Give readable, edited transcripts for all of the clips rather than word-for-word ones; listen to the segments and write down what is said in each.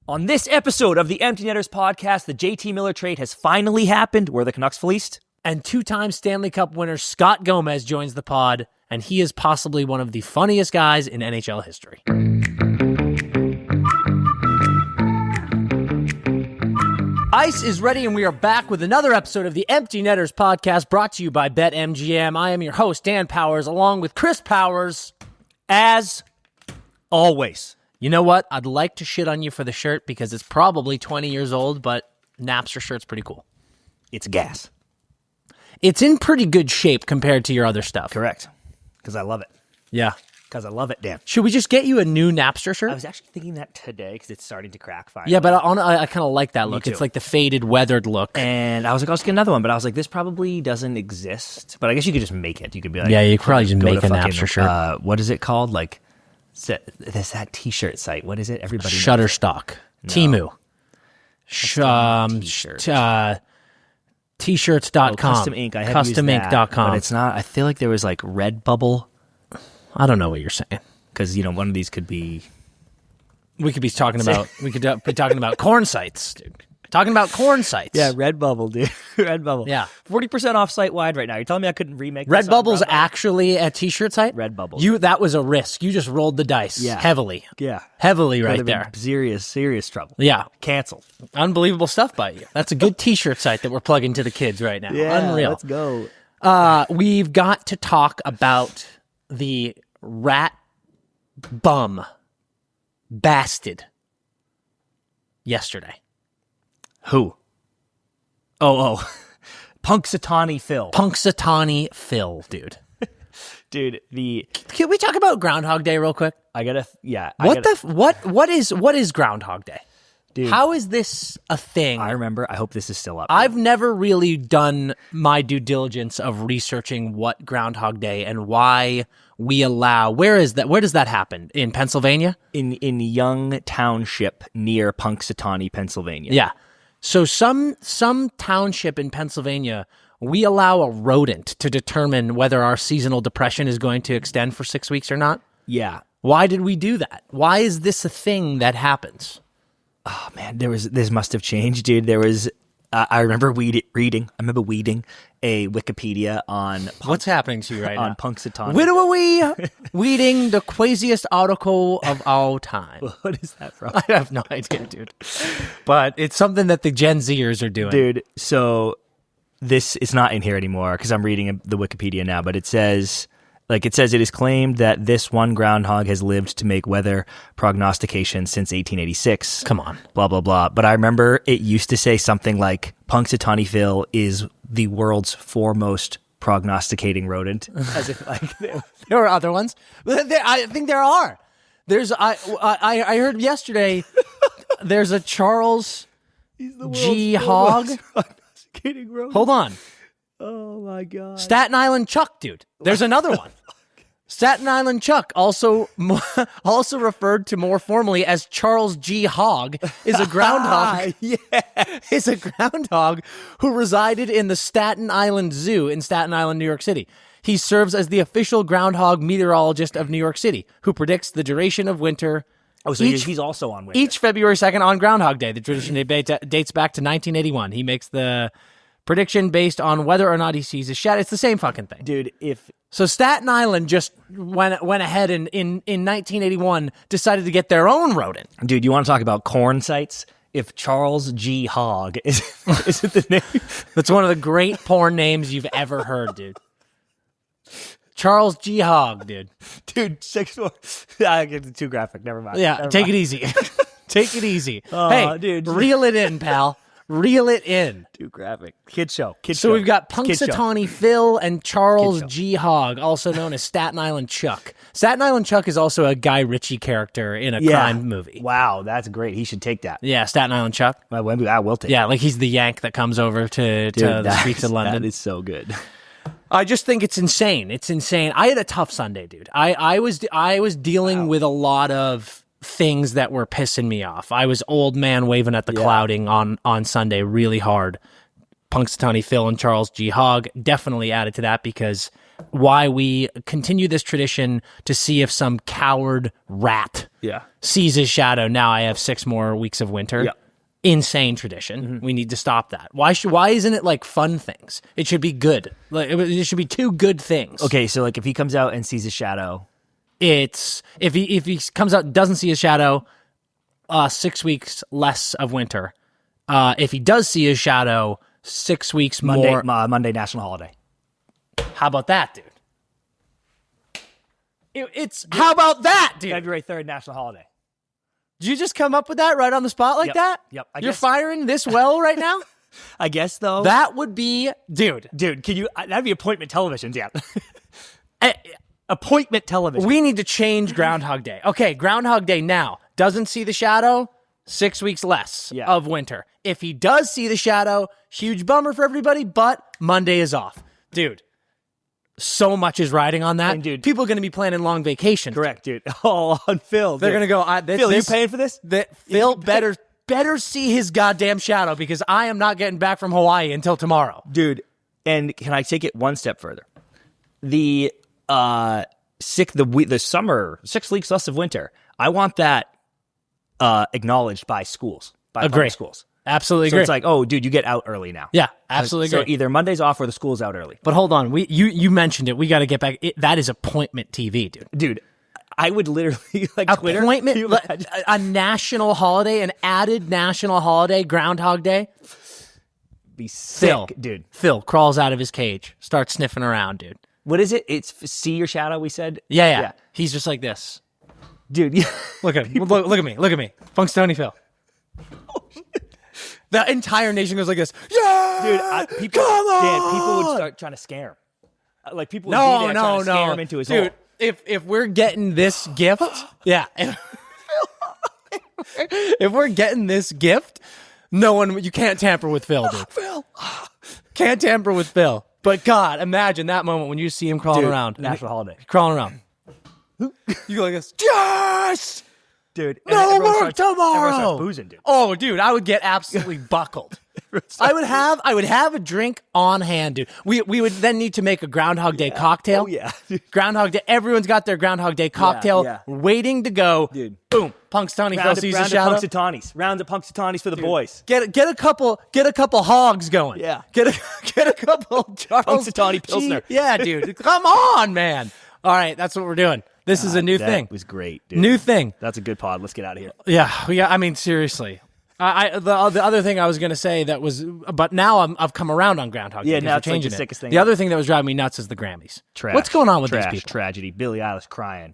On this episode of the Empty Netters podcast, the JT Miller trade has finally happened. Were the Canucks fleeced? And two-time Stanley Cup winner Scott Gomez joins the pod, and he is possibly one of the funniest guys in NHL history. Ice is ready, and we are back with another episode of the Empty Netters podcast, brought to you by BETMGM. I am your host, Dan Powers, along with Chris Powers, as always. You know what? I'd like to shit on you for the shirt because it's probably 20 years old, but Napster shirt's pretty cool. It's gas. It's in pretty good shape compared to your other stuff. Correct. Because I love it. Yeah. Because I love it, Dan. Should we just get you a new Napster shirt? I was actually thinking that today because it's starting to crack finally. Yeah, but I kind of like that look. It's like the faded, weathered look. And I was like, I'll just get another one, but I was like, this probably doesn't exist. But I guess you could just make it. You could be like, yeah, you could probably just go make to a Napster shirt. What is it called? Like, there's that T-shirt site. What is it? Everybody knows. Shutterstock. No. Temu. T-shirts.com. Custom Ink. I have used that, CustomInk.com. but it's not. I feel like there was like Redbubble. I don't know what you're saying. Because, you know, one of these could be... We could be talking about corn sites, dude. Talking about corn sites. Yeah, Redbubble, dude. Redbubble. Yeah. 40% off site-wide right now. You're telling me I couldn't remake this Redbubble's on Redbubble? actually a T-shirt site? Redbubble. That was a risk. You just rolled the dice. Yeah. Heavily. Yeah. Heavily right Could have there. been serious trouble. Yeah. Cancel. Unbelievable stuff by you. That's a good T-shirt site that we're plugging to the kids right now. Unreal. Let's go. We've got to talk about the rat bum bastard yesterday. Who? Oh. Punxsutawney Phil. Punxsutawney Phil, dude. Dude, Can we talk about Groundhog Day real quick? I gotta, yeah. What is Groundhog Day? Dude, How is this a thing? I remember, I hope this is still up. I've never really done my due diligence of researching what Groundhog Day and why we allow. Where does that happen? In Pennsylvania? In Young Township near Punxsutawney, Pennsylvania. Yeah. So some township in Pennsylvania, we allow a rodent to determine whether our seasonal depression is going to extend for 6 weeks or not. Yeah. Why did we do that? Why is this a thing that happens? Oh man, this must have changed, dude. There was, I remember reading a Wikipedia on What's happening to you right on now? Punxsutawney. Reading the craziest article of all time. What is that from? I have no idea, dude. But it's something that the Gen Zers are doing. Dude, so this is not in here anymore because I'm reading the Wikipedia now, but it says it is claimed that this one groundhog has lived to make weather prognostication since 1886. Come on. Blah, blah, blah. But I remember it used to say something like Punxsutawney Phil is the world's foremost prognosticating rodent. As if like there are other ones. I think there are. I heard yesterday there's a Charles G. Hogg. Hold on. Oh my God. Staten Island Chuck, dude. There's another one. Staten Island Chuck, also referred to more formally as Charles G. Hogg, is a groundhog. Is a groundhog who resided in the Staten Island Zoo in Staten Island, New York City. He serves as the official groundhog meteorologist of New York City, who predicts the duration of winter. Oh, so he's also on winter. Each February 2nd on Groundhog Day. The tradition dates back to 1981. He makes the prediction based on whether or not he sees a shadow. It's the same fucking thing. Dude, So Staten Island just went ahead and in 1981 decided to get their own rodent. Dude, you want to talk about corn sites? If Charles G. Hogg is it the name? That's one of the great porn names you've ever heard, dude. Charles G. Hogg, dude. Dude, 6'4". I get too graphic. Never mind. Yeah, take it easy. Take it easy. Hey, dude. Reel it in, pal. Reel it in. Too graphic. Kid show. So we've got Punxsutawney Phil and Charles Kid show. G. Hogg, also known as Staten Island Chuck. Staten Island Chuck is also a Guy Ritchie character in a crime movie. Wow, that's great. He should take that. Yeah, Staten Island Chuck. I will take Yeah, like he's the Yank that comes over to the streets of London. That is so good. I just think it's insane. It's insane. I had a tough Sunday, dude. I was dealing with a lot of things that were pissing me off. I was old man waving at the clouding on Sunday really hard. Punxsutawney Phil and Charles G. Hogg definitely added to that because why we continue this tradition to see if some coward rat sees his shadow. Now I have 6 more weeks of winter. Yeah. Insane tradition. We need to stop that. Why isn't it like fun things? It should be good. Like it should be 2 good things. Okay, so like if he comes out and sees his shadow, it's if he comes out and doesn't see his shadow, 6 weeks less of winter. If he does see his shadow, 6 weeks more. Monday national holiday. How about that, dude? How about that, dude? February 3rd national holiday. Did you just come up with that right on the spot like that? Yep. You're firing this well right now? I guess though. That would be, dude. Can you? That'd be appointment television, yeah. Appointment television. We need to change Groundhog Day. Okay, Groundhog Day now doesn't see the shadow. 6 weeks less of winter. If he does see the shadow, huge bummer for everybody. But Monday is off, dude. So much is riding on that. And dude, people are going to be planning long vacations. Correct, dude. All on Phil. They're going to go, Phil, you paying for this? Phil better see his goddamn shadow because I am not getting back from Hawaii until tomorrow. Dude, and can I take it one step further? The summer, 6 weeks less of winter. I want that acknowledged by schools, by public schools. Absolutely so agree. It's like, oh, dude, you get out early now. Yeah, absolutely agree. So either Monday's off or the school's out early. But hold on, you mentioned it. We got to get back. That is appointment TV, dude. Dude, I would literally like appointment, a national holiday, an added national holiday, Groundhog Day. Be sick, Phil, dude. Phil crawls out of his cage, starts sniffing around, dude. What is it? It's see your shadow. We said. Yeah. He's just like this, dude. Look at him. Look at me. Look at me. Punxsutawney Phil. The entire nation goes like this. Yeah, dude. People would start trying to scare him. Like people would be there trying to scare him into his hole. Dude, if we're getting this gift, if we're getting this gift, you can't tamper with Phil, dude. Phil. Can't tamper with Phil. But God, imagine that moment when you see him crawling around. National holiday. Crawling around. You go like this. Yes! Dude, no work tomorrow. Everyone starts boozing, dude. Oh, dude, I would get absolutely buckled. I would have a drink on hand, dude. We would then need to make a Groundhog Day cocktail. Oh yeah, Groundhog Day. Everyone's got their Groundhog Day cocktail waiting to go. Dude, boom, Punxsutawney Phil sees the shadow. Round of Punxsutawney's for the boys. Get a couple hogs going. Yeah, get a couple Charles Punxsutawney Pilsner. Yeah, dude, come on, man. All right, that's what we're doing. This is a new thing. That was great, dude. New thing. That's a good pod. Let's get out of here. Yeah. I mean, seriously. The other thing I was going to say that was, but now I've come around on Groundhog Day. Yeah, now it's changing like the sickest thing. The other thing that was driving me nuts is the Grammys. Trash. What's going on with these people? Tragedy. Billie Eilish crying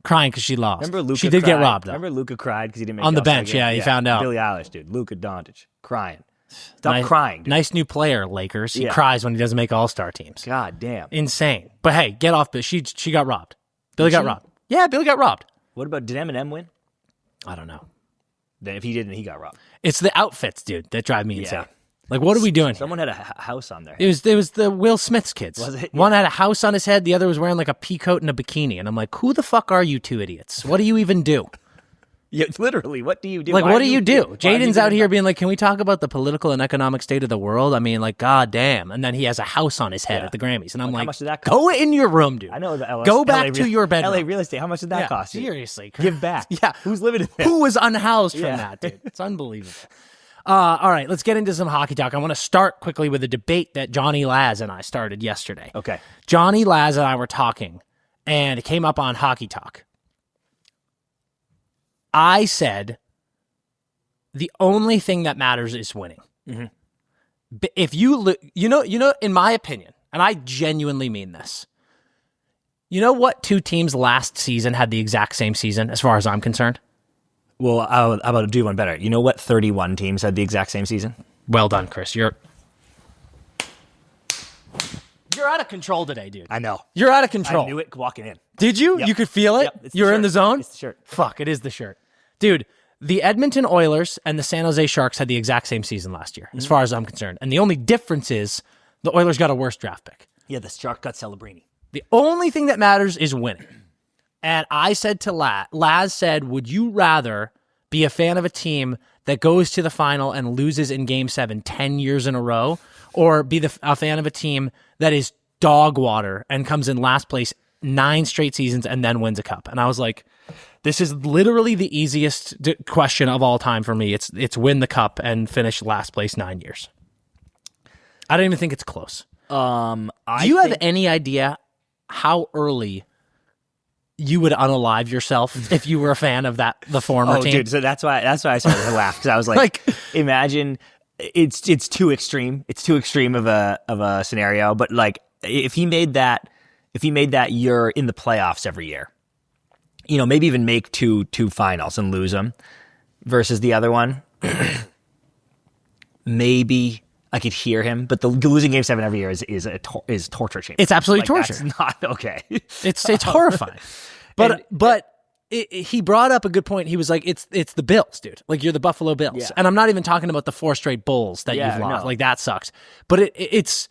Crying because she lost. Remember Luka She did cried. get robbed, though. Remember Luka cried because he didn't make on the All-Star bench. game? Yeah, he found out. Billie Eilish, dude. Luka Doncic crying. Stop crying, dude. Nice new player, Lakers. He cries when he doesn't make All-Star teams. God damn. Insane. But hey, get off. But she got robbed. Billie got robbed. Yeah, Billie got robbed. What about, did Eminem win? I don't know. Then if he didn't, he got robbed. It's the outfits, dude, that drive me insane. Like, what are we doing? Someone had a house on there. It was the Will Smith's kids. Was it? One had a house on his head. The other was wearing like a pea coat and a bikini. And I'm like, who the fuck are you two idiots? What do you even do? Yeah, literally, what do you do? Like, what do you do? Jaden's out here being like, can we talk about the political and economic state of the world? I mean, like, goddamn. And then he has a house on his head at the Grammys. And I'm like, how much did that cost? Go in your room, dude. I know the Go back to your bedroom. LA real estate, how much did that cost you? Seriously. Give back. Yeah. Who's living in there? Who was unhoused from that, dude? It's unbelievable. All right, let's get into some hockey talk. I want to start quickly with a debate that Johnny Laz and I started yesterday. Okay. Johnny Laz and I were talking, and it came up on Hockey Talk. I said the only thing that matters is winning. Mm-hmm. If you in my opinion, and I genuinely mean this, you know what 2 teams last season had the exact same season as far as I'm concerned? Well, how about to do one better? You know what 31 teams had the exact same season? Well done, Chris. You're out of control today, dude. I know. You're out of control. I knew it walking in. Did you? Yep. You could feel it? Yep, you were in the zone? It's the shirt. Fuck, it is the shirt. Dude, the Edmonton Oilers and the San Jose Sharks had the exact same season last year, as far as I'm concerned. And the only difference is the Oilers got a worse draft pick. Yeah, the Shark got Celebrini. The only thing that matters is winning. And I said to Laz said, would you rather be a fan of a team that goes to the final and loses in Game 7 10 years in a row, or be a fan of a team that is dog water and comes in last place 9 straight seasons and then wins a cup. And I was like, this is literally the easiest question of all time for me. It's win the cup and finish last place 9 years. I don't even think it's close. Do you have any idea how early you would unalive yourself if you were a fan of the former team? Dude, so that's why I started to laugh, because I was like, imagine it's too extreme. It's too extreme of a scenario. But like, if he made that you're in the playoffs every year, maybe even make two finals and lose them versus the other one, maybe I could hear him. But the losing Game 7 every year is torture chamber. It's absolutely torture. That's not okay. It's horrifying. But he brought up a good point. He was like, it's the Bills, dude. Like, you're the Buffalo Bills. Yeah. And I'm not even talking about the 4 straight Bulls that you've lost. No. Like, that sucks. But it's...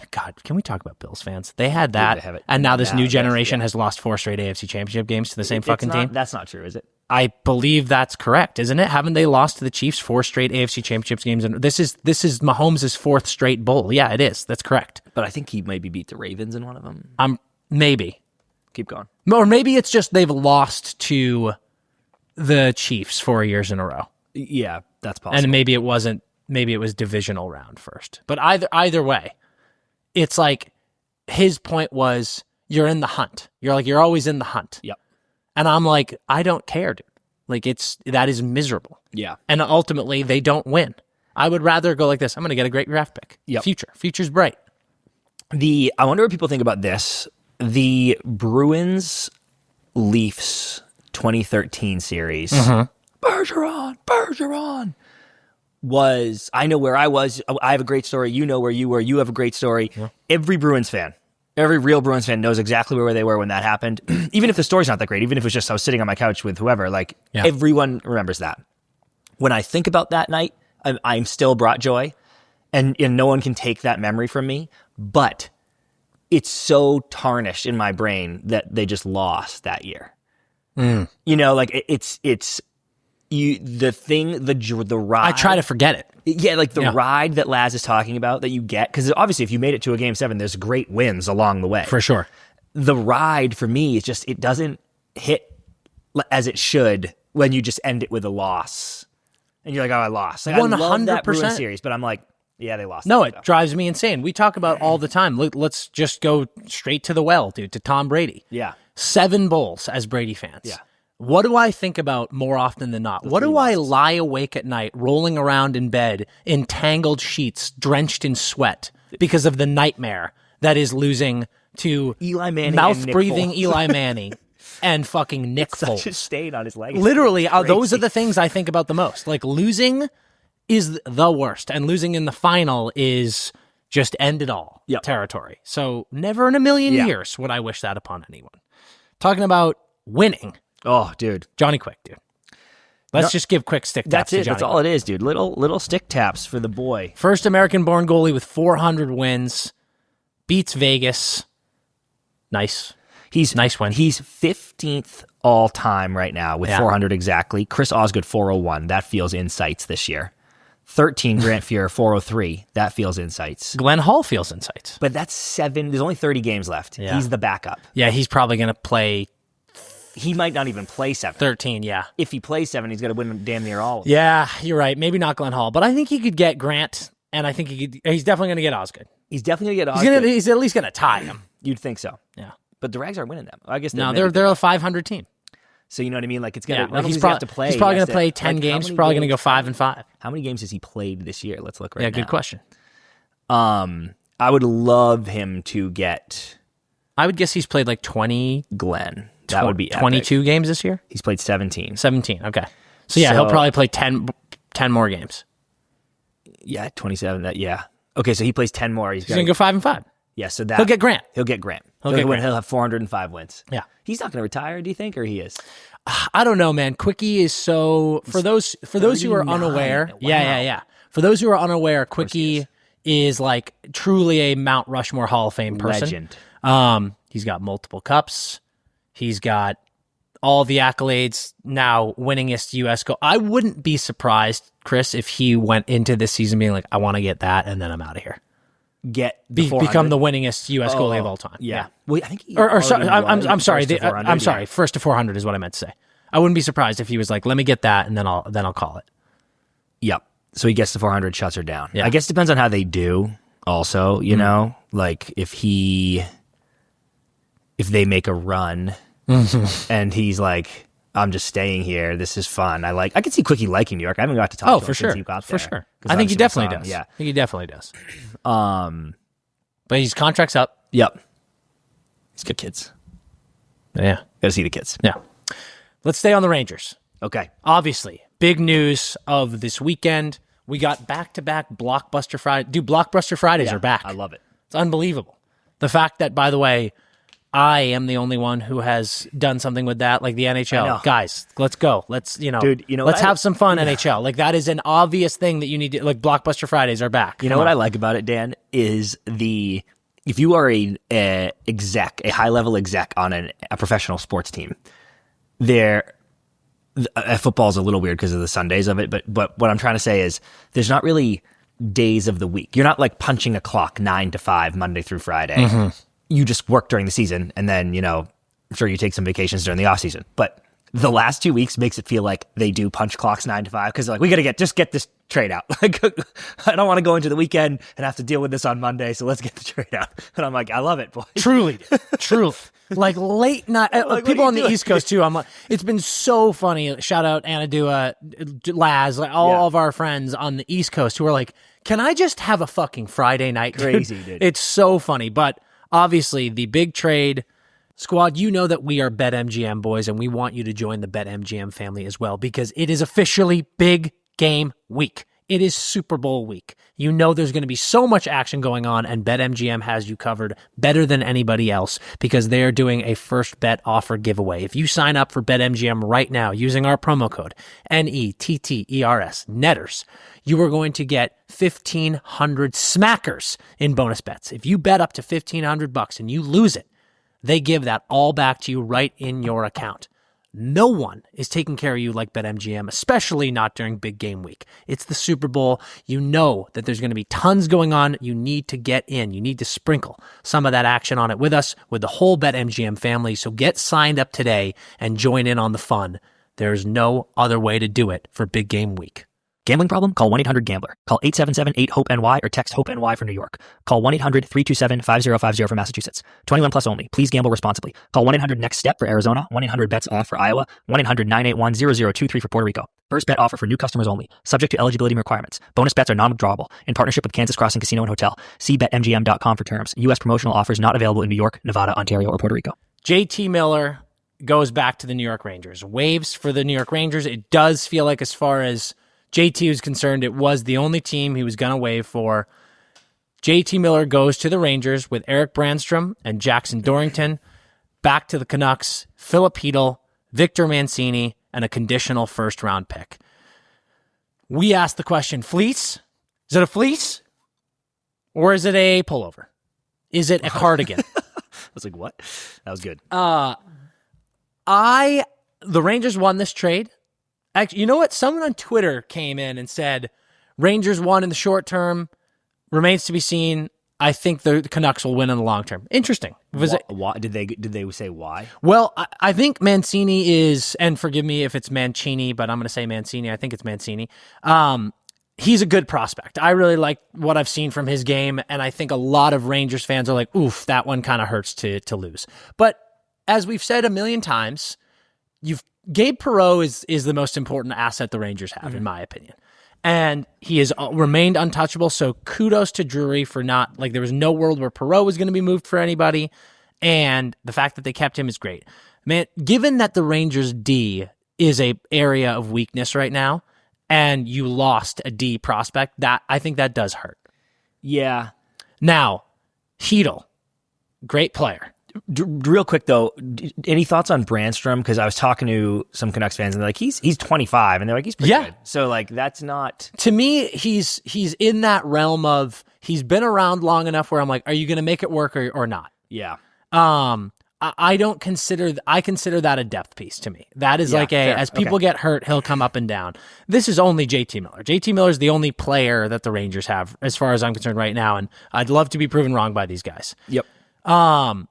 God, can we talk about Bills fans? They had that, and now this new generation has lost 4 straight AFC Championship games to the same fucking team. That's not true, is it? I believe that's correct, isn't it? Haven't they lost to the Chiefs 4 straight AFC Championships games? And this is Mahomes' 4th straight bowl. Yeah, it is. That's correct. But I think he maybe beat the Ravens in one of them. Maybe. Keep going. Or maybe it's just they've lost to the Chiefs 4 years in a row. Yeah, that's possible. And maybe it wasn't. Maybe it was divisional round first. But either way, it's like his point was you're in the hunt. You're always in the hunt. Yep. And I'm like, I don't care, dude. Like, that is miserable. Yeah. And ultimately, they don't win. I would rather go like this. I'm going to get a great draft pick. Yep. Future's bright. I wonder what people think about this. The Bruins Leafs 2013 series. Bergeron. I know where I was. I have a great story. You know where you were. You have a great story. Yeah. Every real Bruins fan knows exactly where they were when that happened. Even if the story's not that great, even if it was just I was sitting on my couch with whoever, everyone remembers that. When I think about that night, I'm still brought joy, and no one can take that memory from me. But it's so tarnished in my brain that they just lost that year. The ride. I try to forget it. Yeah, ride that Laz is talking about that you get, because obviously if you made it to a Game 7, there's great wins along the way. For sure. The ride for me is just, it doesn't hit as it should when you just end it with a loss. And you're like, oh, I lost. 100%. I love that Bruins series, but I'm like, yeah, they lost. No, it drives me insane. We talk about all the time. Let's just go straight to the well, dude, to Tom Brady. Yeah. 7 bowls as Brady fans. Yeah. What do I think about more often than not? What do I lie awake at night, rolling around in bed, in tangled sheets, drenched in sweat, because of the nightmare that is losing to Eli Manning, mouth-breathing Eli Manning and fucking Nick Foles. Such a stain on his legs. Literally, those are the things I think about the most. Like, losing is the worst, and losing in the final is just end it all territory. So never in a million years would I wish that upon anyone. Talking about winning. Oh, dude. Johnny Quick, dude. Let's just give quick stick taps to Johnny That's all it is, dude. Little stick taps for the boy. First American-born goalie with 400 wins. Beats Vegas. Nice. Nice win. He's 15th all-time right now with 400 exactly. Chris Osgood, 401. That feels insights this year. 13, Grant Fuhr, 403. That feels insights. Glenn Hall feels insights. But that's 7. There's only 30 games left. Yeah. He's the backup. Yeah, he's probably going to play... He might not even play 7. 13, yeah. If he plays 7, he's going to win damn near all of them. Yeah, you're right. Maybe not Glenn Hall, but I think he could get Grant, and I think he's definitely going to get Osgood. He's definitely going to get Osgood. He's at least going to tie him. You'd think so. Yeah. But the Rags aren't winning them. I guess they're a 500 team. So you know what I mean? Like, it's going to... He's probably going to play 10 games. He's probably going to go 5-5. How many games has he played this year? Let's look now. Yeah, good question. I would love him to get... I would guess he's played like 20... Glenn. That would be 22 epic. He's played He's played 17. 17, okay. So he'll probably play 10 more games. Yeah, 27. Okay, so he plays 10 more. He's going to go 5-5. Yeah, so he'll get Grant. He'll get Grant. He'll have 405 wins. Yeah. He's not going to retire, do you think, or he is? I don't know, man. Quickie is so... For those who are unaware... Wow. Yeah. For those who are unaware, Quickie is like truly a Mount Rushmore Hall of Fame person. Legend. He's got multiple cups. He's got all the accolades, now winningest U.S. goal. I wouldn't be surprised, Chris, if he went into this season being like, I want to get that, and then I'm out of here. get the become the winningest U.S. goalie of all time. Yeah. Well, I think he sorry, I'm sorry. I'm sorry. Yeah. First to 400 is what I meant to say. I wouldn't be surprised if he was like, let me get that, and then I'll call it. Yep. So he gets the 400, shuts her down. Yeah. I guess it depends on how they do also, you know? Like if they make a run and he's like, I'm just staying here. This is fun. I could see Quickie liking New York. I haven't got to talk to him since he got there. For sure. I think he definitely does. Yeah. I think he definitely does. But his contract's up. Yep. He's good kids. Yeah. Got to see the kids. Yeah. Let's stay on the Rangers. Okay. Obviously, big news of this weekend. We got back-to-back Blockbuster Friday. Dude, Blockbuster Fridays are back. I love it. It's unbelievable. The fact that, by the way, I am the only one who has done something with that, like the NHL. Guys, let's go. Let's, Dude, let's have some fun, NHL. Like, that is an obvious thing that you need to, like, Blockbuster Fridays are back. You know what I like about it, Dan, is if you are a high-level exec on a professional sports team, football is a little weird because of the Sundays of it, but what I'm trying to say is there's not really days of the week. You're not like punching a clock 9 to 5 Monday through Friday. Mm-hmm. You just work during the season, and then I'm sure you take some vacations during the off season. But the last 2 weeks makes it feel like they do punch clocks 9 to 5 because like we got to get this trade out. Like I don't want to go into the weekend and have to deal with this on Monday, so let's get the trade out. And I'm like, I love it, boy. Truly. Like late night, like, people on the East Coast too. I'm like, it's been so funny. Shout out Anadua, Laz, like all of our friends on the East Coast who are like, can I just have a fucking Friday night? Crazy, dude. It's so funny. But obviously, the big trade squad, you know that we are BetMGM boys, and we want you to join the BetMGM family as well because it is officially big game week. It is Super Bowl week. You know there's going to be so much action going on, and BetMGM has you covered better than anybody else because they are doing a first bet offer giveaway. If you sign up for BetMGM right now using our promo code NETTERS, NETTERS, you are going to get 1,500 smackers in bonus bets. If you bet up to $1,500 and you lose it, they give that all back to you right in your account. No one is taking care of you like BetMGM, especially not during big game week. It's the Super Bowl. You know that there's going to be tons going on. You need to get in. You need to sprinkle some of that action on it with us, with the whole BetMGM family. So get signed up today and join in on the fun. There's no other way to do it for big game week. Gambling problem? Call 1-800-GAMBLER. Call 877-8-HOPE-NY or text HOPE-NY for New York. Call 1-800-327-5050 for Massachusetts. 21 plus only. Please gamble responsibly. Call 1-800-NEXT-STEP for Arizona. 1-800-BETS-OFF for Iowa. 1-800-981-0023 for Puerto Rico. First bet offer for new customers only. Subject to eligibility and requirements. Bonus bets are non-withdrawable. In partnership with Kansas Crossing Casino and Hotel. See BetMGM.com for terms. U.S. promotional offers not available in New York, Nevada, Ontario, or Puerto Rico. JT Miller goes back to the New York Rangers. Waves for the New York Rangers. It does feel like, as far as JT was concerned, it was the only team he was going to waive for. JT Miller goes to the Rangers with Eric Brandstrom and Jackson Dorrington. Back to the Canucks, Philip Hedl, Victor Mancini, and a conditional first-round pick. We asked the question, fleece? Is it a fleece? Or is it a pullover? Is it a cardigan? I was like, what? That was good. The Rangers won this trade. Actually, you know what? Someone on Twitter came in and said, Rangers won in the short term, remains to be seen. I think the Canucks will win in the long term. Interesting. Why, did they say why? Well, I think Mancini is, and forgive me if it's Mancini, but I'm going to say Mancini. I think it's Mancini. He's a good prospect. I really like what I've seen from his game, and I think a lot of Rangers fans are like, oof, that one kind of hurts to lose. But as we've said a million times, Gabe Perreault is the most important asset the Rangers have, in my opinion. And he has remained untouchable, so kudos to Drury for not, like, there was no world where Perreault was going to be moved for anybody, and the fact that they kept him is great. Man, given that the Rangers' D is a area of weakness right now, and you lost a D prospect, that I think that does hurt. Yeah. Now, Hedl, great player. Real quick though, any thoughts on Brandstrom? Because I was talking to some Canucks fans and they're like, he's 25, and they're like, he's pretty good. So like, that's not, to me, he's in that realm of, he's been around long enough where I'm like, are you going to make it work or not? Yeah. I consider that a depth piece to me. That is as people get hurt, he'll come up and down. This is only JT Miller. JT Miller is the only player that the Rangers have, as far as I'm concerned right now, and I'd love to be proven wrong by these guys. Yep. I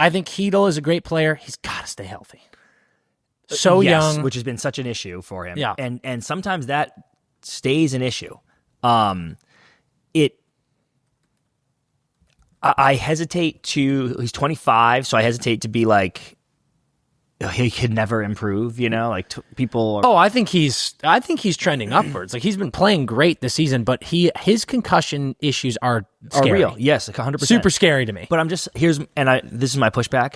think Hedl is a great player. He's got to stay healthy. So young, which has been such an issue for him. Yeah. And sometimes that stays an issue. I hesitate to, he's 25, so I hesitate to be like, he could never improve, like people are, I think he's trending upwards. Like, he's been playing great this season, but his concussion issues are real. Yes, like 100%. Super scary to me. But I'm just, this is my pushback.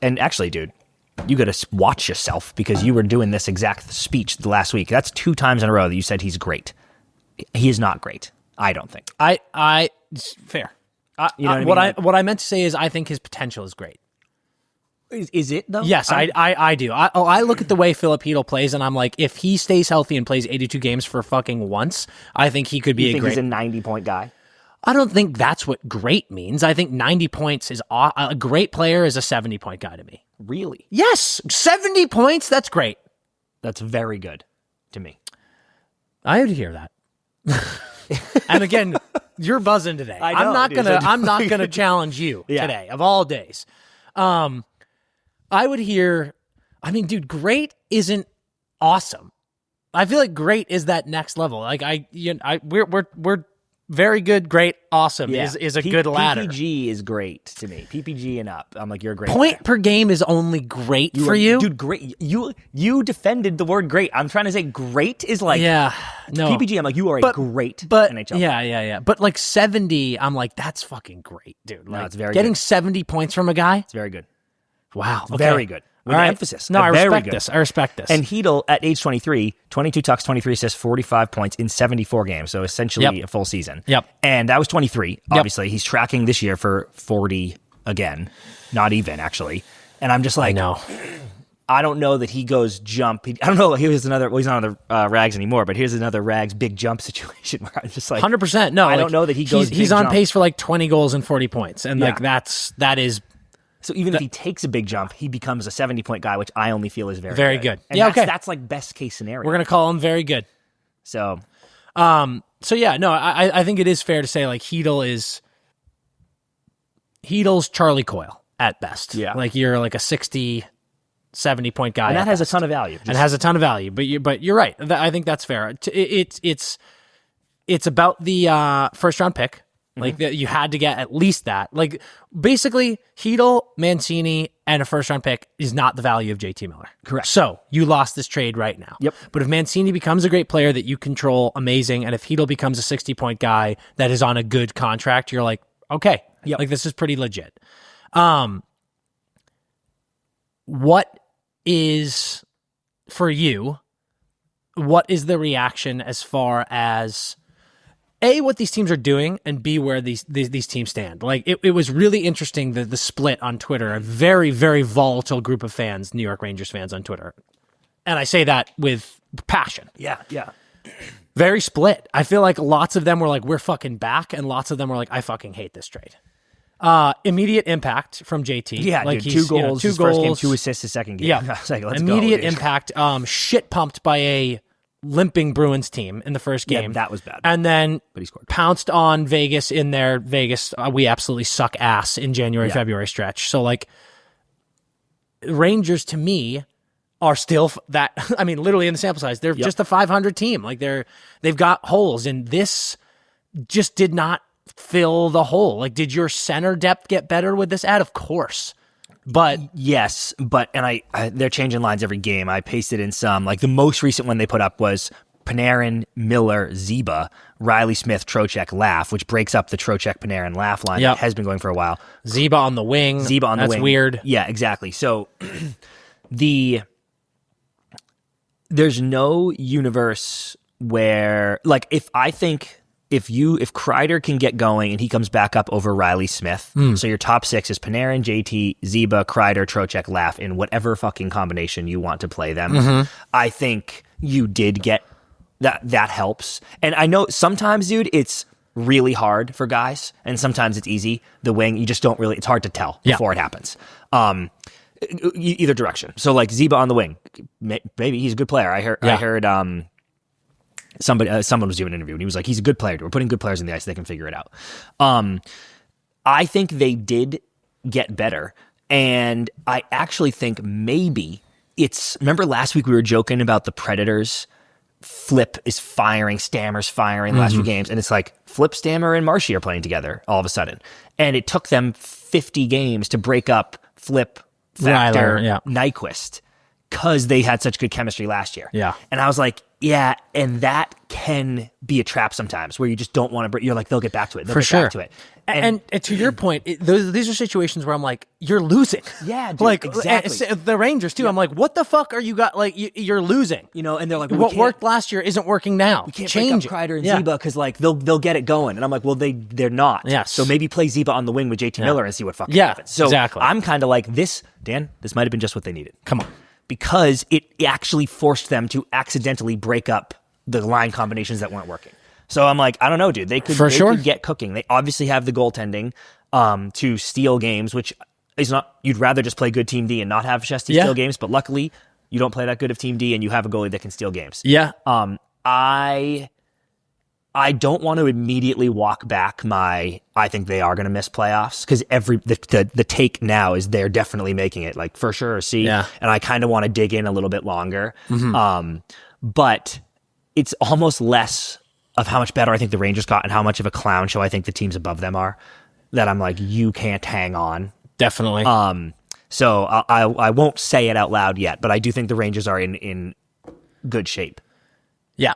And actually, dude, you got to watch yourself, because you were doing this exact speech the last week. That's 2 times in a row that you said he's great. He is not great. I don't think. Fair. You know what I meant to say is I think his potential is great. Is it though? Yes, I do. I look at the way Filip Hedl plays, and I'm like, if he stays healthy and plays 82 games for fucking once, I think he could be he's a 90-point guy? I don't think that's what great means. I think 90 points is a great player is a 70-point guy to me. Really? Yes, 70 points. That's great. That's very good to me. I would hear that. And again, you're buzzing today. I know, I'm not gonna challenge you today of all days. I would hear. I mean, dude, great isn't awesome. I feel like great is that next level. Like we're very good, great, awesome is a good ladder. PPG is great to me. PPG and up. I'm like, you're a great point player. per game is only great for you, dude. Great. You defended the word great. I'm trying to say great is like no PPG. I'm like, you are a great NHL. Yeah. But like 70, I'm like, that's fucking great, dude. Like, it's very getting good. 70 points from a guy. It's very good. Wow, okay. Very good. With emphasis. No, I respect good. this. I respect this. And Hedl, at age 23, 22 tucks, 23 assists, 45 points in 74 games. So essentially a full season. Yep. And that was 23, obviously. He's tracking this year for 40 again. Not even, actually. And I'm just like, I don't know that he goes jump. I don't know. He's not on the Rags anymore, but here's another Rags big jump situation where I'm just like, 100%. No, I don't know that he goes. He's on pace for like 20 goals and 40 points. And like that is. So even if he takes a big jump, he becomes a 70-point guy, which I only feel is very good. And that's like best case scenario. We're going to call him very good. So, I think it is fair to say like Hedl's Charlie Coyle at best. Yeah. Like you're like a 60, 70-point guy. And that has a ton of value. And has a ton of value. But you're right. I think that's fair. It's about the first round pick. Like you had to get at least that. Like basically, Hedl, Mancini, and a first round pick is not the value of JT Miller. Correct. So you lost this trade right now. Yep. But if Mancini becomes a great player that you control, amazing. And if Hedl becomes a 60-point guy that is on a good contract, you're like, okay, like this is pretty legit. What is for you? What is the reaction as far as A, what these teams are doing, and B, where these teams stand? Like, it was really interesting, the split on Twitter, a very, very volatile group of fans, New York Rangers fans on Twitter. And I say that with passion. Yeah. Very split. I feel like lots of them were like, we're fucking back, and lots of them were like, I fucking hate this trade. Immediate impact from JT. Yeah, like dude, 2 goals, his first game, 2 assists his second game. Yeah. I was like, let's immediate go, impact, shit pumped by a limping Bruins team in the first game. Yeah, that was bad. And then but he scored. Pounced on Vegas in their Vegas, we absolutely suck ass in January, February stretch. So like Rangers to me are still that, I mean, literally in the sample size, they're just a 500 team. Like they've got holes, and this just did not fill the hole. Like, did your center depth get better with this ad? Of course. But yes, and I they're changing lines every game. I pasted in some, like the most recent one they put up was Panarin, Miller, Ziba, Riley Smith, Trocheck, Laugh, which breaks up the Trocheck, Panarin, Laugh line that has been going for a while. Ziba on the wing. That's weird. Yeah, exactly. So there's no universe where, like, if Kreider can get going and he comes back up over Riley Smith, so your top 6 is Panarin, JT, Ziba, Kreider, Trocheck, Laugh in whatever fucking combination you want to play them. I think you did get that helps. And I know sometimes, dude, it's really hard for guys, and sometimes it's easy. The wing, you just don't really, it's hard to tell before it happens. Either direction. So like Zeba on the wing, maybe he's a good player. I heard someone was doing an interview and he was like, he's a good player. We're putting good players in the ice. They can figure it out. I think they did get better. And I actually think maybe remember last week we were joking about the Predators. Flip is firing, Stammer's firing the last few games. And it's like Flip, Stammer, and Marshy are playing together all of a sudden. And it took them 50 games to break up Flip, Factor, Nyquist, because they had such good chemistry last year. Yeah. And I was like, yeah, and that can be a trap sometimes where you just don't want to, you're like, they'll get back to it. They'll get back to it. And to your point, these are situations where I'm like, you're losing. Yeah, dude, like exactly. The Rangers too. I'm like, what the fuck are you got? Like you're losing. And they're like, what worked last year isn't working now. We can't change break up Kreider and Zeba because like they'll get it going. And I'm like, well, they're not. Yes. So maybe play Zeba on the wing with JT Miller and see what fucking happens. So exactly. I'm kind of like this, Dan. This might have been just what they needed. Come on, because it actually forced them to accidentally break up the line combinations that weren't working. So I'm like, I don't know, dude. They could get cooking. They obviously have the goaltending to steal games, which is not. You'd rather just play good Team D and not have Shesty steal games. But luckily, you don't play that good of Team D, and you have a goalie that can steal games. Yeah. I don't want to immediately walk back I think they are going to miss playoffs because the take now is they're definitely making it, like for sure a C. Yeah. And I kind of want to dig in a little bit longer. But it's almost less of how much better I think the Rangers got and how much of a clown show I think the teams above them are, that I'm like, you can't hang on. Definitely. So I won't say it out loud yet, but I do think the Rangers are in good shape. Yeah.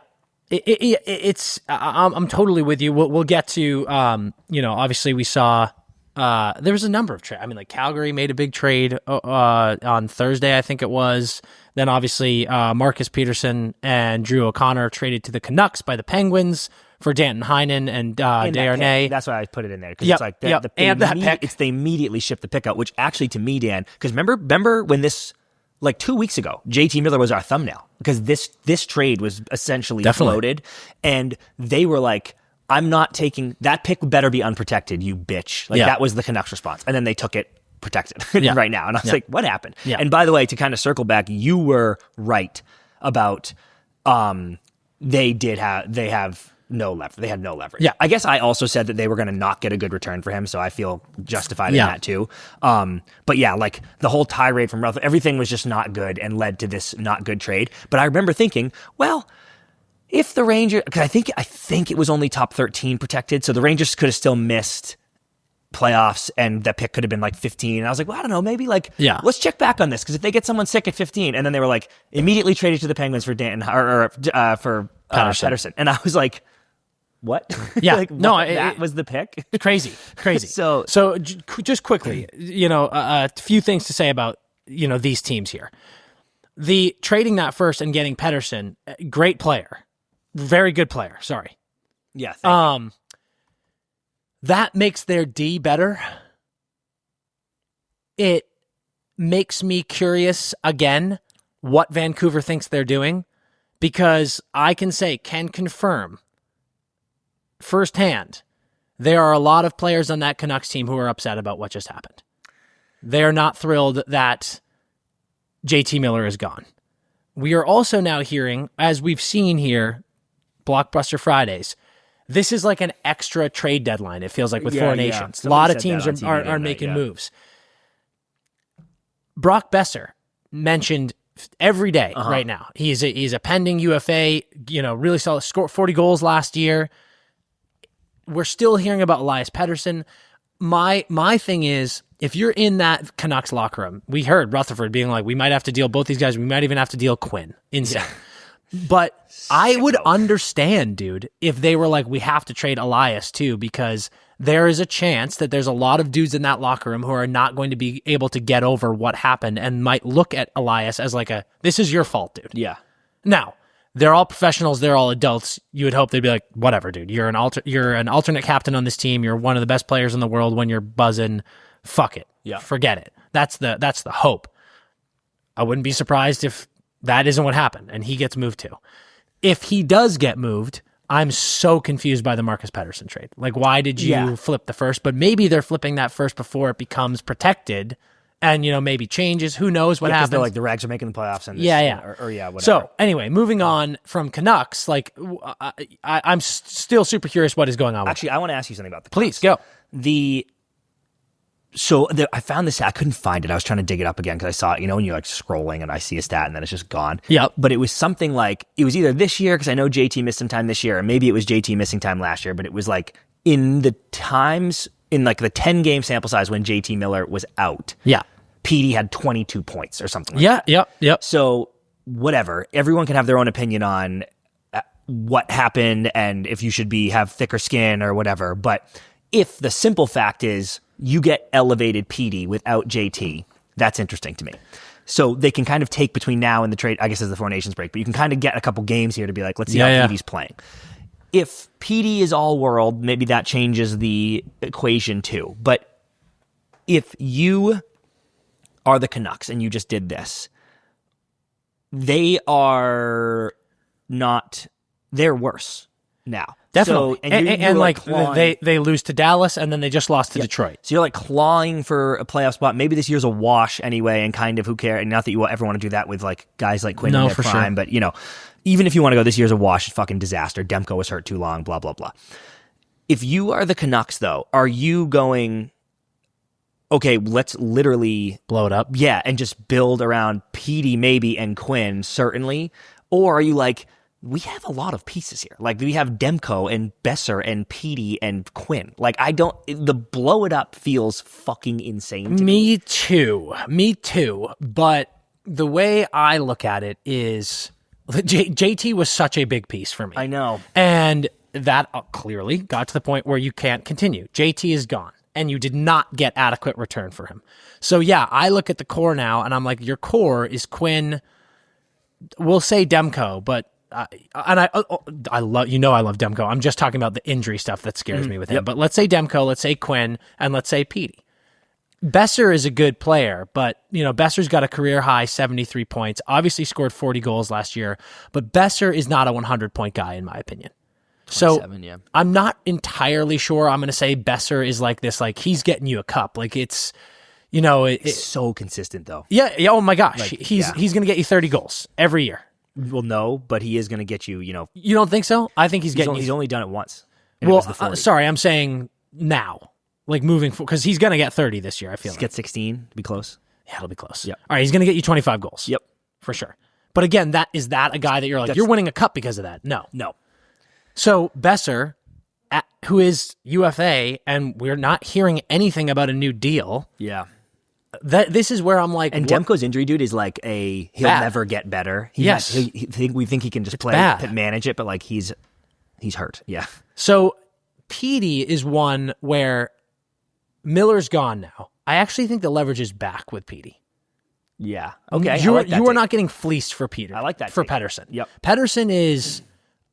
I'm totally with you. We'll get to, obviously we saw, there was a number of trades. I mean, like Calgary made a big trade on Thursday, I think it was. Then obviously Marcus Peterson and Drew O'Connor traded to the Canucks by the Penguins for Danton Heinen and Desharnais. That's why I put it in there. Because it's like that pick. They immediately shipped the pick out, which actually to me, Dan, because remember when this, like 2 weeks ago, JT Miller was our thumbnail because this trade was essentially floated, and they were like, I'm not taking that pick, better be unprotected, you bitch. Like that was the Canucks response. And then they took it protected right now. And I was like, what happened? Yeah. And by the way, to kind of circle back, you were right about they have no leverage. They had no leverage. Yeah. I guess I also said that they were going to not get a good return for him, so I feel justified in that too. But yeah, like the whole tirade from Rutherford, everything was just not good and led to this not good trade. But I remember thinking, well, if the Rangers, because I think it was only top 13 protected, so the Rangers could have still missed playoffs and that pick could have been like 15. And I was like, well, I don't know, maybe let's check back on this, because if they get someone sick at 15, and then they were like immediately traded to the Penguins for Danton or for Pettersson, and I was like, what? Yeah, like, no, that was the pick. Crazy. So just quickly, a few things to say about these teams here. The trading that first and getting Pettersson, great player, very good player. Sorry. Yeah. Thank you. That makes their D better. It makes me curious again what Vancouver thinks they're doing, because I can confirm firsthand there are a lot of players on that Canucks team who are upset about what just happened. They're not thrilled that JT Miller is gone. We are also now hearing, as we've seen here, Blockbuster Fridays, this is like an extra trade deadline, it feels like, with Four Nations. A lot of teams are making moves. Brock Besser mentioned every day right now. He's a pending UFA, really solid, scored 40 goals last year. We're still hearing about Elias Pettersson. My thing is, if you're in that Canucks locker room, we heard Rutherford being like, we might have to deal both these guys. We might even have to deal Quinn. Insane. Yeah. But I would understand, dude, if they were like, we have to trade Elias too, because there is a chance that there's a lot of dudes in that locker room who are not going to be able to get over what happened and might look at Elias as like this is your fault, dude. Yeah. Now, they're all professionals. They're all adults. You would hope they'd be like, whatever, dude. You're an alternate captain on this team. You're one of the best players in the world when you're buzzing. Fuck it. Yeah. Forget it. That's the hope. I wouldn't be surprised if that isn't what happened and he gets moved too. If he does get moved, I'm so confused by the Marcus Pettersson trade. Like, why did you flip the first? But maybe they're flipping that first before it becomes protected and, maybe changes. Who knows what happens? Like the Rags are making the playoffs. And whatever. So anyway, moving on from Canucks, like I'm still super curious what is going on. Actually, I want to ask you something about the Please, Canucks. go. I found this. I couldn't find it. I was trying to dig it up again because I saw it. When you're like scrolling and I see a stat and then it's just gone. Yep. But it was something like it was either this year because I know JT missed some time this year, or maybe it was JT missing time last year. But it was like in the times in like the 10-game sample size when JT Miller was out. Yeah. PD had 22 points or something. Like that. Yep. So whatever. Everyone can have their own opinion on what happened and if you should have thicker skin or whatever. But if the simple fact is you get elevated PD without JT, that's interesting to me. So they can kind of take between now and the trade, I guess as the Four Nations break, but you can kind of get a couple games here to be like, let's see how PD's playing. If PD is all world, maybe that changes the equation too. But if you are the Canucks and you just did this, they're worse now. Definitely. So, and like they lose to Dallas and then they just lost to Detroit. So you're like clawing for a playoff spot. Maybe this year's a wash anyway, and kind of who cares? And not that you ever want to do that with like guys like Quinn in their prime, but even if you want to go this year's a wash, it's fucking disaster. Demko was hurt too long, blah, blah, blah. If you are the Canucks though, are you going, okay, let's literally blow it up? Yeah, and just build around PD maybe and Quinn certainly? Or are you like, we have a lot of pieces here. Like we have Demko and Besser and Petey and Quinn. Like the blow it up feels fucking insane to me. Me too. But the way I look at it is JT was such a big piece for me. I know. And that clearly got to the point where you can't continue. JT is gone and you did not get adequate return for him. So yeah, I look at the core now and I'm like, your core is Quinn. We'll say Demko, but I love I love Demko. I'm just talking about the injury stuff that scares me with him. Yep. But let's say Demko, let's say Quinn, and let's say Petey. Besser is a good player, but Besser's got a career high 73 points. Obviously scored 40 goals last year, but Besser is not a 100-point guy in my opinion. So I'm not entirely sure. I'm going to say Besser is like this, like he's getting you a cup. Like it's it's so consistent though. Yeah. Oh my gosh, like, he's going to get you 30 goals every year. Well, no, but he is going to get you, You don't think so? I think he's only done it once. Well, sorry, I'm saying now. Like moving forward, because he's going to get 30 this year, I feel like. Get 16, be close. Yeah, it'll be close. Yep. All right, he's going to get you 25 goals. Yep. For sure. But again, is that a guy that you're like, you're winning a cup because of that? No. So Besser, who is UFA, and we're not hearing anything about a new deal. Yeah. This is where I'm like... And Demko's injury, dude, is like he'll never get better. We think he can just manage it, but like he's hurt. Yeah. So Petey is one where Miller's gone now. I actually think the leverage is back with Petey. Yeah. Okay. You are not getting fleeced for Peter. I like that for Pettersson. Yep. Pettersson is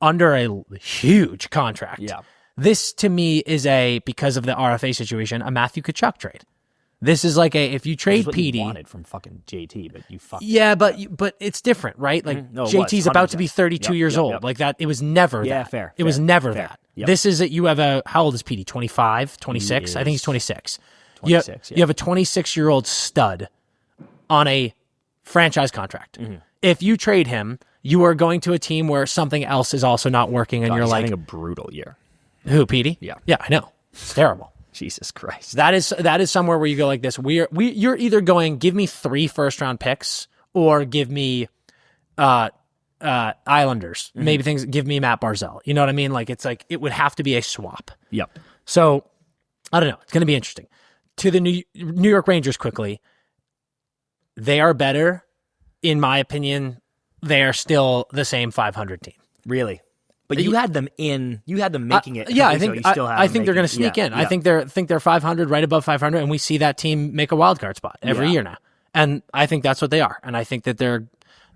under a huge contract. Yeah. This to me is because of the RFA situation, a Matthew Tkachuk trade. This is like if you trade Petey, wanted from fucking JT, but you fucked. Yeah, but it's different, right? Like JT's about to be 32 years old. Like that, it was never that. Fair. It was never fair. that. Yep. This is that you have how old is Petey? 25, 26? I think he's 26. 26. You have a 26-year-old stud on a franchise contract. Mm-hmm. If you trade him, you are going to a team where something else is also not working, and you're like having a brutal year. Who, Petey? Yeah, I know. It's terrible. Jesus Christ. That is somewhere where you go like this. You're either going, give me 3 first-round picks or give me Islanders. Mm-hmm. Maybe give me Matt Barzal. You know what I mean? Like it's like it would have to be a swap. Yep. So I don't know. It's going to be interesting. To the New York Rangers quickly. They are better, in my opinion. They are still the same 500 team. Really? But you had them making it. Yeah, I think they're going to sneak in. Yeah. I think they're 500, right above 500, and we see that team make a wild card spot every year now. And I think that's what they are. And I think that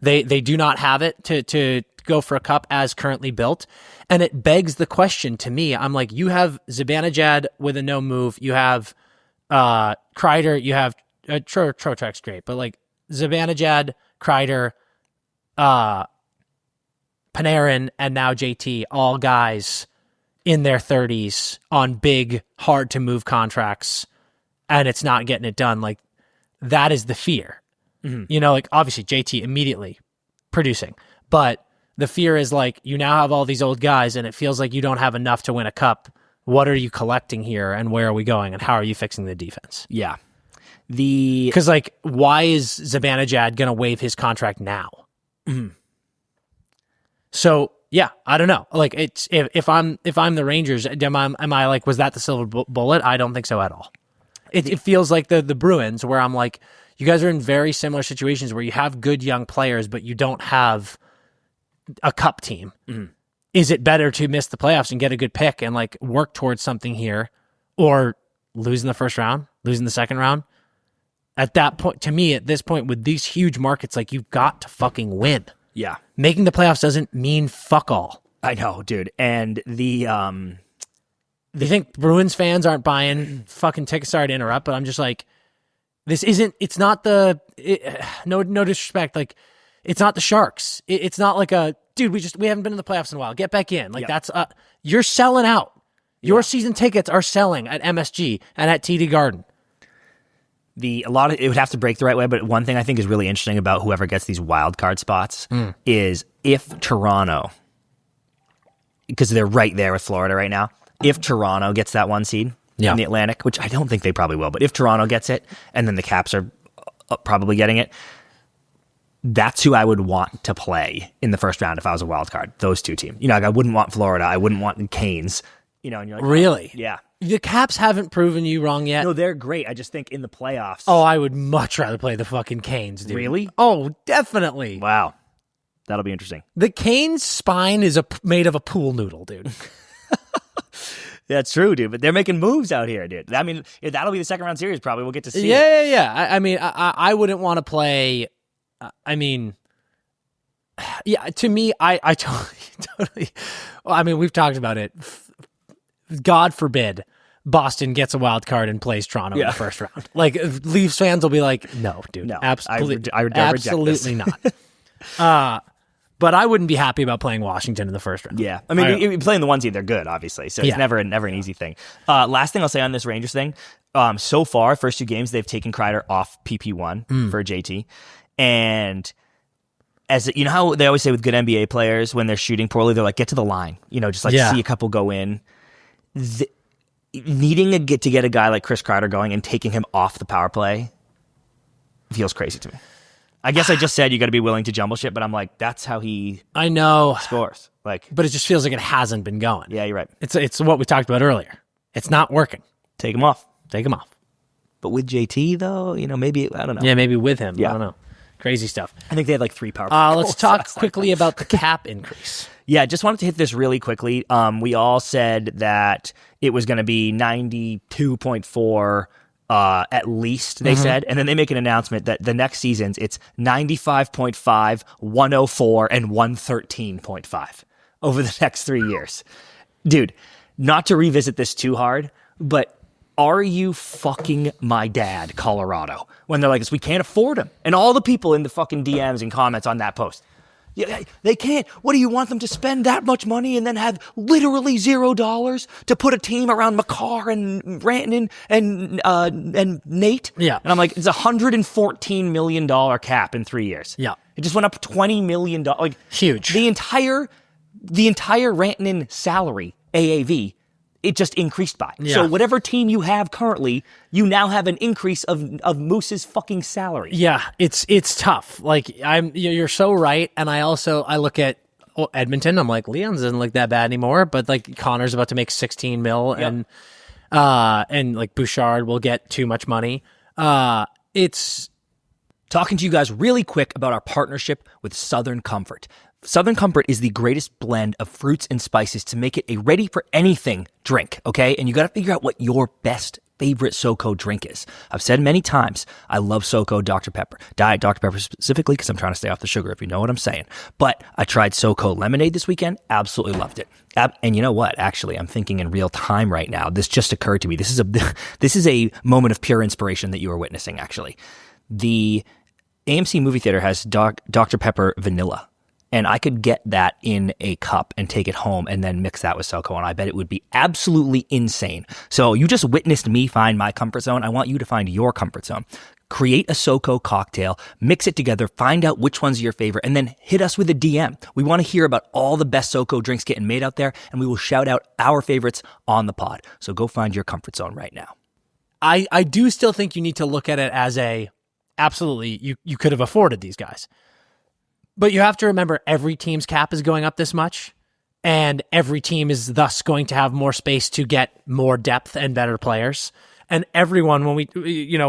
they do not have it to go for a cup as currently built. And it begs the question to me. I'm like, you have Zibanejad with a no move. You have Kreider. You have Trocheck's great, but like Zibanejad, Kreider, Panarin, and now JT, all guys in their 30s on big, hard-to-move contracts, and it's not getting it done. Like, that is the fear. You know, like, obviously, JT immediately producing, but the fear is, like, you now have all these old guys, and it feels like you don't have enough to win a cup. What are you collecting here, and where are we going, and how are you fixing the defense? Yeah. Because, like, why is Zibanejad going to waive his contract now? So, yeah, I don't know. Like, it's if I'm the Rangers, am I like, was that the silver bullet? I don't think so at all. It feels like the Bruins, where I'm like, you guys are in very similar situations where you have good young players, but you don't have a cup team. Is it better to miss the playoffs and get a good pick and, like, work towards something here, or lose in the first round, lose in the second round? At that point, to me, at this point, with these huge markets, like, you've got to fucking win. Yeah. Making the playoffs doesn't mean fuck all. I know, dude. And you think Bruins fans aren't buying fucking tickets? Sorry to interrupt, but I'm just like, it's not no disrespect. Like, it's not the Sharks. It's not like dude, we haven't been in the playoffs in a while. Get back in. Like, that's, you're selling out. Your season tickets are selling at MSG and at TD Garden. It would have to break the right way, but one thing I think is really interesting about whoever gets these wild card spots is if Toronto, because they're right there with Florida right now, if Toronto gets that 1 seed in the Atlantic, which I don't think they probably will, but if Toronto gets it, and then the Caps are probably getting it, that's who I would want to play in the first round if I was a wild card. Those two teams. You know, like, I wouldn't want Florida. I wouldn't want Canes. You know, and you're like, really? Yeah. The Caps haven't proven you wrong yet. No, they're great. I just think in the playoffs. Oh, I would much rather play the fucking Canes, dude. Really? Oh, definitely. Wow. That'll be interesting. The Canes' spine is made of a pool noodle, dude. That's true, dude. But they're making moves out here, dude. I mean, that'll be the second round series probably. We'll get to see it. Yeah. I mean, I wouldn't want to play. I mean, yeah, to me, I totally. Well, I mean, we've talked about it. God forbid Boston gets a wild card and plays Toronto in the first round. Like, Leafs fans will be like, no, dude. No, absolutely, I absolutely not. But I wouldn't be happy about playing Washington in the first round. Yeah. I mean, playing the 1 seed, they're good, obviously. So it's never an easy thing. Last thing I'll say on this Rangers thing, so far, first 2 games, they've taken Kreider off PP1 for JT. And as you know how they always say with good NBA players, when they're shooting poorly, they're like, get to the line. You know, just like see a couple go in. Needing to get a guy like Chris Kreider going and taking him off the power play feels crazy to me. I guess I just said you got to be willing to jumble shit, but I'm like, that's how he scores. Like, but it just feels like it hasn't been going. Yeah, you're right. It's what we talked about earlier. It's not working. Take him off. But with JT though, you know, maybe, I don't know. Yeah, maybe with him. Yeah. I don't know. Crazy stuff. I think they had like 3 power play Let's talk quickly about the cap increase. Yeah, just wanted to hit this really quickly. We all said that it was going to be 92.4 at least, they said. And then they make an announcement that the next seasons, it's 95.5, 104, and 113.5 over the next 3 years. Dude, not to revisit this too hard, but are you fucking my dad, Colorado? When they're like this, we can't afford him. And all the people in the fucking DMs and comments on that post. Yeah, they can't. What do you want them to spend that much money and then have literally $0 to put a team around Makar and Rantanen and Nate? Yeah. And I'm like, it's $114 million cap in 3 years. Yeah. It just went up $20 million. Like, huge. The entire Rantanen salary, AAV, it just increased by. Yeah. So whatever team you have currently, you now have an increase of Moose's fucking salary. Yeah, it's tough. Like, you're so right, and I look at Edmonton. I'm like, Leon's doesn't look that bad anymore, but like Connor's about to make 16 mil, and like Bouchard will get too much money. It's talking to you guys really quick about our partnership with Southern Comfort. Southern Comfort is the greatest blend of fruits and spices to make it a ready-for-anything drink, okay? And you got to figure out what your best favorite SoCo drink is. I've said many times, I love SoCo Dr. Pepper. Diet Dr. Pepper specifically because I'm trying to stay off the sugar, if you know what I'm saying. But I tried SoCo Lemonade this weekend. Absolutely loved it. And you know what? Actually, I'm thinking in real time right now. This just occurred to me. This is a moment of pure inspiration that you are witnessing, actually. The AMC movie theater has Dr. Pepper Vanilla. and I could get that in a cup and take it home and then mix that with SoCo, and I bet it would be absolutely insane. So you just witnessed me find my comfort zone. I want you to find your comfort zone. Create a SoCo cocktail, mix it together, find out which one's your favorite, and then hit us with a DM. We want to hear about all the best SoCo drinks getting made out there, and we will shout out our favorites on the pod. So go find your comfort zone right now. I do still think you need to look at it as absolutely, you could have afforded these guys. But you have to remember every team's cap is going up this much, and every team is thus going to have more space to get more depth and better players. And everyone, when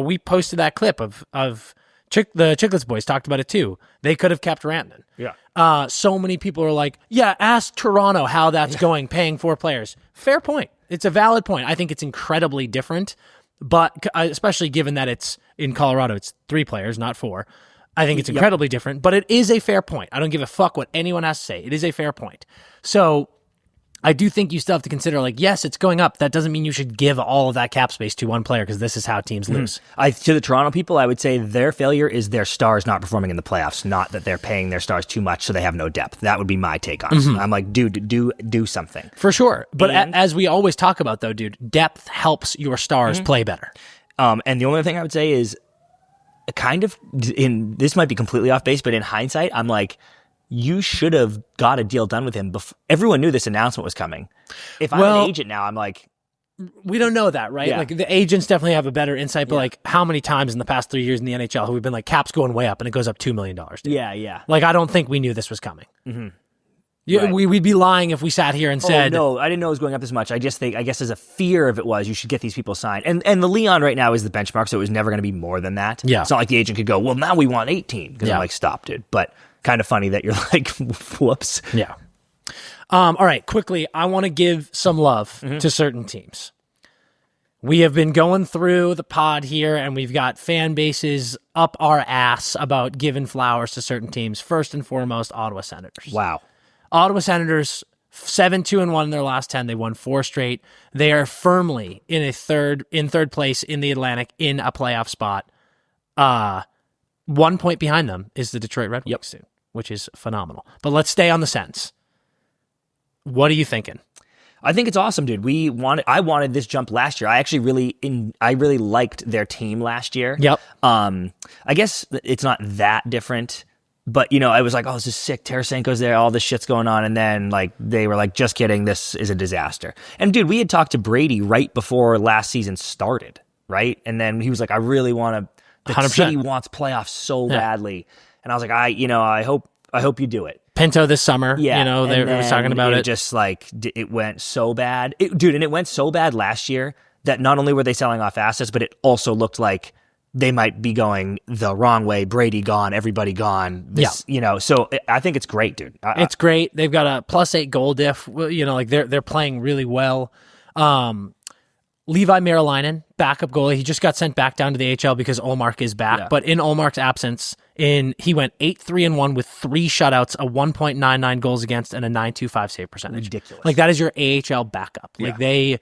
we posted that clip of the Chicklets boys talked about it too. They could have kept Rantanen. Yeah. So many people are like, yeah, ask Toronto how that's going, paying 4 players. Fair point. It's a valid point. I think it's incredibly different, but especially given that it's in Colorado, it's 3 players, not 4. I think it's incredibly different, but it is a fair point. I don't give a fuck what anyone has to say. It is a fair point. So I do think you still have to consider, like, yes, it's going up. That doesn't mean you should give all of that cap space to one player, because this is how teams lose. To the Toronto people, I would say their failure is their stars not performing in the playoffs, not that they're paying their stars too much so they have no depth. That would be my take on it. I'm like, dude, do something. For sure. But as we always talk about, though, dude, depth helps your stars play better. And the only thing I would say is kind of, this might be completely off base, but in hindsight, I'm like, you should have got a deal done with him before. Everyone knew this announcement was coming. If I'm an agent now, I'm like, we don't know that, right? Yeah. Like, the agents definitely have a better insight, but like, how many times in the past 3 years in the NHL have we been like, cap's going way up and it goes up $2 million? Dude. Yeah. Like, I don't think we knew this was coming. Right. We'd be lying if we sat here and said, no, I didn't know it was going up this much. I guess as a fear of it was, you should get these people signed. And the Leon right now is the benchmark, so it was never going to be more than that. Yeah. It's not like the agent could go, well, now we want 18. Because I'm like, stop, dude. But kind of funny that you're like, whoops. Yeah. All right, quickly, I want to give some love to certain teams. We have been going through the pod here, and we've got fan bases up our ass about giving flowers to certain teams. First and foremost, Ottawa Senators. Wow. Ottawa Senators, 7-2-1 in their last 10. They won 4 straight. They are firmly in third place in the Atlantic in a playoff spot. 1 point behind them is the Detroit Red Wings, too, which is phenomenal. But let's stay on the Sens. What are you thinking? I think it's awesome, dude. I wanted this jump last year. I actually really liked their team last year. Yep. I guess it's not that different, but I was like, oh, this is sick. Tarasenko's there. All this shit's going on. And then they were like, just kidding. This is a disaster. And dude, we had talked to Brady right before last season started. Right. And then he was like, I really want to, the 100%. city wants playoffs so badly. And I was like, I hope you do it. Pinto this summer, yeah, they were talking about it. Just like, it went so bad. And it went so bad last year that not only were they selling off assets, but it also looked like they might be going the wrong way. Brady gone, everybody gone. So I think it's great, dude. It's great. They've got a +8 goal diff. They're playing really well. Levi Merilainen, backup goalie. He just got sent back down to the AHL because Ullmark is back. Yeah. But in Ullmark's absence, he went 8-3-1 with 3 shutouts, a 1.99 goals against, and a .925 save percentage. Ridiculous. Like, that is your AHL backup. Like, they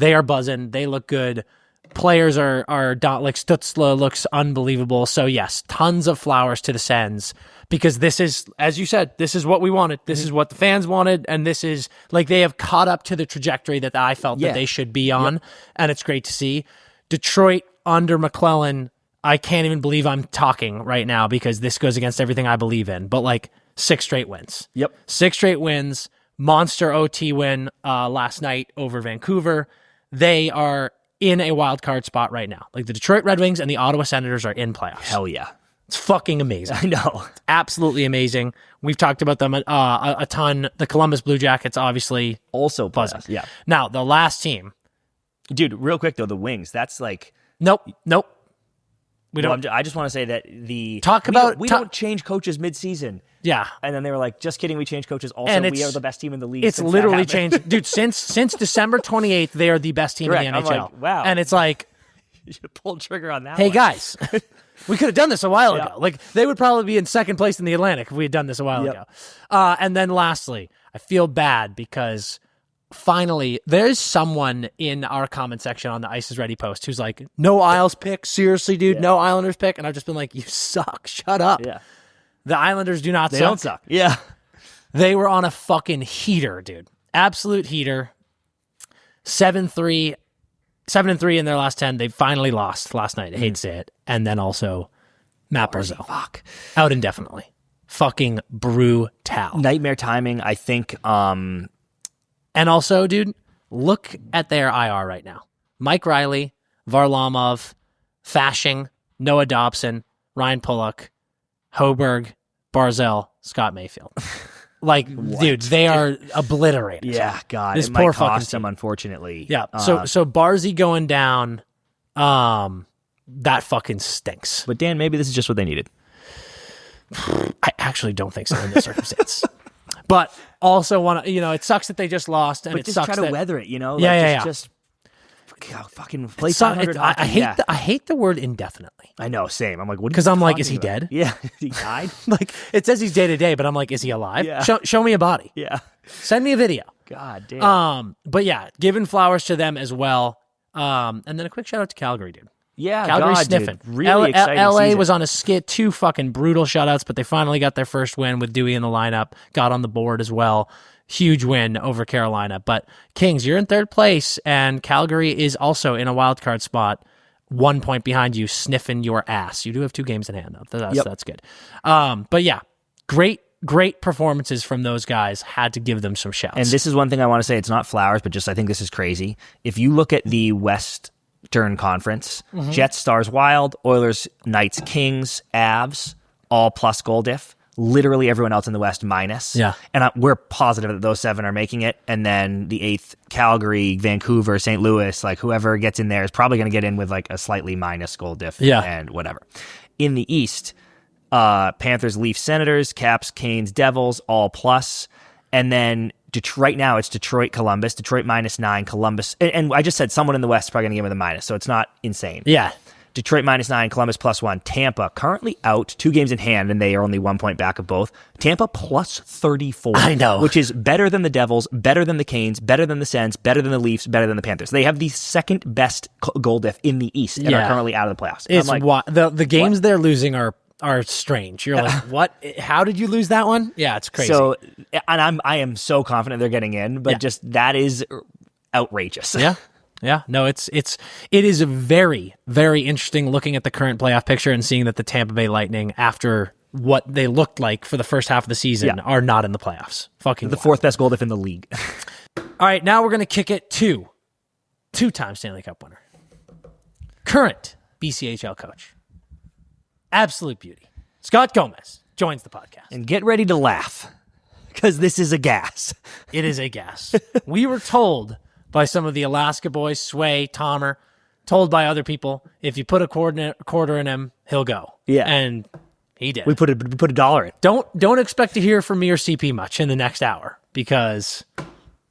are buzzing. They look good. Players are like, Stützle looks unbelievable. So yes, tons of flowers to the Sens, because this is, as you said, this is what we wanted. This is what the fans wanted, and this is like, they have caught up to the trajectory that I felt that they should be on, and it's great to see. Detroit under McClellan, I can't even believe I'm talking right now, because this goes against everything I believe in, but like 6 straight wins. 6 straight wins. Monster OT win last night over Vancouver. They are in a wild card spot right now. Like, the Detroit Red Wings and the Ottawa Senators are in playoffs. Hell yeah. It's fucking amazing. I know. It's absolutely amazing. We've talked about them a ton. The Columbus Blue Jackets, obviously, also buzzing. Yeah. Now, the last team. Dude, real quick, though, the Wings, that's like... Nope. We don't. I just want to say that we don't change coaches mid-season. Yeah. And then they were like, just kidding, we changed coaches. Also, we are the best team in the league. It's literally changed. Dude, since December 28th, they are the best team in the NHL. I'm like, wow. And it's like... You should pull the trigger on that Hey, one. Guys, we could have done this a while ago. Like, they would probably be in second place in the Atlantic if we had done this a while ago. And then lastly, I feel bad because... Finally, there's someone in our comment section on the Ice is Ready post who's like, no Isles pick. Seriously, dude, no Islanders pick. And I've just been like, you suck. Shut up. Yeah. The Islanders do not suck. They don't suck. Yeah. They were on a fucking heater, dude. Absolute heater. 7-3 in their last 10. They finally lost last night. I hate to say it. And then also Matt Barzal. Fuck. Out indefinitely. Fucking brutal. Nightmare timing, I think. And also, dude, look at their IR right now. Mike Riley, Varlamov, Fashing, Noah Dobson, Ryan Pullock, Hoberg, Barzell, Scott Mayfield. Like, dude, they are obliterated. Yeah, God. This it poor might fucking cost them, team. unfortunately. Yeah. So Barzy going down, that fucking stinks. But Dan, maybe this is just what they needed. I actually don't think so in this circumstance. But also want to, it sucks that they just lost, and But it just sucks try to weather it, Just fucking play So 500 I hate the word indefinitely. I know, same. I'm like, what? Because I'm like, is he dead? Yeah, he died. Like, it says he's day to day, but I'm like, is he alive? Yeah. Show me a body. Yeah. Send me a video. God damn. But yeah, giving flowers to them as well. And then a quick shout out to Calgary, dude. Yeah, Calgary God, sniffing. dude. Really exciting LA season. was on a skid, 2 fucking brutal shutouts, but they finally got their first win with Dewey in the lineup. Got on the board as well. Huge win over Carolina. But Kings, you're in third place, and Calgary is also in a wild card spot, 1 point behind you, sniffing your ass. You do have 2 games in hand, though. That's good. But yeah, great performances from those guys. Had to give them some shouts. And this is one thing I want to say. It's not flowers, but just I think this is crazy. If you look at the Western Conference, Jets, Stars, Wild, Oilers, Knights, Kings, Avs, all plus goal diff. Literally everyone else in the West minus. Yeah. And we're positive that those 7 are making it. And then the 8th, Calgary, Vancouver, St. Louis, like whoever gets in there is probably going to get in with like a slightly minus goal diff and whatever. In the East, Panthers, Leafs, Senators, Caps, Canes, Devils, all plus. And then right now it's Detroit, Columbus. Detroit -9, Columbus. And I just said someone in the West is probably going to get with a minus, so it's not insane. Yeah. Detroit -9, Columbus +1. Tampa currently out, 2 games in hand, and they are only 1 point back of both. Tampa +34. I know. Which is better than the Devils, better than the Canes, better than the Sens, better than the Leafs, better than the Panthers. They have the second best goal diff in the East and are currently out of the playoffs. It's the games they're losing are strange. You're like, what? How did you lose that one? Yeah, it's crazy. So, and I am so confident they're getting in, but just that is outrageous. Yeah. Yeah, no, it is very, very interesting looking at the current playoff picture and seeing that the Tampa Bay Lightning, after what they looked like for the first half of the season, are not in the playoffs. Fucking the 4th best goal diff in the league. All right, now we're going to kick it to 2-time Stanley Cup winner, current BCHL coach, absolute beauty, Scott Gomez joins the podcast. And get ready to laugh, because this is a gas. It is a gas. We were told by some of the Alaska boys, Sway, Tomer, told by other people, if you put a quarter in him, he'll go. Yeah. And he did. We put $1 in. Don't expect to hear from me or CP much in the next hour, because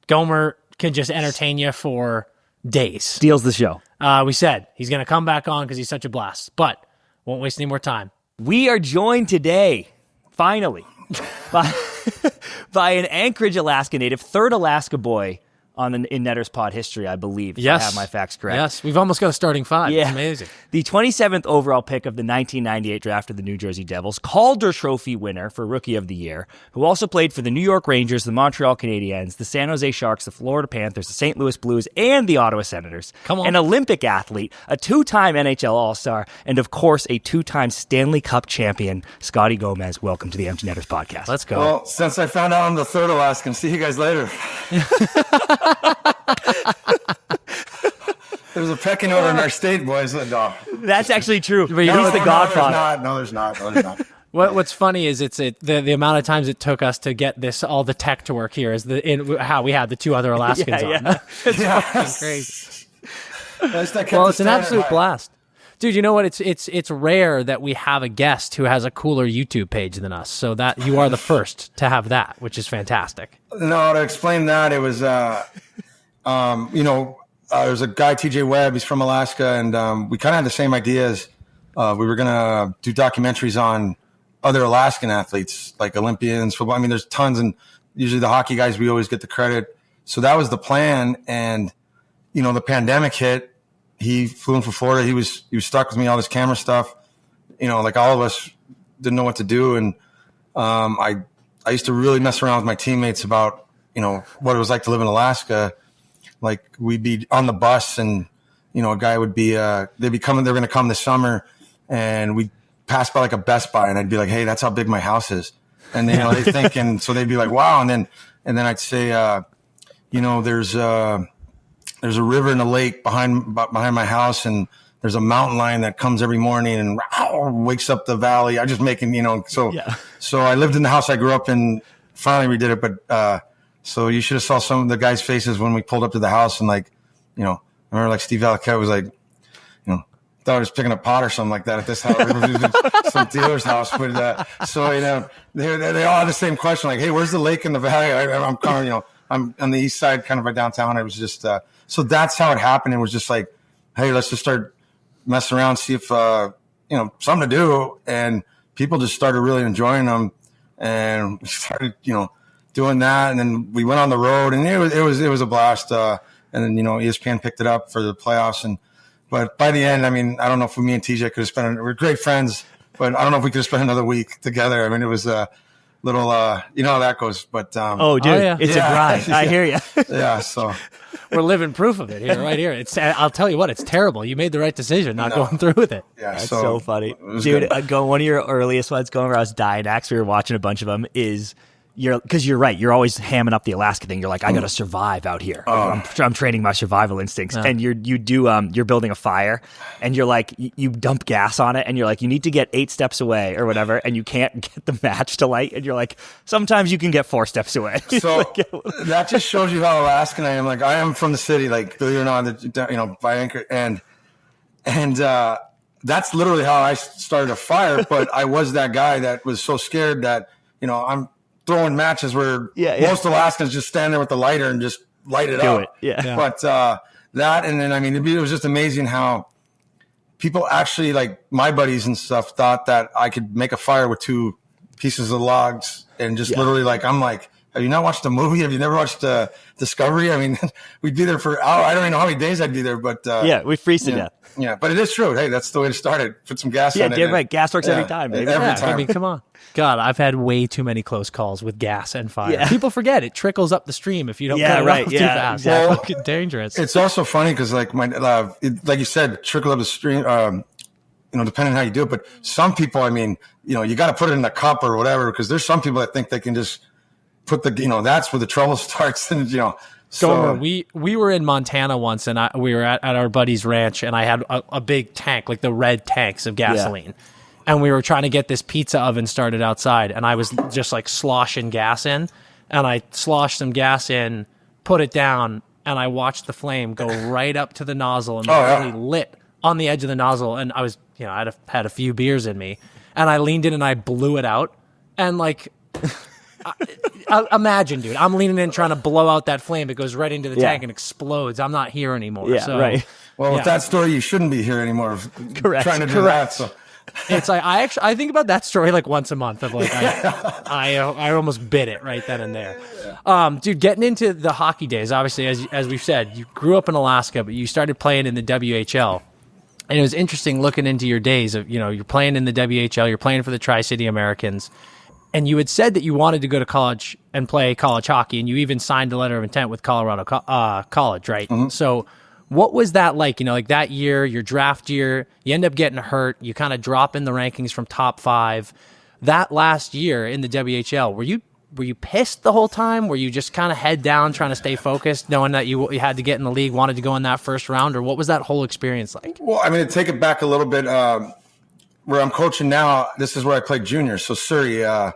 Gomer can just entertain you for days. Steals the show. We said he's going to come back on because he's such a blast, but won't waste any more time. We are joined today, finally, by an Anchorage, Alaska native, 3rd Alaska boy in Netter's Pod history, I believe. If I have my facts correct. Yes, we've almost got a starting 5. Yeah. It's amazing. The 27th overall pick of the 1998 draft of the New Jersey Devils, Calder Trophy winner for Rookie of the Year, who also played for the New York Rangers, the Montreal Canadiens, the San Jose Sharks, the Florida Panthers, the St. Louis Blues, and the Ottawa Senators. Come on. An Olympic athlete, a 2-time NHL All-Star, and of course a 2-time Stanley Cup champion, Scotty Gomez. Welcome to the Empty Netters podcast. Let's go. Well, since I found out I'm the 3rd Alaskan, see you guys later. There's a pecking order in our state, boys. That's actually true. But He's the godfather. No, there's not. What's funny is the amount of times it took us to get all the tech to work here is how we had the 2 other Alaskans on. It's crazy. Well, it's an absolute blast. Dude, you know what? It's rare that we have a guest who has a cooler YouTube page than us. So that you are the first to have that, which is fantastic. No, to explain that, it was, there's a guy, TJ Webb. He's from Alaska, and we kind of had the same ideas. We were going to do documentaries on other Alaskan athletes, like Olympians, football. I mean, there's tons, and usually the hockey guys, we always get the credit. So that was the plan, and, the pandemic hit. He flew in from Florida. He was stuck with me, all this camera stuff. Like all of us didn't know what to do. And I I used to really mess around with my teammates about, what it was like to live in Alaska. Like we'd be on the bus and, a guy would be, they're going to come this summer, and we'd pass by like a Best Buy, and I'd be like, hey, that's how big my house is. And then, they think, and so they'd be like, wow. And then I'd say, there's a river and a lake behind my house, and there's a mountain lion that comes every morning and wakes up the valley. I just making, so I lived in the house I grew up in. Finally redid it. But, so you should have saw some of the guys' faces when we pulled up to the house, and like, I remember like Steve Valiquette was like, thought I was picking a pot or something like that at this house, some dealer's house. But, so, they all had the same question, like, hey, where's the lake in the valley? I'm kind of, I'm on the east side, kind of by downtown. It was just, so that's how it happened. It was just like, hey, let's just start messing around, see if, something to do. And people just started really enjoying them, and we started, doing that. And then we went on the road, and it was a blast. And then, ESPN picked it up for the playoffs. But by the end, I mean, I don't know if me and TJ could have spent, we're great friends, but I don't know if we could have spent another week together. I mean, it was a little, how that goes. But, it's a grind. I hear you. Yeah. So we're living proof of it here, right here. I'll tell you what, it's terrible. You made the right decision not going through with it. Yeah. That's so funny. Dude, one of your earliest ones going where I was dying acts, we were watching a bunch of them, is because you're right. You're always hamming up the Alaska thing. You're like, I got to survive out here. I'm training my survival instincts. And you're building a fire, and you're like, you dump gas on it, and you're like, you need to get 8 steps away or whatever, and you can't get the match to light. And you're like, sometimes you can get 4 steps away. So that just shows you how Alaskan I am. Like, I am from the city, like, believe it or not, by Anchor. And that's literally how I started a fire. But I was that guy that was so scared that, I'm throwing matches where most Alaskans just stand there with the lighter and just light it up. But that, and then, I mean, it was just amazing how people actually, like my buddies and stuff, thought that I could make a fire with 2 pieces of logs, and just literally, like, I'm like, have you not watched a movie? Have you never watched Discovery? I mean, we'd be there for I don't even know how many days I'd be there, but we freeze to death. Yeah, but it is true. Hey, that's the way to start it. Put some gas on it. Yeah, right. Gas works every time, baby. Every time. I mean, come on. God, I've had way too many close calls with gas and fire. Yeah. People forget it trickles up the stream if you don't cut it off too fast. Exactly. It's fucking dangerous. It's also funny because, like, like you said, trickle up the stream, depending on how you do it. But some people, I mean, you got to put it in a cup or whatever, because there's some people that think they can just put that's where the trouble starts. And, So we were in Montana once, and we were at our buddy's ranch, and I had a big tank, like the red tanks of gasoline. And we were trying to get this pizza oven started outside, and I was just like sloshing gas in, and I sloshed some gas in, put it down, and I watched the flame go right up to the nozzle and really lit on the edge of the nozzle. And I was, I'd had a few beers in me, and I leaned in and I blew it out. And like, imagine, dude, I'm leaning in trying to blow out that flame. It goes right into the tank and explodes. I'm not here anymore. Yeah, so, right. Well, with that story, you shouldn't be here anymore. Correct. Trying to do that. So. It's like I think about that story like once a month. Of like I almost bit it right then and there. Dude, getting into the hockey days. Obviously, as we've said, you grew up in Alaska, but you started playing in the WHL, and it was interesting looking into your days of you're playing in the WHL, you're playing for the Tri-City Americans, and you had said that you wanted to go to college and play college hockey, and you even signed a letter of intent with Colorado College, right? Mm-hmm. So. What was that like? Like that year, your draft year, you end up getting hurt. You kind of drop in the rankings from top 5. That last year in the WHL, were you pissed the whole time? Were you just kind of head down trying to stay focused, knowing that you had to get in the league, wanted to go in that first round? Or what was that whole experience like? Well, I mean, to take it back a little bit, where I'm coaching now, this is where I played junior. So Surrey, I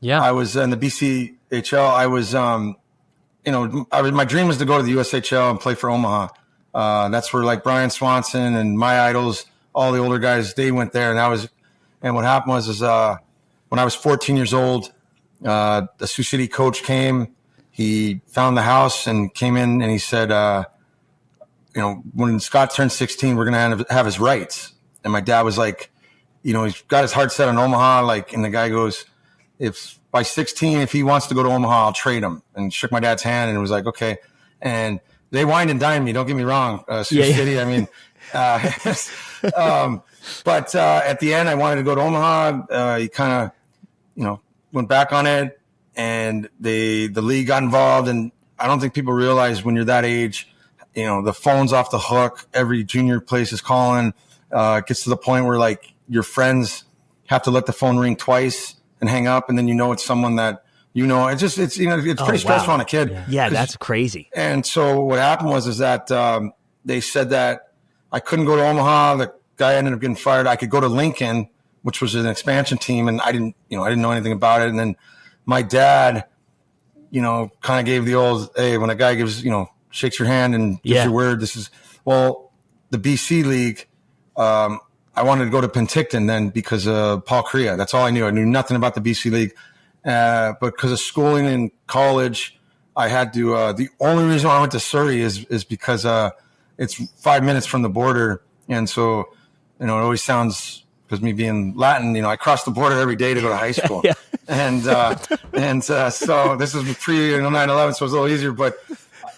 was in the BCHL. I was, my dream was to go to the USHL and play for Omaha. That's where like Brian Swanson and my idols, all the older guys, they went there. And what happened was when I was 14 years old, the Sioux City coach came, he found the house and came in and he said, when Scott turned 16, we're going to have his rights. And my dad was like, he's got his heart set on Omaha. Like, and the guy goes, if by 16, if he wants to go to Omaha, I'll trade him. And shook my dad's hand and was like, okay. And they wined and dined me. Don't get me wrong. Sioux City. I mean, but at the end, I wanted to go to Omaha. He kind of, went back on it. and the league got involved. And I don't think people realize when you're that age, the phone's off the hook. Every junior place is calling. It gets to the point where like your friends have to let the phone ring twice and hang up, and then it's someone that it's pretty stressful on a kid. Yeah, that's crazy. And so what happened was that they said that I couldn't go to Omaha. The guy ended up getting fired. I could go to Lincoln, which was an expansion team, and I didn't know anything about it. And then my dad, kind of gave the old, hey, when a guy gives, shakes your hand and gives your word, the BC League. I wanted to go to Penticton then because of Paul Correa. That's all I knew. I knew nothing about the BC League. But because of schooling in college, I had to, the only reason why I went to Surrey is because, it's 5 minutes from the border. And so, it always sounds, because me being Latin, I crossed the border every day to go to high school. So this was pre 9/11, so it was a little easier,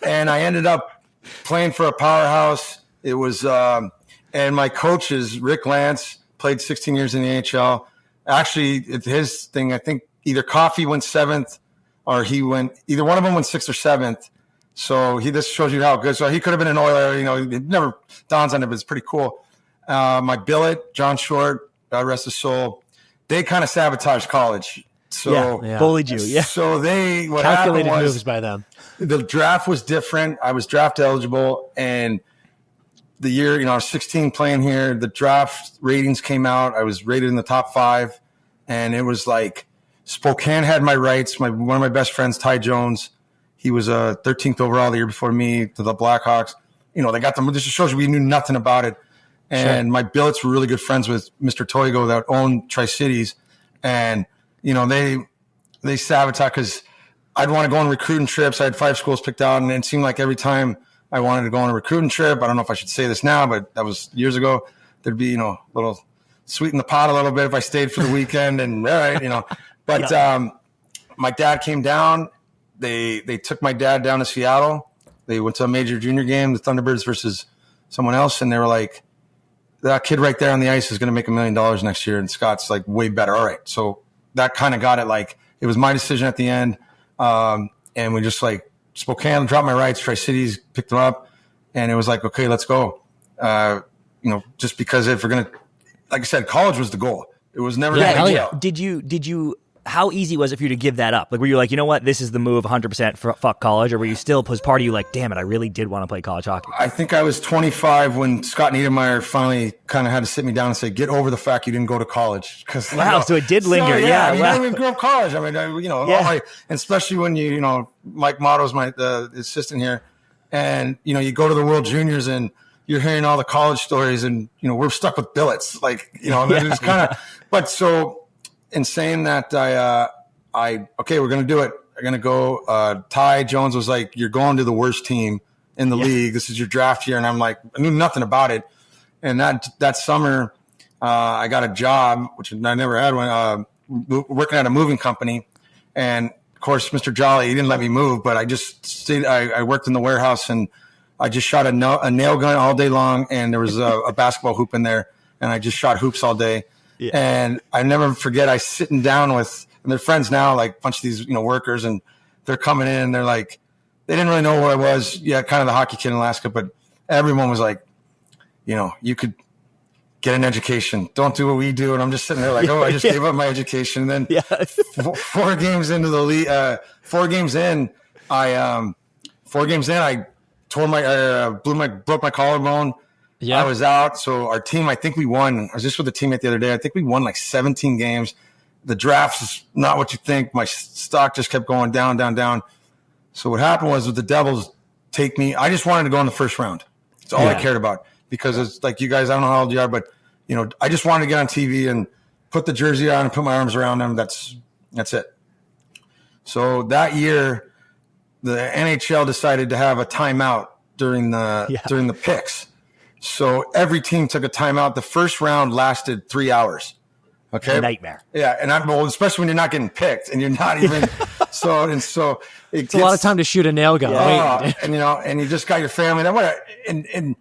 and I ended up playing for a powerhouse. It was, and my coaches, Rick Lance, played 16 years in the AHL. Actually, his thing, I think either Coffey went 7th or either one of them went 6th or 7th. So this shows you how good. So he could have been an Oiler, it never dawns on it, but it's pretty cool. My billet, John Short, God rest his soul, they kind of sabotaged college. So bullied you. Yeah. So what calculated happened was moves by them. The draft was different. I was draft eligible, and the year, I was 16 playing here. The draft ratings came out. I was rated in the top 5, and it was like Spokane had my rights. One of my best friends, Ty Jones, he was 13th overall the year before me to the Blackhawks. They got them. This just shows you we knew nothing about it. And my billets were really good friends with Mr. Toigo that owned Tri-Cities. And, they sabotaged because I'd want to go on recruiting trips. I had 5 schools picked out, and it seemed like every time I wanted to go on a recruiting trip, I don't know if I should say this now, but that was years ago, there'd be, a little sweeten the pot a little bit if I stayed for the weekend. And all right, but my dad came down. They took my dad down to Seattle. They went to a major junior game, the Thunderbirds versus someone else, and they were like, that kid right there on the ice is going to make $1 million next year, and Scott's like way better. All right. So that kind of got it. Like, it was my decision at the end. And we just like Spokane dropped my rights, Tri-Cities picked them up, and it was like, okay, let's go. Just because if we're going to, like I said, college was the goal. It was never Did you how easy was it for you to give that up? Like, were you like, you know what, this is the move 100% for fuck college? Or were you still, was part of you like, damn it, I really did want to play college hockey? I think I was 25 when Scott Niedermeyer finally kind of had to sit me down and say, get over the fact you didn't go to college. Wow, so it did linger. I didn't even grow up college. I mean, and especially when Mike Motto's the assistant here, and, you go to the World Juniors and you're hearing all the college stories, and, we're stuck with billets. Like, it's kind of, but so, in saying that, okay, we're going to do it. I'm going to go. Ty Jones was like, you're going to the worst team in the league. This is your draft year. And I'm like, I knew nothing about it. And that summer, I got a job, which I never had one, working at a moving company. And of course, Mr. Jolly, he didn't let me move, but I just stayed. I worked in the warehouse, and I just shot a nail gun all day long. And there was a basketball hoop in there, and I just shot hoops all day. Yeah. And I never forget, I sitting down with, and they're friends now, like a bunch of these, workers, and they're coming in, and they're like, they didn't really know who I was. Yeah, kind of the hockey kid in Alaska, but everyone was like, you could get an education. Don't do what we do. And I'm just sitting there like, I just gave up my education. And then 4 games into the league, 4 games in, I tore broke my collarbone. Yeah. I was out. So our team, I think we won. I was just with the teammate the other day. I think we won like 17 games. The draft is not what you think. My stock just kept going down, down, down. So what happened was with the Devils take me, I just wanted to go in the first round. That's all I cared about, because it's like, you guys, I don't know how old you are, but I just wanted to get on TV and put the jersey on and put my arms around them. That's it. So that year, the NHL decided to have a timeout during the picks. So every team took a timeout. The first round lasted 3 hours. Okay. Nightmare. Yeah. And especially when you're not getting picked and you're not even, it's a lot of time to shoot a nail gun. Yeah. And you just got your family. And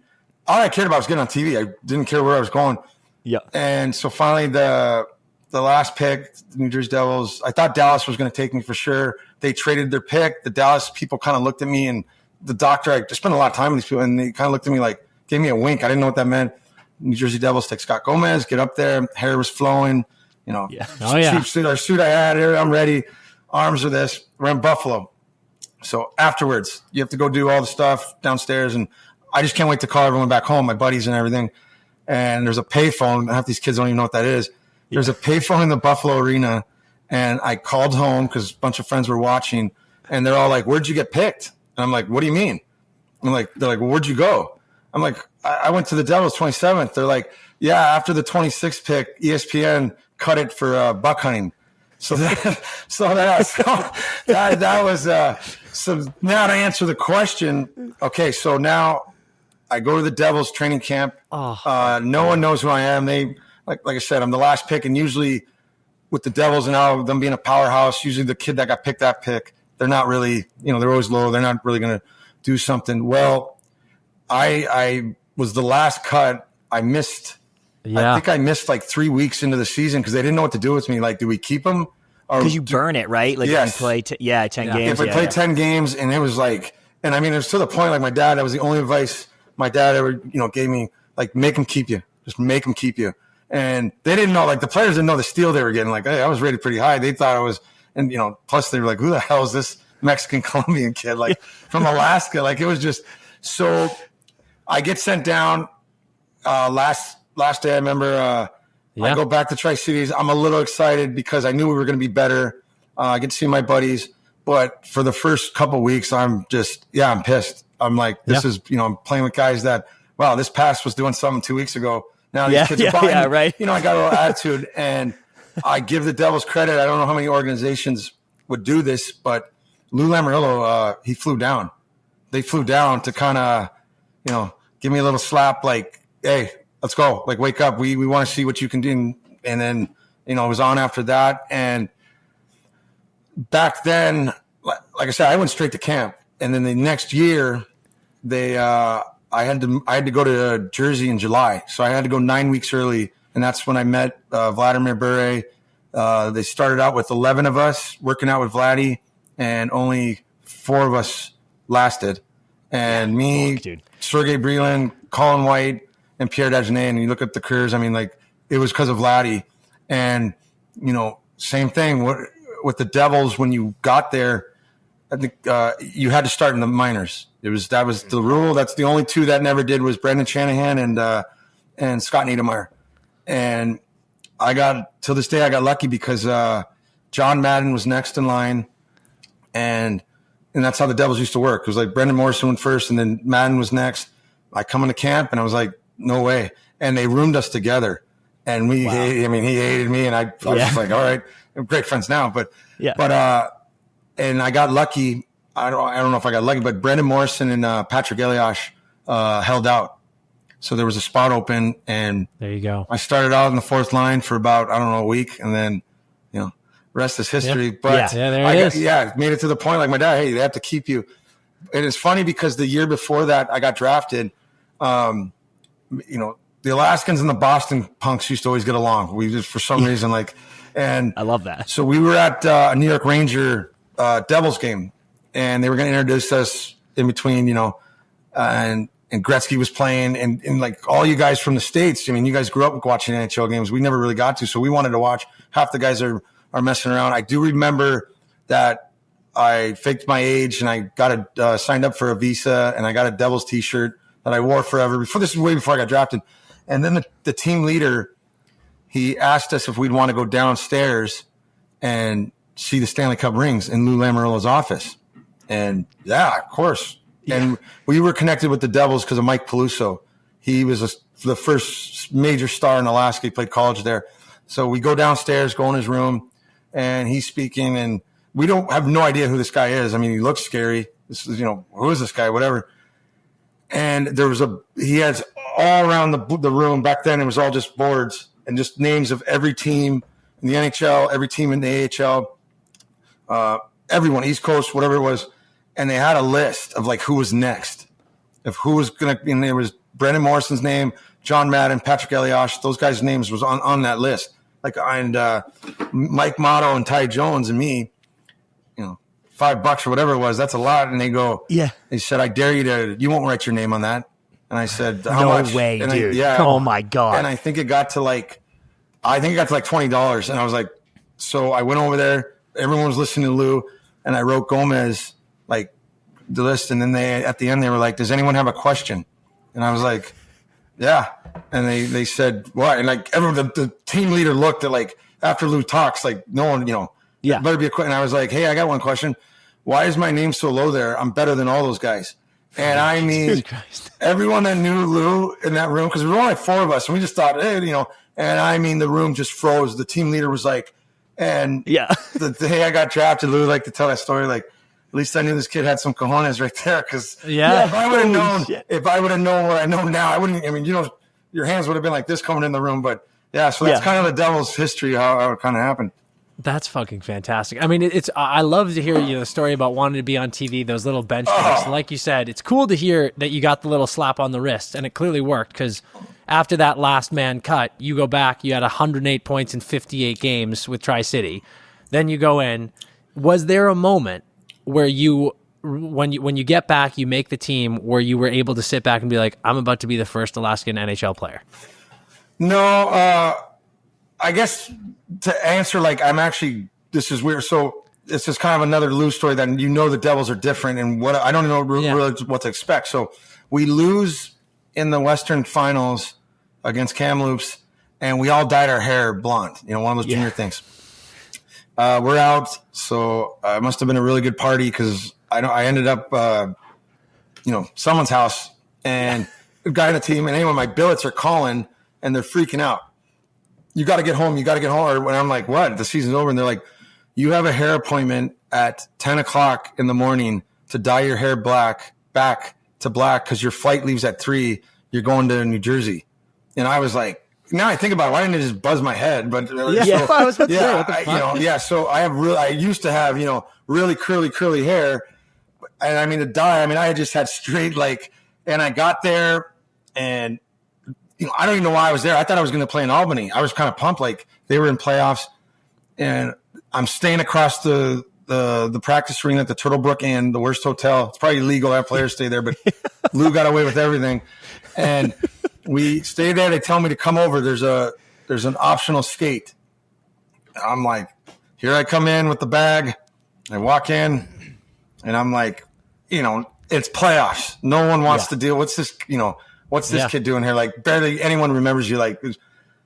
all I cared about was getting on TV. I didn't care where I was going. Yeah. And so finally the the last pick, the New Jersey Devils. I thought Dallas was going to take me for sure. They traded their pick. The Dallas people kind of looked at me, and the doctor, I spent a lot of time with these people, and they kind of looked at me like, gave me a wink. I didn't know what that meant. New Jersey Devils take Scott Gomez, get up there. Hair was flowing, suit I had here. I'm ready. Arms are this. We're in Buffalo. So afterwards, you have to go do all the stuff downstairs, and I just can't wait to call everyone back home, my buddies and everything. And there's a payphone. Half these kids don't even know what that is. There's a payphone in the Buffalo arena, and I called home because a bunch of friends were watching, and they're all like, "Where'd you get picked?" And I'm like, "What do you mean?" They're like, "Well, where'd you go?" I'm like, I went to the Devils 27th. They're like, "Yeah, after the 26th pick, ESPN cut it for buck hunting." So that was so now to answer the question. Okay, so now I go to the Devils training camp. No one knows who I am. They like I said, I'm the last pick, and usually with the Devils and now them being a powerhouse, usually the kid that got picked that pick, they're not really, they're always low. They're not really going to do something. Well, I was the last cut. I missed. Yeah. I think I missed like 3 weeks into the season because they didn't know what to do with me. Like, do we keep him? Because you burn it, right? Like, yes. You play 10 games. If I played 10 games, and it was like, and I mean, it was to the point, like my dad, that was the only advice my dad ever, gave me, like, make him keep you. Just make him keep you. And they didn't know, like, the players didn't know the steal they were getting. Like, hey, I was rated pretty high. They thought I was, and, plus they were like, who the hell is this Mexican Colombian kid? Like, from Alaska. Like, it was just, so I get sent down last day. I remember I go back to Tri-Cities. I'm a little excited because I knew we were going to be better. I get to see my buddies. But for the first couple of weeks, I'm just, I'm pissed. I'm like, this is, I'm playing with guys that, wow, this pass was doing something 2 weeks ago. Now these kids are buying. Yeah, right. I got a little attitude, and I give the Devils credit. I don't know how many organizations would do this, but Lou Lamoriello, he flew down. They flew down to kind of, give me a little slap, like, hey, let's go. Like, wake up. We want to see what you can do. And then, it was on after that. And back then, like I said, I went straight to camp. And then the next year, I had to go to Jersey in July. So I had to go 9 weeks early. And that's when I met Vladimir Bure. They started out with 11 of us working out with Vladdy, and only 4 of us lasted. And me, Sergey Brelin, Colin White, and Pierre Dagenet, and you look at the careers, I mean, like, it was because of Vladdy. And, same thing with the Devils. When you got there, I think you had to start in the minors. That was the rule. That's the only 2 that never did was Brendan Shanahan and Scott Niedermayer. And till this day, I got lucky because John Madden was next in line, and that's how the Devils used to work. It was like Brendan Morrison went first, and then Madden was next. I come into camp, and I was like, no way. And they roomed us together. And he hated me, and I was just like, all right, we're great friends now. And I got lucky. I don't know if I got lucky, but Brendan Morrison and Patrick Eliash held out. So there was a spot open, and there you go. I started out in the 4th line for about, a week, and then, rest is history. Yep. But there it is. Made it to the point, like my dad, hey, they have to keep you. And it's funny because the year before that I got drafted, the Alaskans and the Boston Punks used to always get along. We just, for some reason, and I love that. So we were at a New York Ranger Devils game, and they were going to introduce us in between, and Gretzky was playing, and like all you guys from the States. I mean, you guys grew up watching NHL games. We never really got to, so we wanted to watch. Half the guys are messing around. I do remember that I faked my age, and I got signed up for a visa, and I got a Devils T-shirt that I wore forever. This is way before I got drafted. And then the team leader, he asked us if we'd want to go downstairs and see the Stanley Cup rings in Lou Lamoriello's office. And yeah, of course. Yeah. And we were connected with the Devils because of Mike Peluso. He was the first major star in Alaska. He played college there. So we go downstairs, go in his room, and he's speaking, and we don't have no idea who this guy is. I mean, he looks scary. This is, who is this guy? Whatever. And he has all around the room. Back then, it was all just boards and just names of every team in the NHL, every team in the AHL, everyone, East Coast, whatever it was. And they had a list of like who was next, of who was going to, and there was Brendan Morrison's name, John Madden, Patrick Eliash, those guys' names was on that list. like, and Mike Motto and Ty Jones and me, $5 or whatever it was, that's a lot. And they go, yeah. They said, I dare you won't write your name on that. And I said, how no much? way, and dude. Yeah. Oh my God. And I think it got to like $20. And I was like, so I went over there, everyone was listening to Lou, and I wrote Gomez, like, the list. And then at the end, they were like, does anyone have a question? And I was like, yeah. And they said, what? And like, everyone, the team leader looked at, like, after Lou talks, like, no one, yeah, better be a question. And I was like, hey, I got one question. Why is my name so low there? I'm better than all those guys. And I mean, everyone that knew Lou in that room, because there were only 4 of us, and we just thought, hey, and I mean, the room just froze. The team leader was like, and yeah, the day I got drafted, Lou liked to tell that story, like, at least I knew this kid had some cojones right there. Because if I would have known what I know now, I wouldn't. I mean, your hands would have been like this coming in the room. But yeah, so that's kind of the Devil's history, how it kind of happened. That's fucking fantastic. I mean, I love to hear the story about wanting to be on TV, those little benchmarks. Like you said, it's cool to hear that you got the little slap on the wrist, and it clearly worked, because after that last man cut, you go back, you had 108 points in 58 games with Tri-City. Then you go in. Was there a moment where when you get back, you make the team, where you were able to sit back and be like, I'm about to be the first Alaskan NHL player? No, I guess to answer, like, this is weird. So it's just kind of another Lou story that the Devils are different, and I don't know really what to expect. So we lose in the Western Finals against Kamloops, and we all dyed our hair blonde, one of those junior things. We're out. So it must have been a really good party, because I ended up, someone's house, and the guy on the team, and anyway, my billets are calling, and they're freaking out. You got to get home. And I'm like, what? The season's over. And they're like, you have a hair appointment at 10 o'clock in the morning to dye your hair back to black, because your flight leaves at 3. You're going to New Jersey. And I was like, now I think about it, why didn't it just buzz my head? But I was about to say, what the fuck? So I used to have, really curly hair. And I mean, the dye, I had just had straight, and I got there, and I don't even know why I was there. I thought I was going to play in Albany. I was kind of pumped, like they were in playoffs, and I'm staying across the practice arena at the Turtlebrook Inn, the worst hotel. It's probably illegal to have players stay there, but Lou got away with everything. And we stayed there. They tell me to come over. There's an optional skate. I'm like, here I come in with the bag. I walk in, and I'm like, it's playoffs. No one wants to deal. What's this? What's this kid doing here? Like, barely anyone remembers you. Like,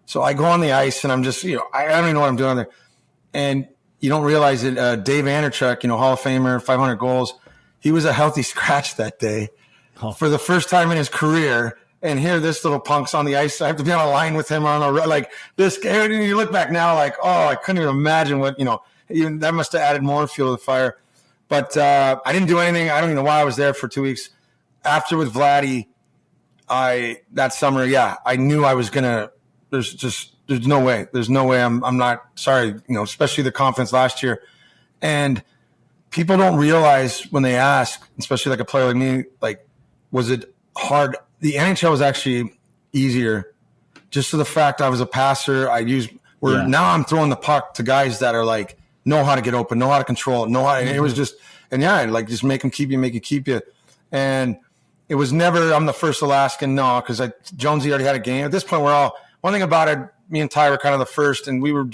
so I go on the ice, and I'm just, I don't even know what I'm doing there. And you don't realize it. Dave Anderchuk, Hall of Famer, 500 goals. He was a healthy scratch that day for the first time in his career. And here, this little punk's on the ice. I have to be on a line with him like this. You look back now, like, I couldn't even imagine what, even that must have added more fuel to the fire. But I didn't do anything. I don't even know why I was there for 2 weeks. After with Vladdy, that summer, I knew I was gonna. There's no way. There's no way. I'm not sorry. Especially the confidence last year, and people don't realize when they ask, especially like a player like me, like, was it hard? The NHL was actually easier, just to the fact I was a passer. Now I'm throwing the puck to guys that are like know how to get open, know how to control it, and it was just just make them keep you, and. It was never, I'm the first Alaskan, no, because Jonesy already had a game. At this point, one thing about it, me and Ty were kind of the first, and we were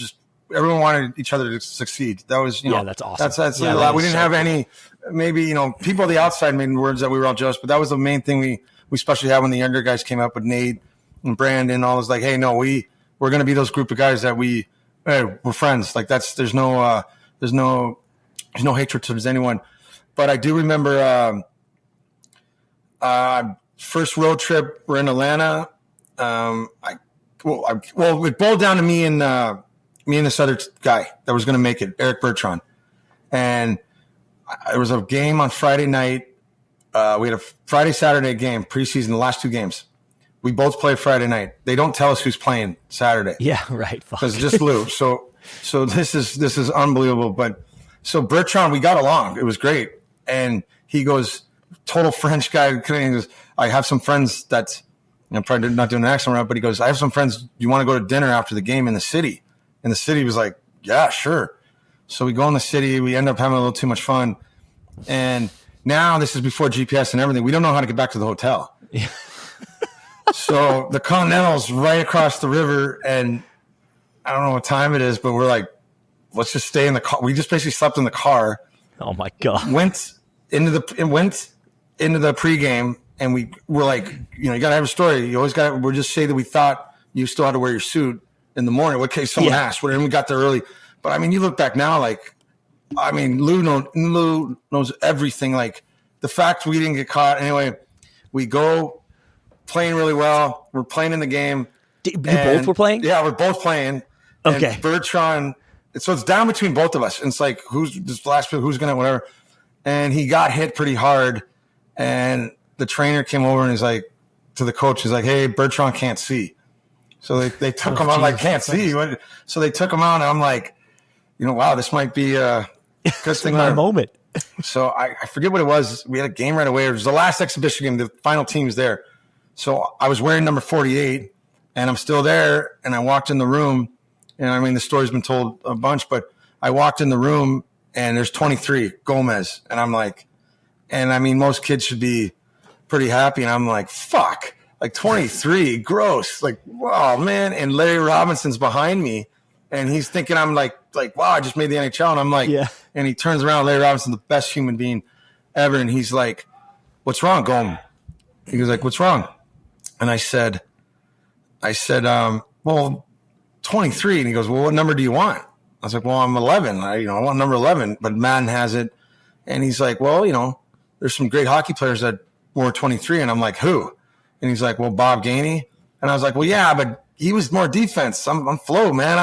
everyone wanted each other to succeed. That was, that's awesome. That's a lot. We didn't have any, maybe, people on the outside made words that we were all jealous, but that was the main thing we especially had when the younger guys came up with Nate and Brandon, all was like, hey, no, we're going to be those group of guys that we're friends. Like there's no hatred towards anyone. But I do remember, first road trip, we're in Atlanta. It boiled down to me and this other guy that was going to make it, Eric Bertrand. And there was a game on Friday night. We had a Friday, Saturday game, preseason, the last 2 games. We both play Friday night. They don't tell us who's playing Saturday. Yeah, right. Because it's just Lou. So this is unbelievable. But so Bertrand, we got along. It was great. And he goes, total French guy. He goes, I have some friends that, I'm probably not doing an accent right, but he goes, I have some friends. You want to go to dinner after the game in the city? And the city was like, yeah, sure. So we go in the city. We end up having a little too much fun. And now this is before GPS and everything. We don't know how to get back to the hotel. Yeah. So the Continental's right across the river. And I don't know what time it is, but we're like, let's just stay in the car. We just basically slept in the car. Oh my God. Went into the pregame, and we were like, you know, you got to have a story. You always got to, we'll just say that we thought you still had to wear your suit in the morning. What case someone asked, and we got there early. But I mean, you look back now, like, I mean, Lou knows everything. Like the fact we didn't get caught. Anyway, we go playing really well. We're playing in the game. You both were playing? Yeah, we're both playing. Okay. And Bertrand, so it's down between both of us. And it's like, who's this last people, who's gonna whatever. And he got hit pretty hard. And the trainer came over and he's like to the coach, he's like, hey, Bertrand can't see. So they took him out, like, can't see. So they took him out, and I'm like, you know, wow, this might be a good thing. My moment. So I forget what it was. We had a game right away. It was the last exhibition game. The final team's there. So I was wearing number 48, and I'm still there. And I walked in the room, and I mean, the story's been told a bunch, but I walked in the room, and there's 23, Gomez. And I'm like, and I mean, most kids should be pretty happy. And I'm like, fuck, like 23, gross. Like, wow, man. And Larry Robinson's behind me, and he's thinking I'm like, wow, I just made the NHL. And I'm like, yeah. And he turns around, Larry Robinson, the best human being ever. And he's like, what's wrong, Gom? He goes like, what's wrong? And I said, well, 23. And he goes, well, what number do you want? I was like, well, I'm 11. I want number 11, but Madden has it. And he's like, well, you know, there's some great hockey players that wore 23. And I'm like, who? And he's like, well, Bob Gainey. And I was like, well, yeah, but he was more defense. I'm flow, man.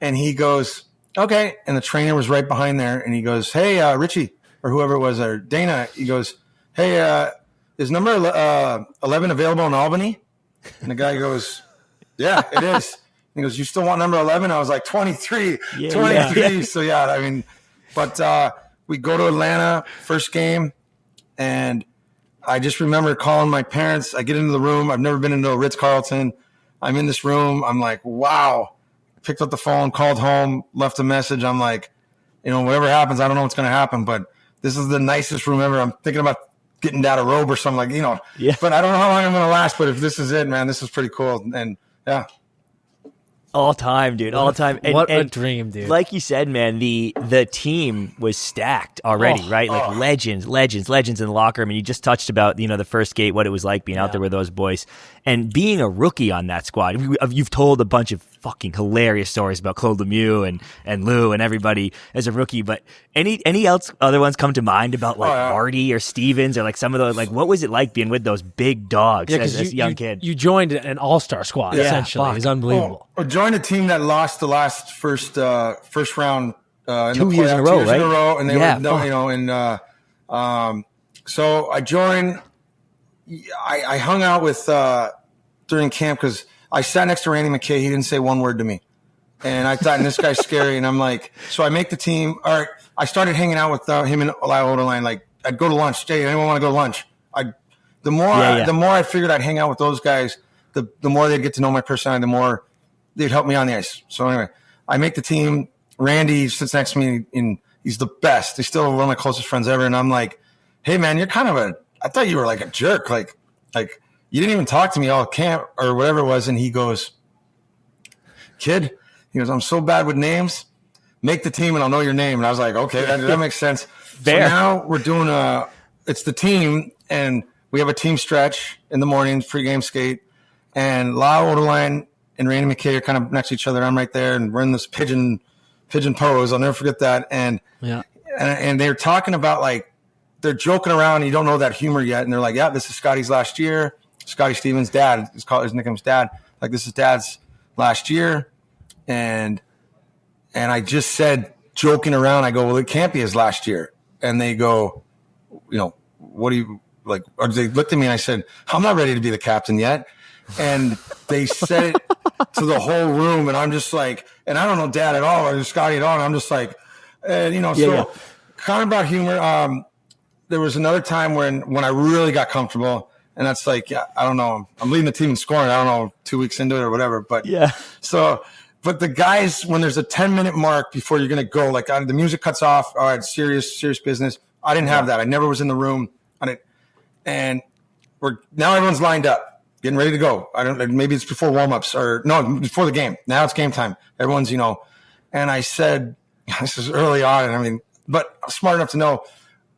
And he goes, okay. And the trainer was right behind there. And he goes, hey, Richie, or whoever it was, or Dana, he goes, hey, is number 11 available in Albany? And the guy goes, yeah, it is. And he goes, you still want number 11? I was like, 23. Yeah. So, yeah, I mean, but we go to Atlanta, first game, and I just remember calling my parents. I get into the room. I've never been into a Ritz-Carlton. I'm in this room. I'm like, wow. Picked up the phone, called home, left a message. I'm like, you know, whatever happens, I don't know what's going to happen, but this is the nicest room ever. I'm thinking about getting down a robe or something, like, you know. Yeah. But I don't know how long I'm going to last, but if this is it, man, this is pretty cool. And, yeah. All time, dude. All time. And, what a dream, dude. Like you said, man, the team was stacked already, right? Like legends in the locker room. And you just touched about, you know, the first gate, what it was like being out there with those boys. And being a rookie on that squad. You've told a bunch of fucking hilarious stories about Claude Lemieux and Lou and everybody as a rookie. But any other ones come to mind about like Marty or Stevens or like some of those, like what was it like being with those big dogs as a young kid? You joined an all-star squad, essentially. It was unbelievable. Or joined a team that lost the last first round in 2 years in a row, right? 2 years in a row, and they were, you know, and so I joined. I hung out with during camp because I sat next to Randy McKay. He didn't say one word to me, and I thought, this guy's scary. And I'm like, so I make the team. All right, I started hanging out with him and Lyle Oderline. Like, I'd go to lunch. Hey, anyone want to go to lunch? The more I figured I'd hang out with those guys, the more they'd get to know my personality, the more they'd help me on the ice. So anyway, I make the team. Randy sits next to me, and he's the best. He's still one of my closest friends ever. And I'm like, hey, man, you're kind of I thought you were like a jerk. Like you didn't even talk to me all camp or whatever it was. And he goes, kid, he goes, I'm so bad with names. Make the team and I'll know your name. And I was like, okay, that makes sense. Fair. So now we're doing it's the team, and we have a team stretch in the mornings, pregame skate. And Lyle Oderline and Randy McKay are kind of next to each other. I'm right there, and we're in this pigeon pose. I'll never forget that. And they're talking about, like, they're joking around, and you don't know that humor yet. And they're like, yeah, this is Scotty's last year. Scotty Stevens' dad. His nickname's Dad. Like, this is Dad's last year. And I just said, joking around, I go, well, it can't be his last year. And they go, you know, what do you like? Or they looked at me, and I said, I'm not ready to be the captain yet. And they said it to the whole room, and I'm just like, and I don't know Dad at all or Scotty at all. And I'm just like, you know, kind of about humor. There was another time when I really got comfortable, And that's like, yeah, I don't know. I'm leading the team in scoring. I don't know, 2 weeks into it or whatever. But yeah. So, but the guys, when there's a 10-minute mark before you're going to go, like the music cuts off. All right, serious business. I didn't have that. I never was in the room. And now everyone's lined up, getting ready to go. Maybe it's before warm-ups or no, before the game. Now it's game time. Everyone's, and I said, this is early on. And I mean, but I'm smart enough to know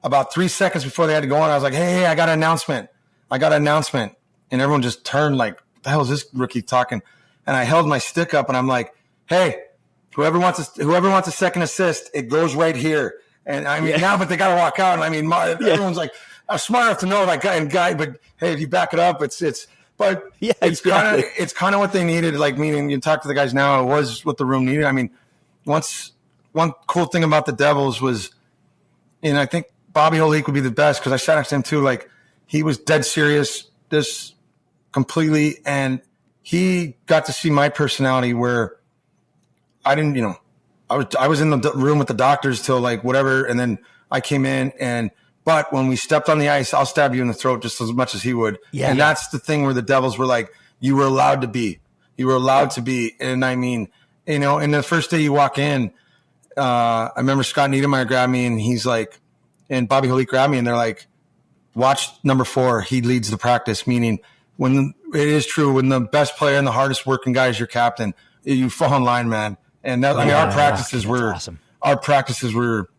about 3 seconds before they had to go on, I was like, hey, I got an announcement. And everyone just turned like, what the hell is this rookie talking? And I held my stick up and I'm like, hey, whoever wants a second assist, it goes right here. And I mean, now, but they got to walk out. And I mean, everyone's like, I'm smart enough to know that guy, but hey, if you back it up, it's kind of what they needed. Like, meaning you talk to the guys now, it was what the room needed. I mean, one cool thing about the Devils was, and I think Bobby Holik would be the best because I sat next to him too. Like, he was dead serious, this completely. And he got to see my personality where I didn't, I was in the room with the doctors till like whatever. And then I came in but when we stepped on the ice, I'll stab you in the throat just as much as he would. Yeah, and that's the thing where the Devils were like, you were allowed to be. And I mean, and the first day you walk in, I remember Scott Niedermayer grabbed me and he's like, and Bobby Holik grabbed me and they're like, watch number 4. He leads the practice, meaning it is true, when the best player and the hardest working guy is your captain, you fall in line, man. And that, our practices were awesome. Our practices were,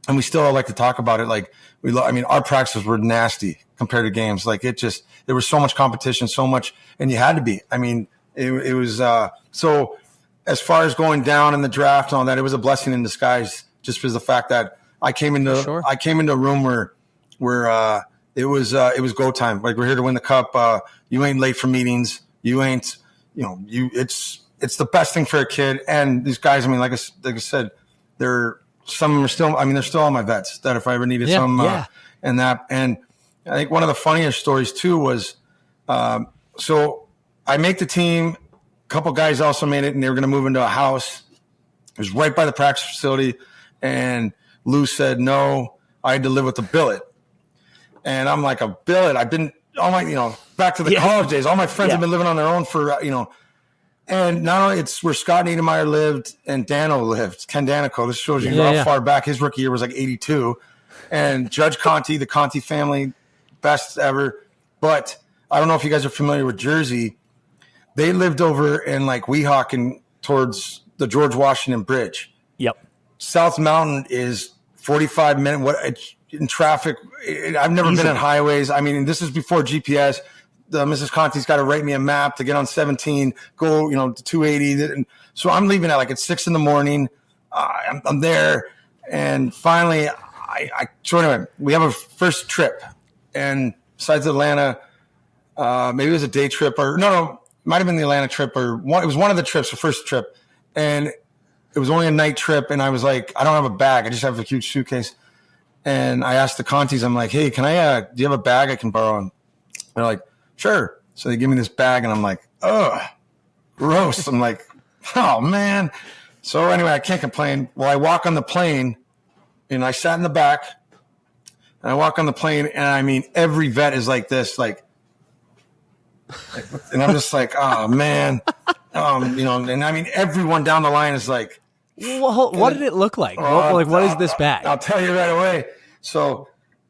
and we still like to talk about it. Like our practices were nasty compared to games. Like there was so much competition, so much, and you had to be. I mean, it was, so as far as going down in the draft and all that, it was a blessing in disguise, just because the fact that I came into a room where it was go time. Like, we're here to win the cup. You ain't late for meetings. You ain't, it's the best thing for a kid. And these guys, I mean, like I said, some of them are still, I mean, they're still all my vets that if I ever needed and I think one of the funniest stories too was, so I make the team, a couple guys also made it and they were going to move into a house. It was right by the practice facility. And Lou said, no, I had to live with a billet. And I'm like, a billet? I've been, back to the college days, all my friends have been living on their own for, and not only it's where Scott Niedermayer lived and Dano lived, Ken Danico. This shows you how far back. His rookie year was like 82. And Judge Conti, the Conti family, best ever. But I don't know if you guys are familiar with Jersey. They lived over in like Weehawken towards the George Washington Bridge. Yep. South Mountain is 45 minutes in traffic. I've never been on highways. I mean, this is before GPS. Mrs. Conti's got to write me a map to get on 17, go, to 280. And so I'm leaving at 6 a.m. I'm there. And finally, so anyway, we have a first trip. And besides Atlanta, maybe it was a day trip it might have been the Atlanta trip it was one of the trips, the first trip. And it was only a night trip. And I was like, I don't have a bag. I just have a huge suitcase. And I asked the Contis, I'm like, hey, can I, do you have a bag I can borrow? And they're like, sure. So they give me this bag and I'm like, oh, gross. I'm like, oh man. So anyway, I can't complain. Well, I walk on the plane and I sat in the back and I walk on the plane and I mean, every vet is like this, and I'm just like, oh man. And I mean, everyone down the line is like, well, what did it look like? What is this bag? I'll tell you right away. So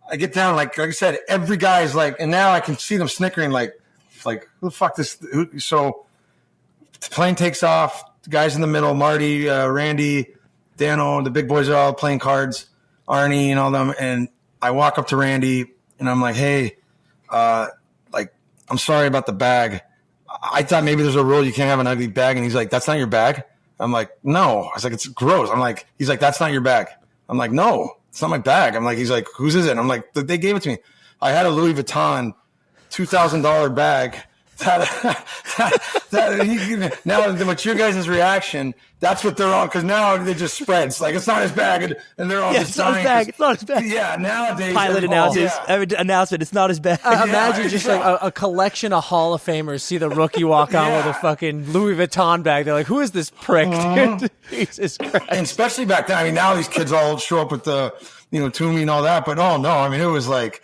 I get down, like I said, every guy's like, and now I can see them snickering, like who the fuck this? So the plane takes off. The guys in the middle, Marty, Randy, Dano, the big boys are all playing cards, Arnie and all them. And I walk up to Randy and I'm like, hey, I'm sorry about the bag. I thought maybe there's a rule you can't have an ugly bag. And he's like, that's not your bag? I'm like, no. I was like, it's gross. He's like, that's not your bag. I'm like, no, it's not my bag. I'm like, he's like, whose is it? I'm like, they gave it to me. I had a Louis Vuitton $2,000 bag. Now, with your guys' reaction, that's what they're on, because now it just spreads. Like, it's not his bag, and they're all just dying. It's not his bag. Yeah, nowadays. Pilot announces, announcement, it's not his bag. Imagine just like a collection of Hall of Famers see the rookie walk on with a fucking Louis Vuitton bag. They're like, who is this prick? Jesus Christ. And especially back then. I mean, now these kids all show up with the, Toomey and all that. But, oh, no. I mean, it was like,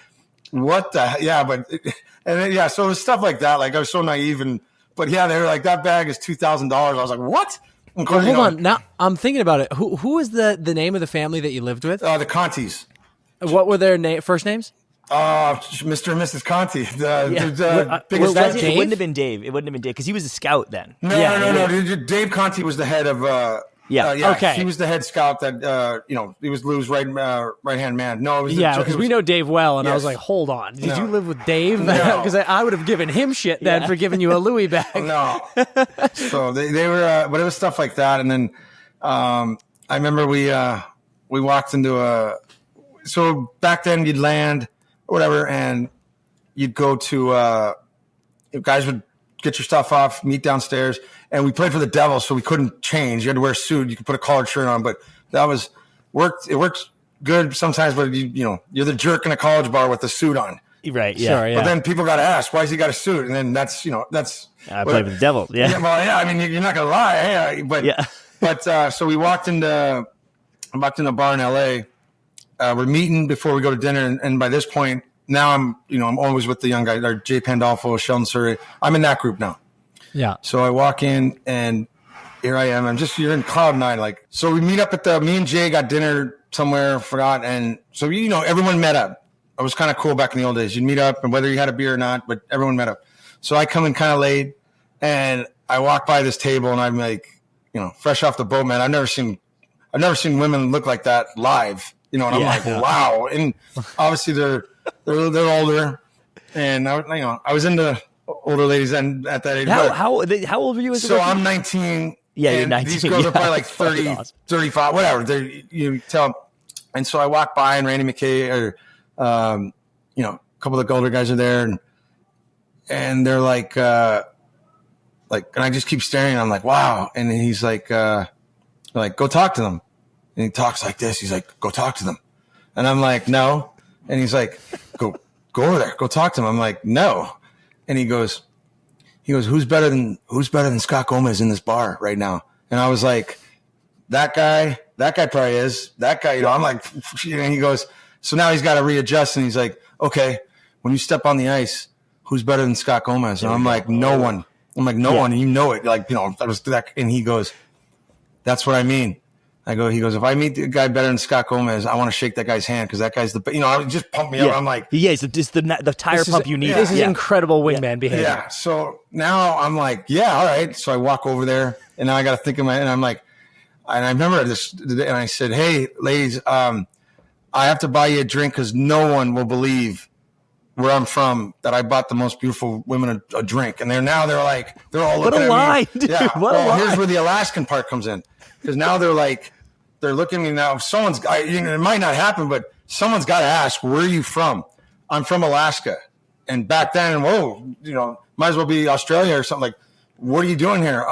what the, yeah, but, and then, yeah, so it was stuff like that. Like I was so naive but yeah, they were like, that bag is $2,000. I was like, what? Well, hold on. Now I'm thinking about it. Who is the name of the family that you lived with? The Contis. What were their first names? Mr. and Mrs. Conti. The biggest It wouldn't have been Dave. It wouldn't have been Dave because he was a scout then. No. Dave Conti was the head of. Okay. He was the head scout that he was Lou's right hand man. No, it was because we know Dave well, and I was like, hold on, did you live with Dave? Because I would have given him shit then for giving you a Louis bag. No. So they were, but it was stuff like that, and then I remember we walked into so back then you'd land or whatever, and you'd go to guys would get your stuff off, meet downstairs, and we played for the Devils, so we couldn't change. You had to wear a suit. You could put a collared shirt on, but that worked. It works good sometimes, but you're the jerk in a college bar with a suit on. Right. Yeah. Sure, yeah. But then people got to ask, why has he got a suit? And then that's I played with the Devils. Yeah. I mean, you're not gonna lie, but so we walked into a bar in LA. We're meeting before we go to dinner, and by this point, now I'm always with the young guys, Jay Pandolfo, Sheldon Surrey. I'm in that group now. Yeah. So I walk in, and here I am. You're in cloud nine. Like, so we meet up me and Jay got dinner somewhere, forgot. And so, everyone met up. It was kind of cool back in the old days. You'd meet up, and whether you had a beer or not, but everyone met up. So I come in kind of late, and I walk by this table, and I'm like, fresh off the boat, man. I've never seen women look like that live, and I'm like, wow. And obviously they're older, and I was into older ladies and at that age. How old were you? So I'm 19. Yeah, you're 19. These girls are probably like 30, awesome. 35, whatever. You tell. And so I walk by, and Randy McKay or a couple of the older guys are there, and they're like, and I just keep staring. And I'm like, wow. And then he's like, go talk to them. And he talks like this. He's like, go talk to them. And I'm like, no. And he's like, go over there, go talk to them. I'm like, no. And he goes, who's better than Scott Gomez in this bar right now? And I was like, that guy probably is. That guy, I'm like, and he goes, so now he's got to readjust. And he's like, okay, when you step on the ice, who's better than Scott Gomez? And I'm like, no one. I'm like, no one. And you know it. Like, that was that. And he goes, that's what I mean. He goes, if I meet the guy better than Scott Gomez, I want to shake that guy's hand because that guy's it just pumped me up. I'm like, it's the tire pump you need. This is incredible wingman behavior. Yeah. So now I'm like, yeah, all right. So I walk over there, and now I got to think of and I'm like, and I remember this, and I said, hey, ladies, I have to buy you a drink because no one will believe where I'm from that I bought the most beautiful women a drink. And they're all looking at me. Dude. Yeah. What a lie. Here's where the Alaskan part comes in, because now they're looking at me now. It might not happen, but someone's got to ask, where are you from? I'm from Alaska. And back then, might as well be Australia or something. Like, what are you doing here?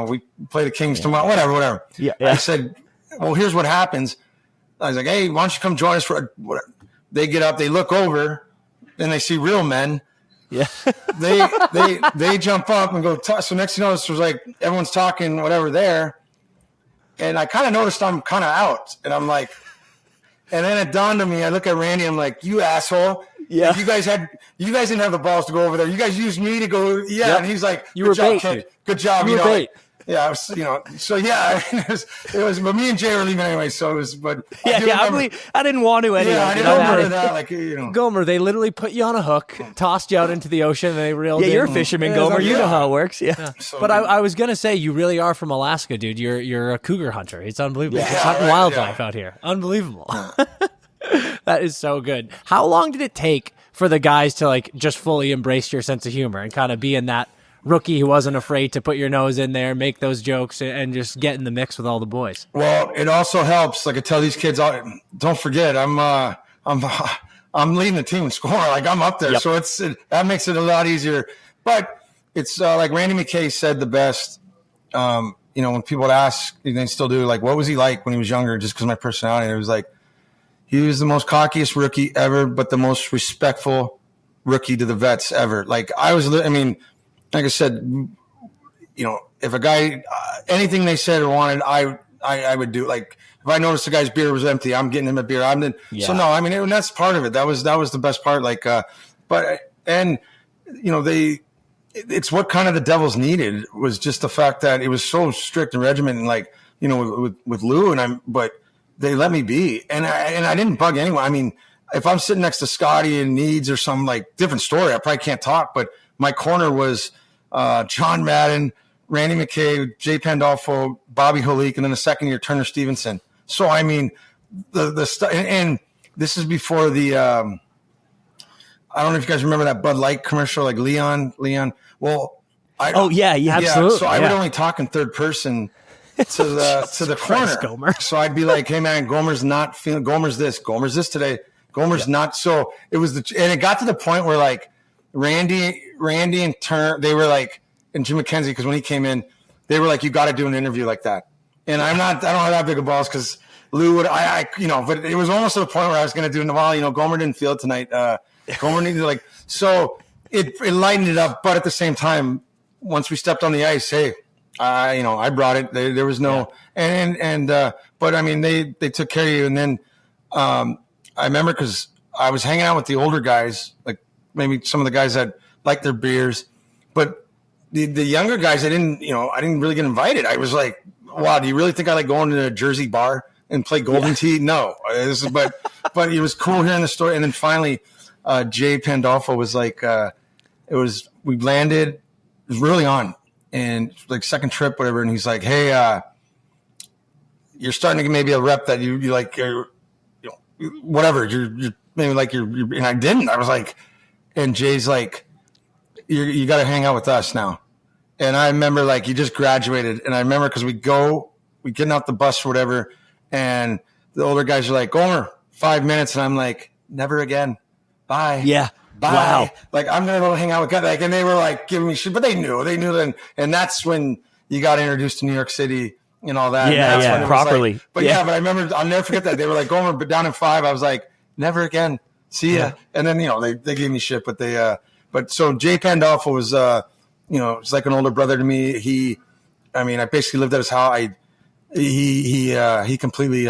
We play the Kings tomorrow, whatever. Yeah. I said, well, here's what happens. I was like, hey, why don't you come join us for whatever. They get up, they look over, and they see real men. Yeah. they jump up and go talk. So next thing you know, this was like everyone's talking, whatever there. And I kind of noticed I'm kind of out, and I'm like, and then it dawned on me. I look at Randy. I'm like, you asshole. Yeah. You guys didn't have the balls to go over there. You guys used me to go. Yeah. Yep. And he's like, you were bait. Kid. Good job. You were bait. Yeah. So yeah, it was, but me and Jay were leaving anyway. So it was, but I didn't want to anyway. Yeah, I didn't remember that. Gomer, they literally put you on a hook, tossed you out into the ocean, and they reeled in. Yeah, you're a fisherman, Gomer. You know how it works. Yeah. So, but I was gonna say, you really are from Alaska, dude. You're a cougar hunter. It's unbelievable. Yeah, You're hunting wildlife out here. Unbelievable. That is so good. How long did it take for the guys to just fully embrace your sense of humor and kind of be in that rookie who wasn't afraid to put your nose in there, make those jokes, and just get in the mix with all the boys? Well, it also helps. Like I tell these kids, don't forget, I'm leading the team in scoring. Like I'm up there, so that makes it a lot easier. But it's like Randy McKay said the best. When people would ask, they still do, like, what was he like when he was younger? Just because of my personality, it was like he was the most cockiest rookie ever, but the most respectful rookie to the vets ever. Like like I said, if a guy, anything they said or wanted, I would do. Like if I noticed the guy's beer was empty, I'm getting him a beer. So no, I mean, and that's part of it. That was the best part. Like, it's what kind of the Devils needed was just the fact that it was so strict and regimented, and like, with Lou but they let me be, and I didn't bug anyone. I mean, if I'm sitting next to Scotty and Needs or some like different story, I probably can't talk, but my corner was John Madden, Randy McKay, Jay Pandolfo, Bobby Holik, and then the second year Turner Stevenson. So I mean, the stuff, and this is before the. I don't know if you guys remember that Bud Light commercial, like Leon. Well, absolutely. So I would only talk in third person to the corner. Gomer. So I'd be like, "Hey man, Gomer's not feeling. Gomer's this today. Gomer's not." So it was and it got to the point where like Randy and Turner, they were like, and Jim McKenzie, because when he came in, they were like, "You got to do an interview like that." And I don't have that big of balls because Lou would, but it was almost to the point where I was going to do Naval. Gomer didn't feel it tonight. Gomer needed so it lightened it up. But at the same time, once we stepped on the ice, hey, I brought it. There was no, but I mean, they took care of you. And then I remember because I was hanging out with the older guys, like maybe some of the guys that liked their beers, but the younger guys, I didn't really get invited. I was like, wow, do you really think I like going to a Jersey bar and play Golden Tee? No, but it was cool hearing the story. And then finally, Jay Pandolfo was like, we landed, it was really on, and like second trip, whatever. And he's like, hey, you're starting to get maybe a rep that you like, whatever, you're maybe like you're, and I didn't. I was like, and Jay's like, you got to hang out with us now. And I remember like you just graduated, and I remember because we getting off the bus or whatever, and the older guys are like, Gomer, 5 minutes, and I'm like, never again. Bye. Yeah. Bye. Wow. Like I'm gonna go hang out with guys. Like, and they were like giving me shit, but they knew that, and that's when you got introduced to New York City and all that. Yeah, properly. Like, but but I remember I'll never forget that they were like Gomer, but down in 5. I was like, never again. See ya. Yeah. And then they gave me shit, but but so Jay Pandolfo was it's like an older brother to me. I basically lived at his house. He completely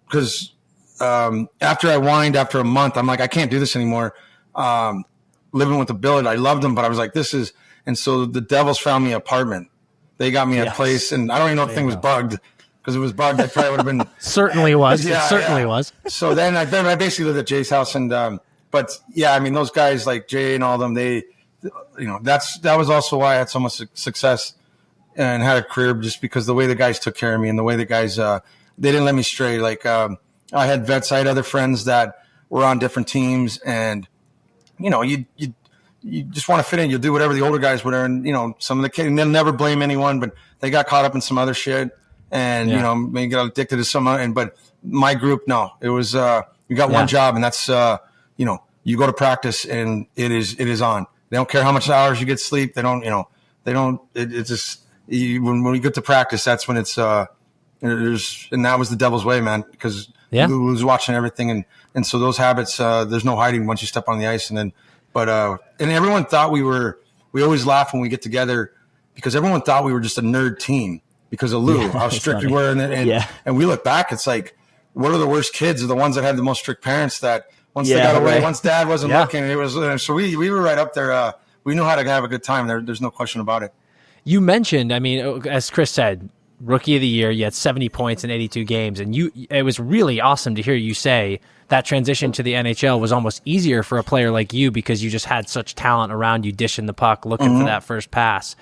because. After I whined after a month, I'm like, I can't do this anymore. Living with the Billard, I loved them, but I was like, and so the Devils found me an apartment. They got me a place, and I don't even know if the thing was bugged, because if it was bugged, I probably would have been. Certainly was. Yeah, it certainly was. So then I basically lived at Jay's house, and but yeah, I mean, those guys like Jay and all of them, that was also why I had so much success and had a career, just because the way the guys took care of me and the way the guys they didn't let me stray. Like I had vets, I had other friends that were on different teams, and you just want to fit in. You'll do whatever the older guys would, and some of the kids, and they'll never blame anyone, but they got caught up in some other shit, and maybe got addicted to some. But my group, no, it was you got one job, and that's you go to practice, and it is on. They don't care how much hours you get sleep. They don't. It's just when we get to practice, that's when it's and that was the Devil's way, man, because. Yeah. Lou was watching everything, and so those habits, there's no hiding once you step on the ice. And then, and everyone thought we always laugh when we get together, because everyone thought we were just a nerd team because of Lou, how strict we were. And we look back, it's like, what are the worst kids are the ones that had the most strict parents that once they got away, once dad wasn't looking, it was, so we were right up there. We knew how to have a good time. There's no question about it. You mentioned, as Chris said, Rookie of the Year, you had 70 points in 82 games, and it was really awesome to hear you say that transition to the NHL was almost easier for a player like you because you just had such talent around you, dishing the puck, looking for that first pass.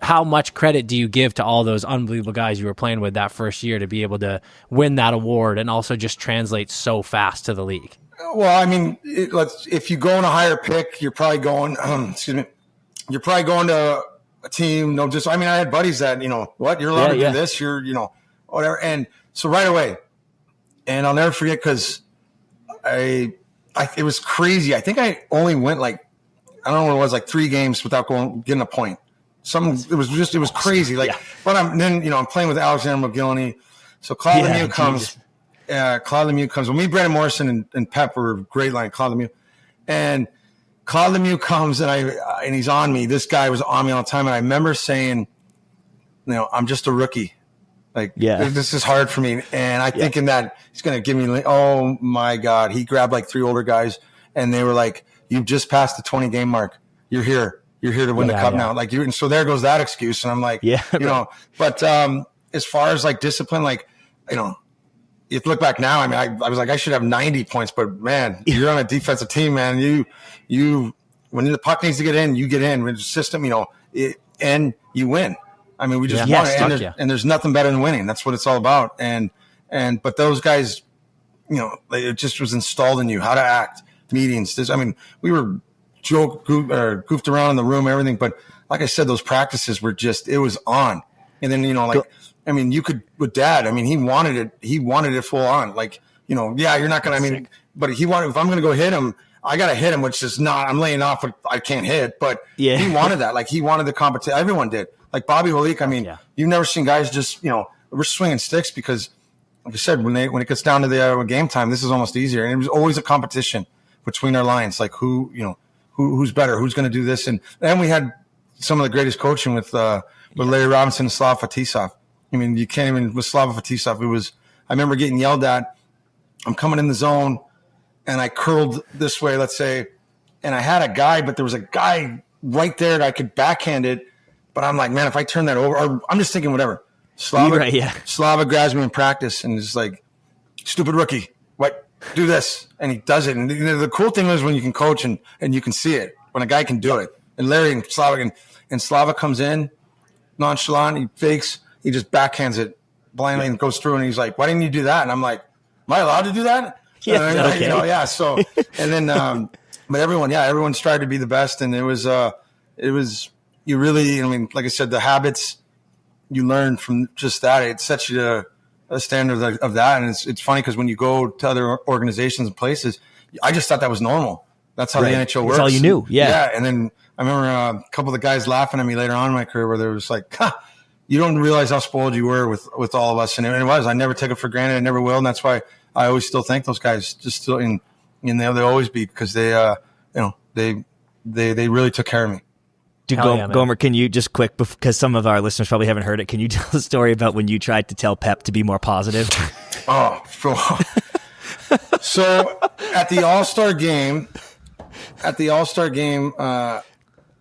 How much credit do you give to all those unbelievable guys you were playing with that first year to be able to win that award and also just translate so fast to the league? Well, I mean, if you go on a higher pick, you're probably going, you're probably going to a team, I had buddies that, you're allowed to do this, you're, whatever. And so right away, and I'll never forget, because it was crazy. I think I only went I don't know what it was, like 3 games without getting a point. It was crazy. But I'm playing with Alexander McGillany. So Claude Lemieux comes. Claude Lemieux comes. When me, Brandon Morrison, and Pep were a great line, Claude Lemieux. And Claude Lemieux comes, and he's on me. This guy was on me all the time. And I remember saying, I'm just a rookie. Like, Yeah. this is hard for me. And I think in that he's going to give me, oh my God. He grabbed like 3 older guys and they were like, you've just passed the 20 game mark. You're here. You're here to win the cup now. Like and so there goes that excuse. And I'm like, you know, but as far as like discipline, like, you know, you look back now, I mean, I was like, I should have 90 points, but man, you're on a defensive team, man. You, when the puck needs to get in, you get in with the system, you know, and you win. I mean, we just won it, and there's nothing better than winning. That's what it's all about. But those guys, you know, it just was installed in you how to act, meetings. I mean, we were goofed around in the room, everything. But like I said, those practices were just, it was on. And then, you know, like, I mean, you could with Dad. I mean, he wanted it full on. Like, you know, you're not gonna. I mean, but he wanted. If I'm gonna go hit him, I gotta hit him, which is not. I'm laying off. I can't hit. But he wanted that. Like he wanted the competition. Everyone did. Like Bobby Holik. I mean, you've never seen guys just, you know, we're swinging sticks because, like I said, when it gets down to the game time, this is almost easier. And it was always a competition between our lines. Like who's better, who's gonna do this, and we had some of the greatest coaching with Larry Robinson and Slava Fetisov. I mean, you can't even, with Slava Fetisov, I remember getting yelled at. I'm coming in the zone and I curled this way, let's say, and I had a guy, but there was a guy right there that I could backhand it. But I'm like, man, if I turn that over, or I'm just thinking whatever. Slava grabs me in practice and is like, stupid rookie, what? Do this. And he does it. And the cool thing is when you can coach and you can see it, when a guy can do it. And Larry and Slava comes in, nonchalant, he fakes. He just backhands it blindly and goes through, and he's like, "Why didn't you do that?" And I'm like, "Am I allowed to do that?" Okay. You know, So, and then, but everyone tried to be the best, and it was you really. I mean, like I said, the habits you learn from just that, it sets you to a standard of that, and it's funny because when you go to other organizations and places, I just thought that was normal. That's how the NHL works. That's all you knew, yeah. And then I remember a couple of the guys laughing at me later on in my career, where they was like, you don't realize how spoiled you were with all of us. And it was. I never took it for granted. I never will. And that's why I always still thank those guys. Just still, and they'll always be, because they really took care of me. Dude, Gomer, can you just quick, because some of our listeners probably haven't heard it, can you tell the story about when you tried to tell Pep to be more positive? So at the All-Star game,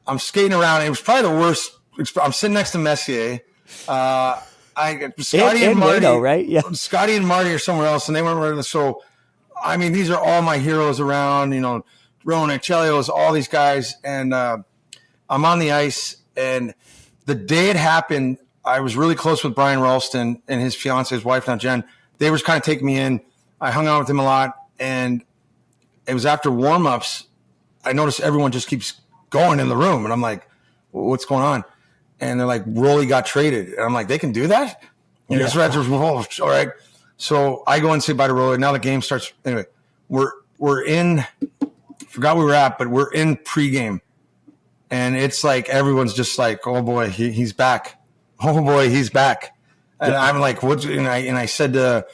I'm skating around. It was probably the worst. I'm sitting next to Messier. Scotty and Marty, right? Yeah. Scotty and Marty are somewhere else, and they weren't ready. So, I mean, these are all my heroes around. You know, Ronan, Chelios, all these guys, and I'm on the ice. And the day it happened, I was really close with Brian Ralston and his fiance, his wife now Jen. They were kind of taking me in. I hung out with him a lot, and it was after warm-ups. I noticed everyone just keeps going in the room, and I'm like, "What's going on?" And they're like, Rolly got traded. And I'm like, they can do that? And all right. So I go and say bye to Rolly. Now the game starts. Anyway, we're in, forgot where we were at, but we're in pregame. And it's like, everyone's just like, oh boy, he's back. Oh boy, he's back. And I'm like, what? And I said to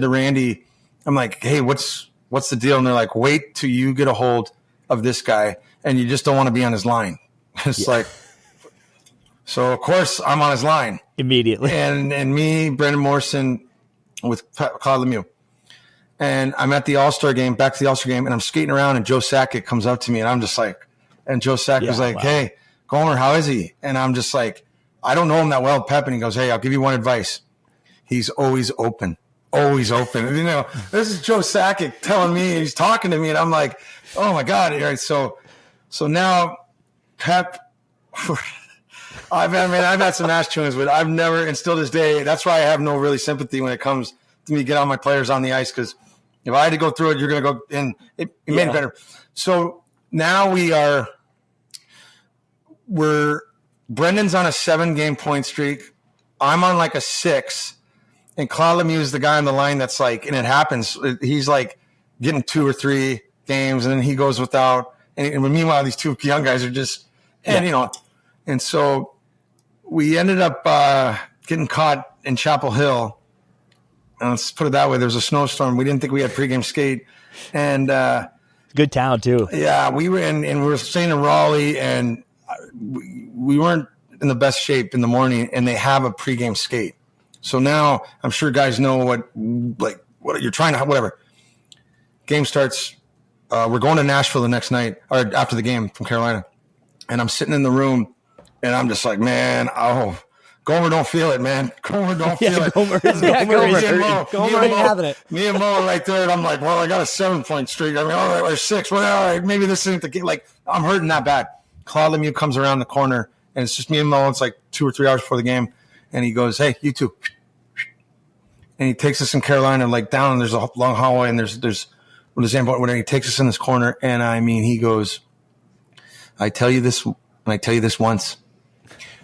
Randy, I'm like, hey, what's the deal? And they're like, wait till you get a hold of this guy. And you just don't want to be on his line. It's like, so of course I'm on his line immediately, and me, Brendan Morrison, with Claude Lemieux, and I'm at the All-Star game, back to the All-Star game, and I'm skating around, and Joe Sakic comes up to me, and I'm just like, and Joe Sakic was like, hey, Gomer, how is he? And I'm just like, I don't know him that well, Pep, and he goes, hey, I'll give you one advice. He's always open. Always open. And, you know, this is Joe Sakic telling me, he's talking to me, and I'm like, oh my God. All right, so now Pep. I've had some ass chewings, but I've never, and still this day, that's why I have no really sympathy when it comes to me get all my players on the ice, because if I had to go through it, you're going to go, and it made it better. So now Brendan's on a 7-game point streak. I'm on like a 6, and Claude Lemieux is the guy on the line that's like, and it happens, he's like getting 2 or 3 games, and then he goes without, and meanwhile, these 2 young guys are just, and you know, and so we ended up getting caught in Chapel Hill. And let's put it that way. There was a snowstorm. We didn't think we had pregame skate. And good town, too. Yeah, we were and we were staying in Raleigh, and we weren't in the best shape in the morning, and they have a pregame skate. So now I'm sure guys know what you're trying to, whatever. Game starts. We're going to Nashville the next night, or after the game from Carolina. And I'm sitting in the room, and I'm just like, man, Gomer don't feel it, man. Gomer don't feel it. Gomer ain't having it. Me and Mo are right there, and I'm like, well, I got a 7-point streak. I mean, all right, or 6. Well, all right, maybe this isn't the game. Like, I'm hurting that bad. Claude Lemieux comes around the corner, and it's just me and Mo. It's like 2 or 3 hours before the game. And he goes, hey, you two. And he takes us in Carolina, like down, and there's a long hallway, and there's when he takes us in this corner, and I mean, he goes, I tell you this, and I tell you this once.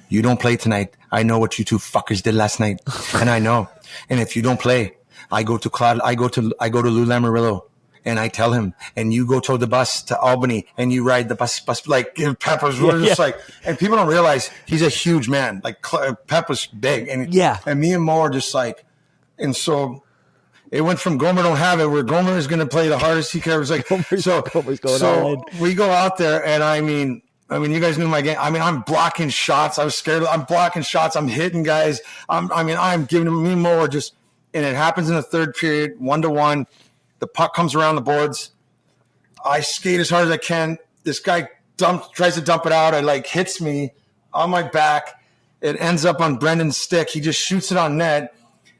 You don't play tonight. I know what you two fuckers did last night, and I know. And if you don't play, I go to Lou Lamoriello, and I tell him, and you go to the bus to Albany, and you ride the bus like Pep was just like, and people don't realize he's a huge man. Like Pep was big, and me and Mo are just like, and so. It went from Gomer don't have it, where Gomer is going to play the hardest he can. It was like, we go out there, and I mean, you guys knew my game. I mean, I'm blocking shots. I was scared. I'm blocking shots. I'm hitting guys. I'm giving them, me and Mo are just, and it happens in the third period, 1-1. The puck comes around the boards. I skate as hard as I can. This guy tries to dump it out. It hits me on my back. It ends up on Brendan's stick. He just shoots it on net.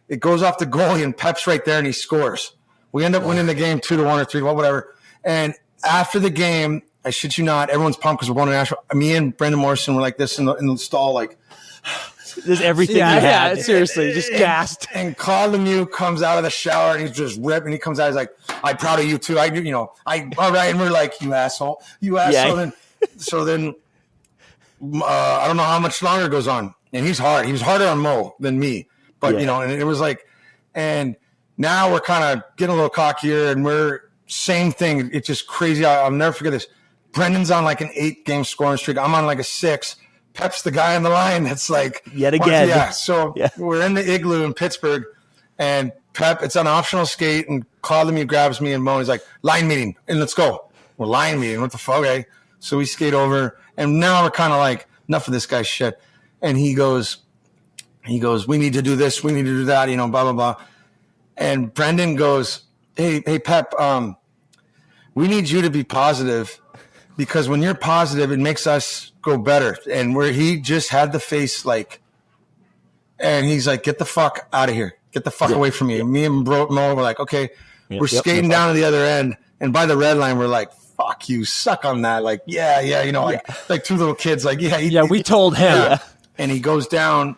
It goes off the goalie, and Pep's right there, and he scores. We end up winning the game 2-1 or 3-1, whatever. And after the game, I shit you not, everyone's pumped because we're going to Nashville. Me and Brendan Morrison were like this in the stall, like. There's everything you had. Seriously, just gassed. And Claude Lemieux comes out of the shower, and he's just ripped, and he comes out, he's like, I'm proud of you too. All right. And we're like, you asshole. Yeah. And so then I don't know how much longer it goes on. And he's hard. He was harder on Mo than me. But, and it was like, and now we're kind of getting a little cockier, and we're same thing. It's just crazy. I'll never forget this. Brendan's on like an 8-game scoring streak. I'm on like a 6. Pep's the guy on the line that's like. Yet again. Yeah. So we're in the igloo in Pittsburgh, and Pep, it's an optional skate, and Claude Lemieux grabs me and Mo. He's like, line meeting, and let's go. We're line meeting. What the fuck? Okay. So we skate over, and now we're kind of like, enough of this guy's shit. And he goes, we need to do this, we need to do that, blah, blah, blah. And Brendan goes, hey, Pep, we need you to be positive, because when you're positive, it makes us go better. And where he just had the face and he's like, get the fuck out of here. Get the fuck away from me. Me and Mo were like, okay, we're skating down to the other end. And by the red line, we're like, fuck you, suck on that. Like, like 2 little kids, like, we told him. Yeah. And he goes down.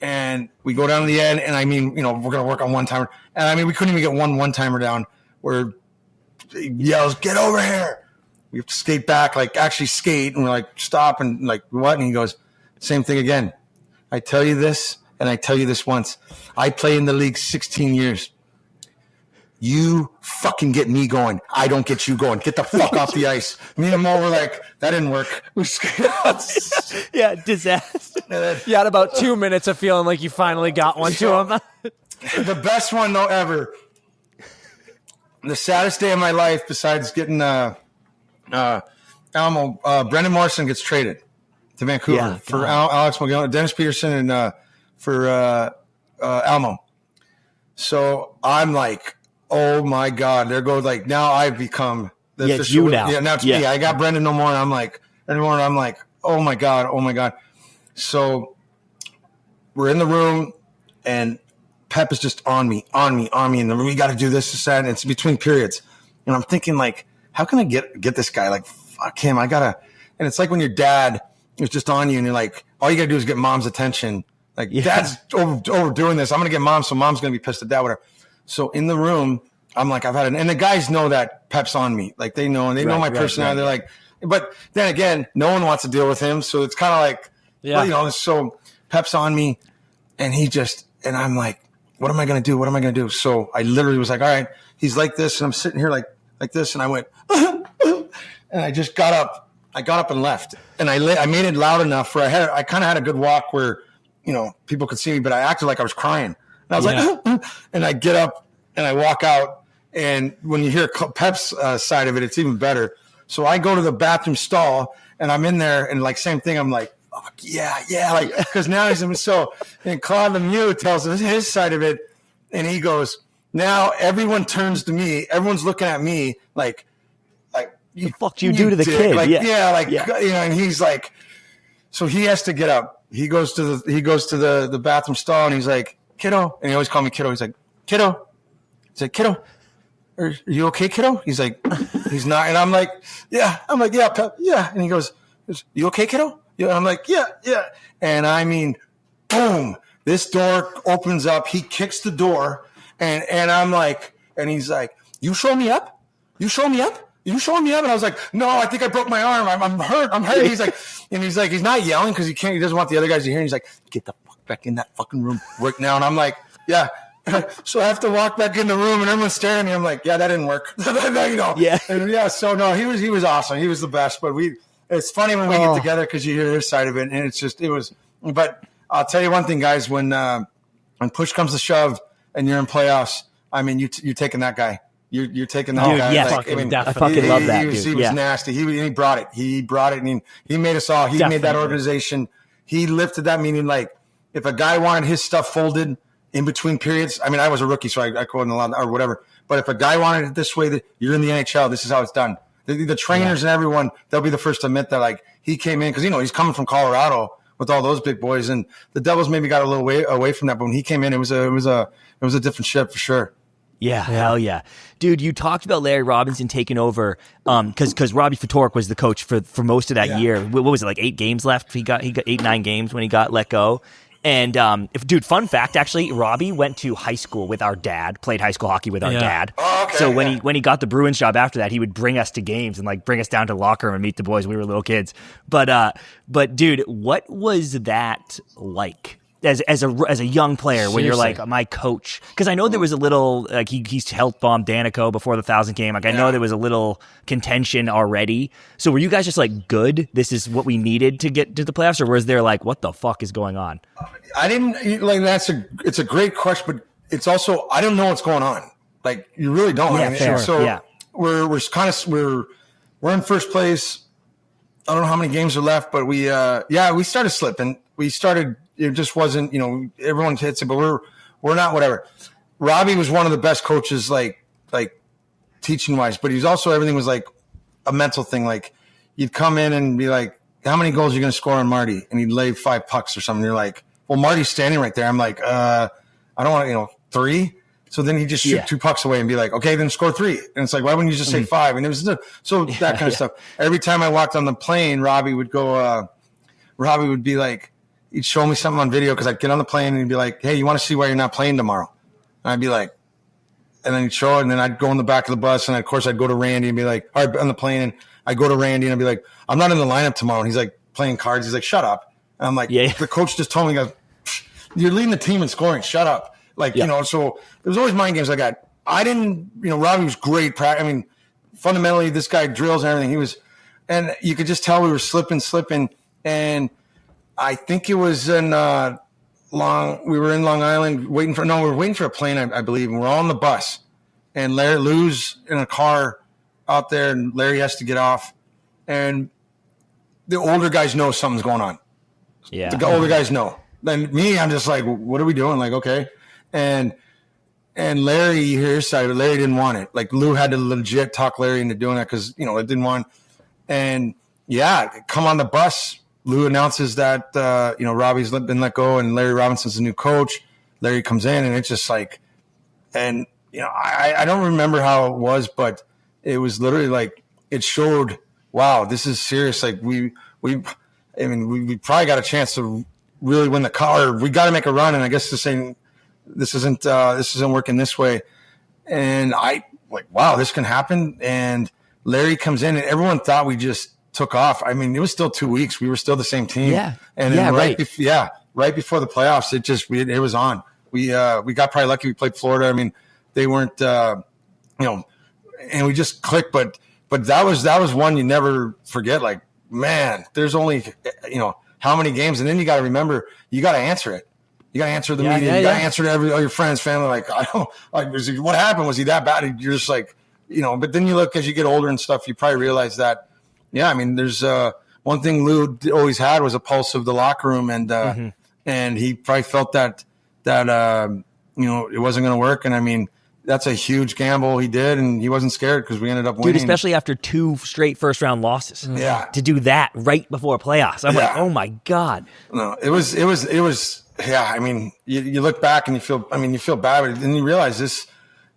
And we go down to the end, and I mean, we're going to work on one-timer. And I mean, we couldn't even get one-timer down where he yells, get over here. We have to skate back, actually skate. And we're like, stop. And like, what? And he goes, same thing again. I tell you this, and I tell you this once. I play in the league 16 years. You fucking get me going. I don't get you going. Get the fuck off the ice. Me and Mo were like, that didn't work. We skated out. Disaster. You had about 2 minutes of feeling like you finally got one to him. The best one, though, ever. The saddest day of my life, besides getting Alamo, Brendan Morrison gets traded to Vancouver for Alex McGill, Dennis Peterson, and for Alamo. So I'm like, oh my God, there goes now I've become the you now. Yeah, now it's me. I got Brendan no more, and I'm like, oh my God. So we're in the room, and Pep is just on me, and we got to do this, and it's between periods, and I'm thinking like, how can I get this guy? Like, fuck him, I gotta. And it's like when your dad is just on you, and you're like, all you gotta do is get mom's attention. Like, dad's overdoing this. I'm gonna get mom, so mom's gonna be pissed at dad, whatever. So in the room, I'm like, and the guys know that Pep's on me. Like, they know, and they know my personality. They're like, but then again, no one wants to deal with him. So it's kind of like, so Pep's on me, and and I'm like, what am I going to do? So I literally was like, all right, he's like this. And I'm sitting here like this. And I went, and I just got up. I got up and left. And I made it loud enough where I kind of had a good walk where, people could see me, but I acted like I was crying. And I was like, and I get up and I walk out. And when you hear Pep's side of it, it's even better. So I go to the bathroom stall, and I'm in there, and same thing. I'm like, fuck yeah, like because now he's so. And Claude Lemieux tells us his side of it, and he goes, now everyone turns to me, everyone's looking at me like the fuck do you do to the kid? Like, and he's like, so he has to get up. He goes to the bathroom stall, and he's like, kiddo, and he always called me kiddo. He's like, kiddo. He's like, kiddo, are you okay, kiddo? He's like, he's not, and I'm like, yeah, Pep, yeah, and he goes, you okay, kiddo? Yeah, I'm like, yeah, and I mean, boom, this door opens up. He kicks the door, and I'm like, and he's like, you show me up? You showing me up? And I was like, no, I think I broke my arm. I'm hurt. He's like, he's not yelling because he doesn't want the other guys to hear. And he's like, get the fuck back in that fucking room right now. And I'm like, yeah. So I have to walk back in the room, and everyone's staring at me. I'm like, yeah, that didn't work. Yeah. And yeah. So no, he was awesome. He was the best. But it's funny when we get together because you hear his side of it, and it was. But I'll tell you one thing, guys. When push comes to shove and you're in playoffs, I mean, you're taking that guy. You're taking that guy. Yeah, like, I fucking love that. He was nasty. He brought it. He made us all. He made that organization. He lifted that meaning. Like if a guy wanted his stuff folded in between periods, I mean, I was a rookie, so I couldn't allow or whatever. But if a guy wanted it this way, that you're in the NHL, this is how it's done. The trainers and everyone, they'll be the first to admit that. Like he came in because he's coming from Colorado with all those big boys, and the Devils maybe got a little way away from that. But when he came in, it was a different ship for sure. Yeah, hell yeah. Dude, you talked about Larry Robinson taking over because Robbie Ftorek was the coach for most of that year. What was it, like 8 games left? He got 8-9 games when he got let go. And fun fact, actually, Robbie went to high school with our dad, played high school hockey with our dad. Oh, okay, so when he got the Bruins job after that, he would bring us to games and like bring us down to the locker room and meet the boys. We were little kids. But dude, what was that like? As a young player, when you're like my coach, because I know there was a little like he's helped bomb Danico before the 1,000 game. Like I know there was a little contention already. So were you guys just like good? This is what we needed to get to the playoffs, or was there like what the fuck is going on? I didn't like it's a great question, but it's also I don't know what's going on. Like you really don't. Yeah, fair. So we're in first place. I don't know how many games are left, but we started slipping. It just wasn't, everyone hits it, but we're not whatever. Robbie was one of the best coaches, like teaching wise, but he's also, everything was like a mental thing. Like you'd come in and be like, how many goals are you going to score on Marty? And he'd lay 5 pucks or something. You're like, well, Marty's standing right there. I'm like, I don't want 3. So then he'd just shoot 2 pucks away and be like, okay, then score 3. And it's like, why wouldn't you just say 5? And it was that kind of stuff. Every time I walked on the plane, Robbie would be like, he'd show me something on video because I'd get on the plane and he'd be like, hey, you want to see why you're not playing tomorrow? And I'd be like, and then he'd show it, and then I'd go in the back of the bus, and of course I'd go to Randy and be like, all right, on the plane, and I'd go to Randy and I'd be like, I'm not in the lineup tomorrow. And he's like playing cards. He's like, shut up. And I'm like, the coach just told me, he goes, you're leading the team in scoring. Shut up. Like, so it was always mind games like that. I didn't, Robbie was great. I mean, fundamentally, this guy drills and everything. And you could just tell we were slipping. And I think it was we were in Long Island we were waiting for a plane, I believe. And we're all on the bus. And Lou's in a car out there, and Larry has to get off. And the older guys know something's going on. Yeah. The older guys know. Then me, I'm just like, what are we doing? Like, okay. And Larry, you hear his side, but Larry didn't want it. Like Lou had to legit talk Larry into doing that because, it didn't want. And come on the bus. Lou announces that, Robbie's been let go and Larry Robinson's the new coach. Larry comes in and it's just like, and, I don't remember how it was, but it was literally like, it showed, wow, this is serious. Like we probably got a chance to really win the car. We got to make a run. And I guess this isn't working this way. And I like, wow, this can happen. And Larry comes in and everyone thought we just took off. I mean, it was still 2 weeks. We were still the same team. Yeah. And then right before the playoffs, it was on. We got probably lucky. We played Florida. I mean, they weren't, and we just clicked, but that was one you never forget. Like, man, there's only, how many games. And then you got to remember, you got to answer it. You got to answer the media. You got to answer to all your friends, family. Like, I don't like, what happened? Was he that bad? You're just like, but then you look, as you get older and stuff, you probably realize that, I mean, there's, one thing Lou always had was a pulse of the locker room, and he probably felt that you know, it wasn't going to work. And I mean, that's a huge gamble he did, and he wasn't scared because we ended up winning. Dude, especially after 2 straight first-round losses. Yeah. To do that right before playoffs. I'm like, oh, my God. No, it was, yeah, I mean, you look back and you feel bad, but then you realize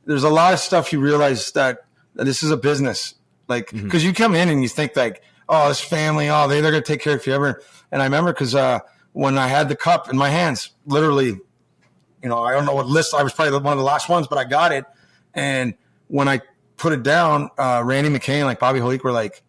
there's a lot of stuff you realize that this is a business. Like, because you come in and you think like, oh, this family, oh, they're going to take care of you ever. And I remember because when I had the cup in my hands, literally, you know, I don't know what list. I was probably one of the last ones, but I got it. And when I put it down, Randy McCain, like Bobby Holik were like,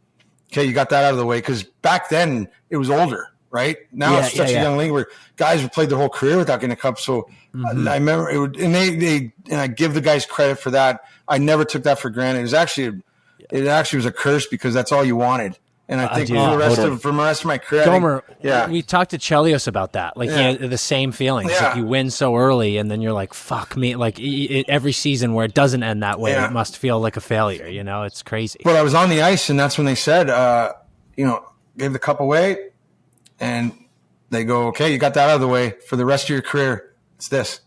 okay, you got that out of the way. Because back then it was older, right? Now it's such a young league where guys have played their whole career without getting a cup. So I remember it would, and and I give the guys credit for that. I never took that for granted. It actually was a curse because that's all you wanted. And I think for the rest of my career, Gomer, we talked to Chelios about that. Like, he had the same feelings. Like, you win so early, and then you're like, fuck me. Like, every season where it doesn't end that way, it must feel like a failure. You know, it's crazy. But I was on the ice, and that's when they said, you know, gave the cup away, and they go, okay, you got that out of the way for the rest of your career. It's this.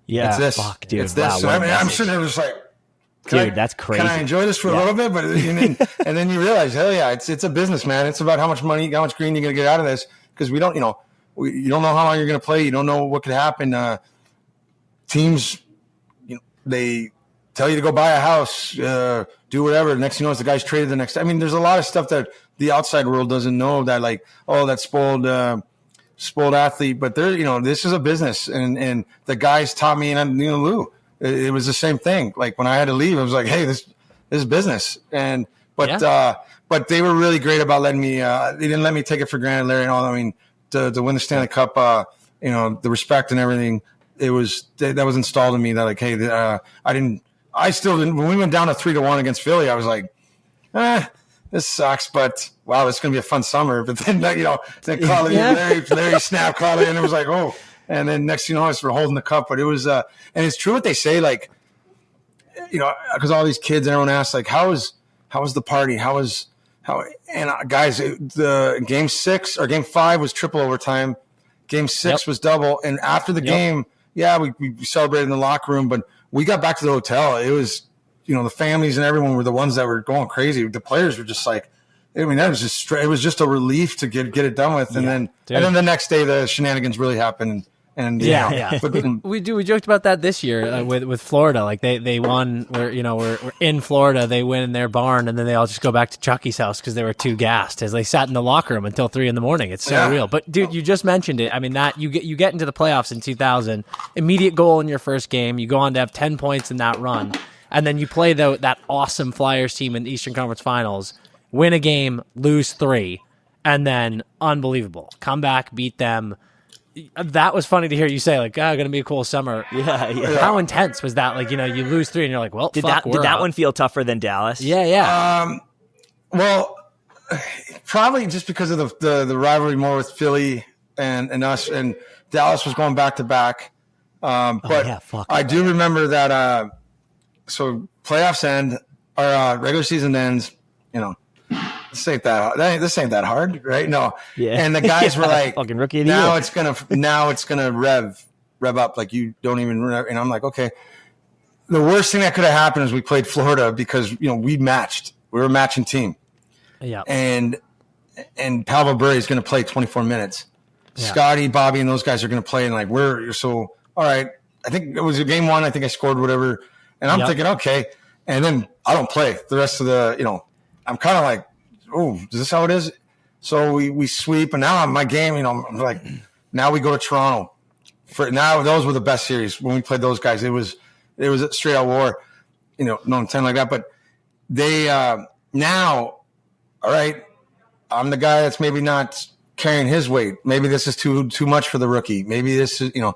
Yeah. It's this. Fuck, dude. It's this. Wow, so I'm sitting there just like, that's crazy. Can I enjoy this for a little bit? But and then you realize, hell yeah, it's a business, man. It's about how much money, how much green you're going to get out of this, because we don't, you know, you don't know how long you're going to play. You don't know what could happen. Teams, you know, they tell you to go buy a house, do whatever. Next thing you know, the guy's traded the next. I mean, there's a lot of stuff that the outside world doesn't know. That like, oh, that spoiled athlete. But they're, you know, this is a business, and the guys taught me, and you know, Lou. It was the same thing. Like when I had to leave, I was like, "Hey, this is business." But they were really great about letting me. They didn't let me take it for granted, Larry. And all. I mean, to win the Stanley Cup, you know, the respect and everything. It was that was installed in me. That like, hey, I still didn't. When we went down to 3-1 against Philly, I was like, this sucks, but wow, it's gonna be a fun summer. But then you know, then Larry snapped Carly, and it was like, oh. And then next thing you know, we're holding the cup. But it was, and it's true what they say, like, you know, because all these kids, everyone asks, like, how was the party? And guys, the game 6 or game 5 was triple overtime. Game 6 was double. And after the game, we celebrated in the locker room, but we got back to the hotel. It was, you know, the families and everyone were the ones that were going crazy. The players were just like, I mean, that was just it was just a relief to get it done with. And then the next day, the shenanigans really happened. And But, we joked about that this year with Florida. Like they won. We're in Florida. They win in their barn, and then they all just go back to Chucky's house because they were too gassed as they sat in the locker room until 3 a.m. It's so real. But dude, you just mentioned it. I mean, that you get into the playoffs in 2000. Immediate goal in your first game. You go on to have 10 points in that run, and then you play that awesome Flyers team in the Eastern Conference Finals. Win a game, lose 3, and then unbelievable. Come back, beat them. That was funny to hear you say, like, going to be a cool summer. Yeah. How intense was that? Like, you know, you lose 3 and you're like, well, did that one feel tougher than Dallas? Yeah. Well, probably just because of the rivalry more with Philly and us, and Dallas was going back to back. I do remember that. So playoffs end, our regular season ends. You know. This ain't that hard, right? No. Yeah. And the guys were like, fucking rookie of the year. Now it's gonna rev up like you don't even. And I'm like, okay. The worst thing that could have happened is we played Florida because you know we were a matching team. Yeah. And Pavel Bure is going to play 24 minutes. Yeah. Scotty, Bobby, and those guys are going to play, and like we're so all right. I think it was game 1. I think I scored whatever, and I'm thinking okay. And then I don't play the rest of the. You know, I'm kind of like. Oh, is this how it is? So we sweep, and now my game, you know, I'm like, now we go to Toronto. Now those were the best series when we played those guys. It was a straight out war, you know, no intent like that. But they now, all right, I'm the guy that's maybe not carrying his weight. Maybe this is too much for the rookie. Maybe this is, you know.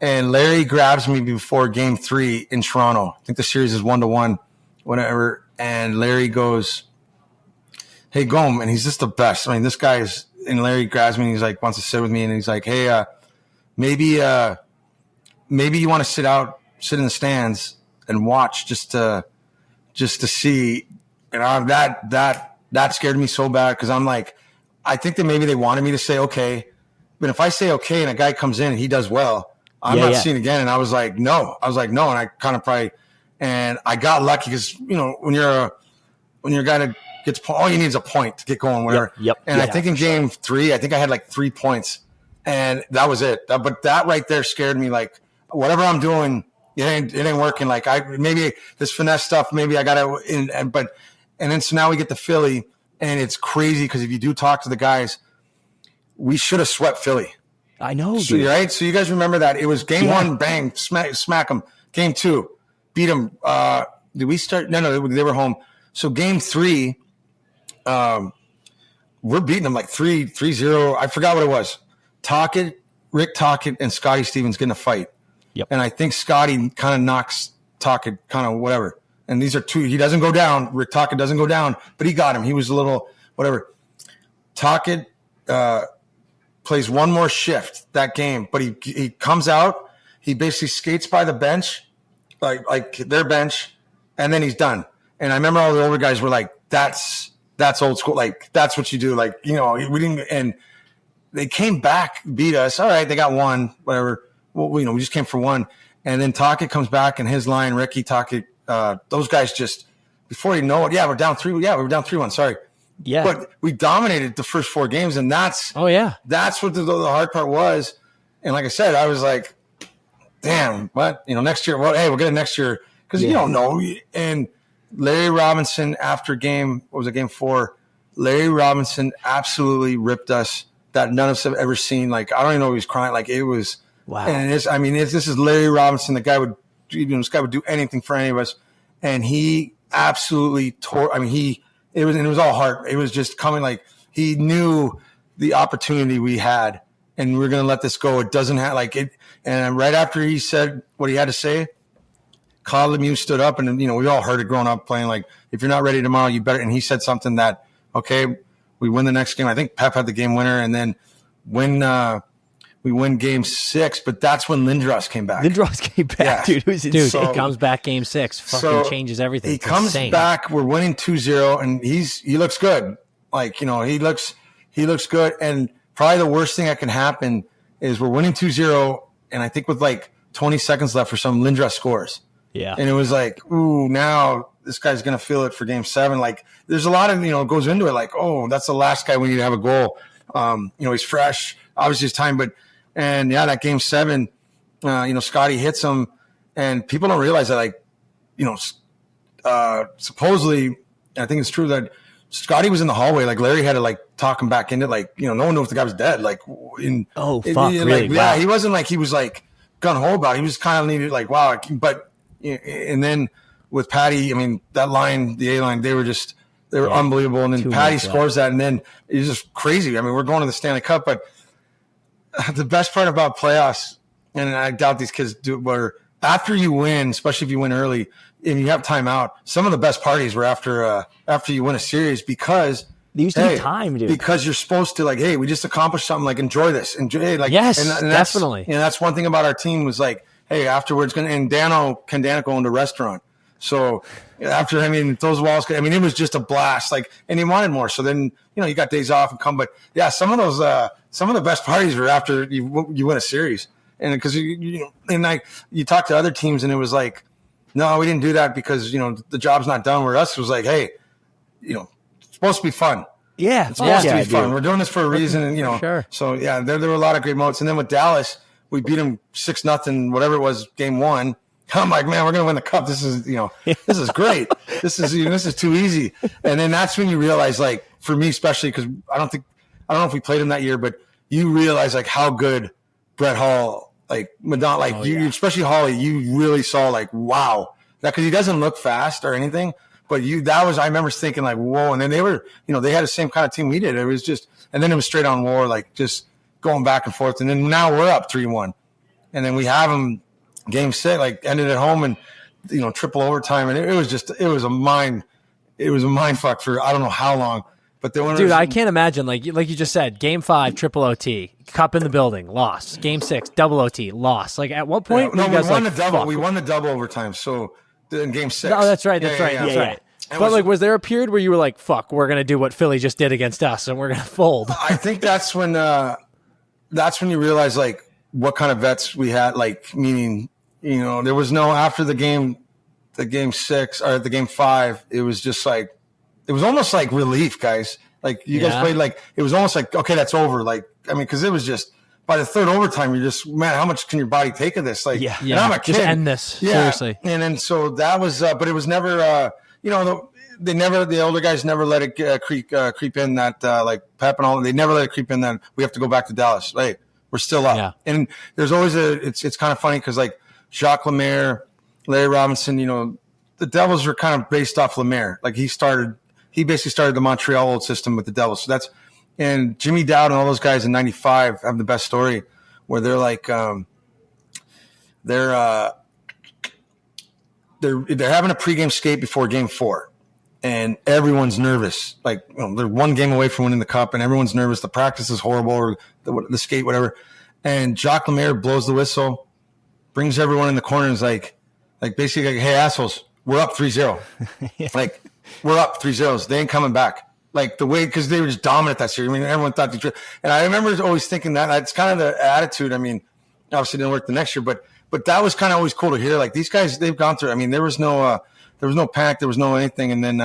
And Larry grabs me before game 3 in Toronto. I think the series is 1-1, whatever. And Larry goes, hey, Gome, and he's just the best. I mean, this guy is, and Larry grabs me and he's like, wants to sit with me, and he's like, hey, maybe you want to sit in the stands and watch just to see. And that scared me so bad because I'm like, I think that maybe they wanted me to say okay, but if I say okay and a guy comes in and he does well, I'm not seeing again. And I was like, no. And I kind of and I got lucky because, when you're a guy that gets all you need is a point to get going, whatever. Yep. And I think in game 3, I think I had like 3 points, and that was it. But that right there scared me. Like whatever I'm doing, it ain't working. Like maybe this finesse stuff, maybe I got to, and then so now we get to Philly, and it's crazy because if you do talk to the guys, we should have swept Philly. I know, so, right? So you guys remember that it was game 1, bang, smack them. Game 2, beat them. Did we start? No, they were home. So game 3, we're beating them like 3-0. I forgot what it was. Rick Tocchet and Scotty Stevens getting a fight. Yep. And I think Scotty kind of knocks Tocchet kind of whatever. And these are 2. He doesn't go down. Rick Tocchet doesn't go down, but he got him. He was a little whatever. Tocchet plays one more shift that game, but he comes out. He basically skates by the bench, like their bench, and then he's done. And I remember all the older guys were like, that's old school. Like, that's what you do. Like, we didn't, and they came back, beat us. All right. They got 1, whatever. Well, we just came for 1. And then Tocchet comes back and his line, Ricky Tocchet, those guys just, before you know it, we're down 3. Yeah, we were down 3-1. Sorry. Yeah. But we dominated the first 4 games. And that's what the hard part was. And like I said, I was like, damn, what, next year, hey, we'll get it next year. Cause you don't know. And Larry Robinson after game 4, Larry Robinson absolutely ripped us that none of us have ever seen. Like, I don't even know if he was crying. Like it was, wow. And this is Larry Robinson. The guy this guy would do anything for any of us. And he absolutely tore, it was all heart. It was just coming, like he knew the opportunity we had and we we're going to let this go. It doesn't have like it. And right after he said what he had to say, Claude Lemieux stood up and, we all heard it growing up playing like, if you're not ready tomorrow, you better. And he said something that, okay, we win the next game. I think Pep had the game winner and then we win game 6, but that's when Lindros came back. Dude. He comes back game 6, fucking changes everything. He comes back. We're winning 2-0 and he looks good. Like, he looks good. And probably the worst thing that can happen is we're winning 2-0. And I think with like 20 seconds left or something, Lindros scores. Yeah. And it was like, ooh, now this guy's going to feel it for game 7. Like there's a lot of, goes into it. Like, oh, that's the last guy we need to have a goal. He's fresh, obviously his time, and that game 7, Scotty hits him and people don't realize that supposedly, I think it's true that Scotty was in the hallway. Like Larry had to like talk him back into like, no one knew if the guy was dead. Like, really? Wow. He wasn't like, he was like gun ho about it. He was kind of needed like, wow. But, and then with Patty, that line, the A line, they were unbelievable. And then Patty scores that. And then it's just crazy. We're going to the Stanley Cup, but the best part about playoffs, and I doubt these kids do, were after you win, especially if you win early and you have timeout, some of the best parties were after you win a series because they used to be time, dude. Because you're supposed to like, hey, we just accomplished something. Like enjoy this, yes, and definitely. That's one thing about our team was like, hey, afterwards, and Danico owned a restaurant, so after those walls, it was just a blast. Like, and he wanted more, so then you got days off and come, but yeah, some of the best parties were after you win a series, and because you talk to other teams and it was like, no, we didn't do that because the job's not done. Where us was like, hey, it's supposed to be fun. Yeah, it's supposed to be fun. We're doing this for a reason, and sure. So yeah, there were a lot of great moments. And then with Dallas, we beat them 6-0, whatever it was, game 1. I'm like, man, we're gonna win the cup. This is this is great. This is too easy. And then that's when you realize, like, for me especially, because I don't know if we played him that year, but you realize like how good Brett Hall, like Madonna, like especially Holly, you really saw like, wow, that because he doesn't look fast or anything. But I remember thinking like, whoa. And then they were, they had the same kind of team we did. It was just, and then it was straight on war, like just going back and forth. And then now we're up 3-1. And then we have them game 6, like ended at home and, triple overtime. And it was a mind fuck for, I don't know how long, but dude, I can't imagine. Like you just said, game 5, triple OT, cup in the building, lost. Game 6, double OT, lost. Like at what point? We won the double overtime. So in game 6. Oh, that's right. Yeah. But like, was there a period where you were like, "Fuck, we're gonna do what Philly just did against us, and we're gonna fold"? I think that's when you realize like what kind of vets we had. Like, meaning, there was no after the game 6 or the game 5. It was just like it was almost like relief, guys. Like you guys played like it was almost like okay, that's over. Like because it was just by the third overtime, you're just man, how much can your body take of this? Like, and I'm a kid. Just end this seriously. And then so that was, but it was never. The older guys never let it creep in that like Pep and all. They never let it creep in that we have to go back to Dallas. Hey, we're still up. Yeah. And there's always it's kind of funny because like Jacques Lemaire, Larry Robinson, the Devils were kind of based off Lemaire. Like he basically started the Montreal old system with the Devils. So and Jimmy Dowd and all those guys in '95 have the best story where they're like they're having a pregame skate before Game 4, and everyone's nervous. Like they're one game away from winning the cup, and everyone's nervous. The practice is horrible, or the skate, whatever. And Jacques Lemaire blows the whistle, brings everyone in the corner, and is like basically like, "Hey assholes, we're up 3-0. Like we're up 3-0. They ain't coming back." Like the way because they were just dominant that series. I mean, everyone thought Detroit, and I remember always thinking that. It's kind of the attitude. I mean, obviously it didn't work the next year, but that was kind of always cool to hear. Like these guys, they've gone through. I mean, there was no panic, there was no anything. And then,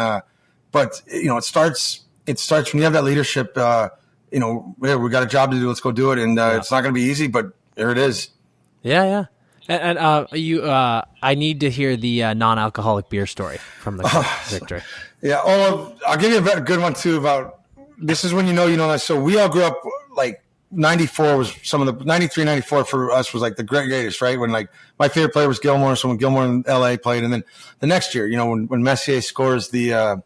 but it starts when you have that leadership. We got a job to do. Let's go do it. And it's not going to be easy, but there it is. Yeah. And I need to hear the non-alcoholic beer story from the victory. Yeah. Oh, I'll give you a good one too. About this is when that. So we all grew up like. 94 was some of the 93, 94 for us was like the greatest, right? When like my favorite player was Gilmore. So when Gilmore in LA played, and then the next year, when Messier scores the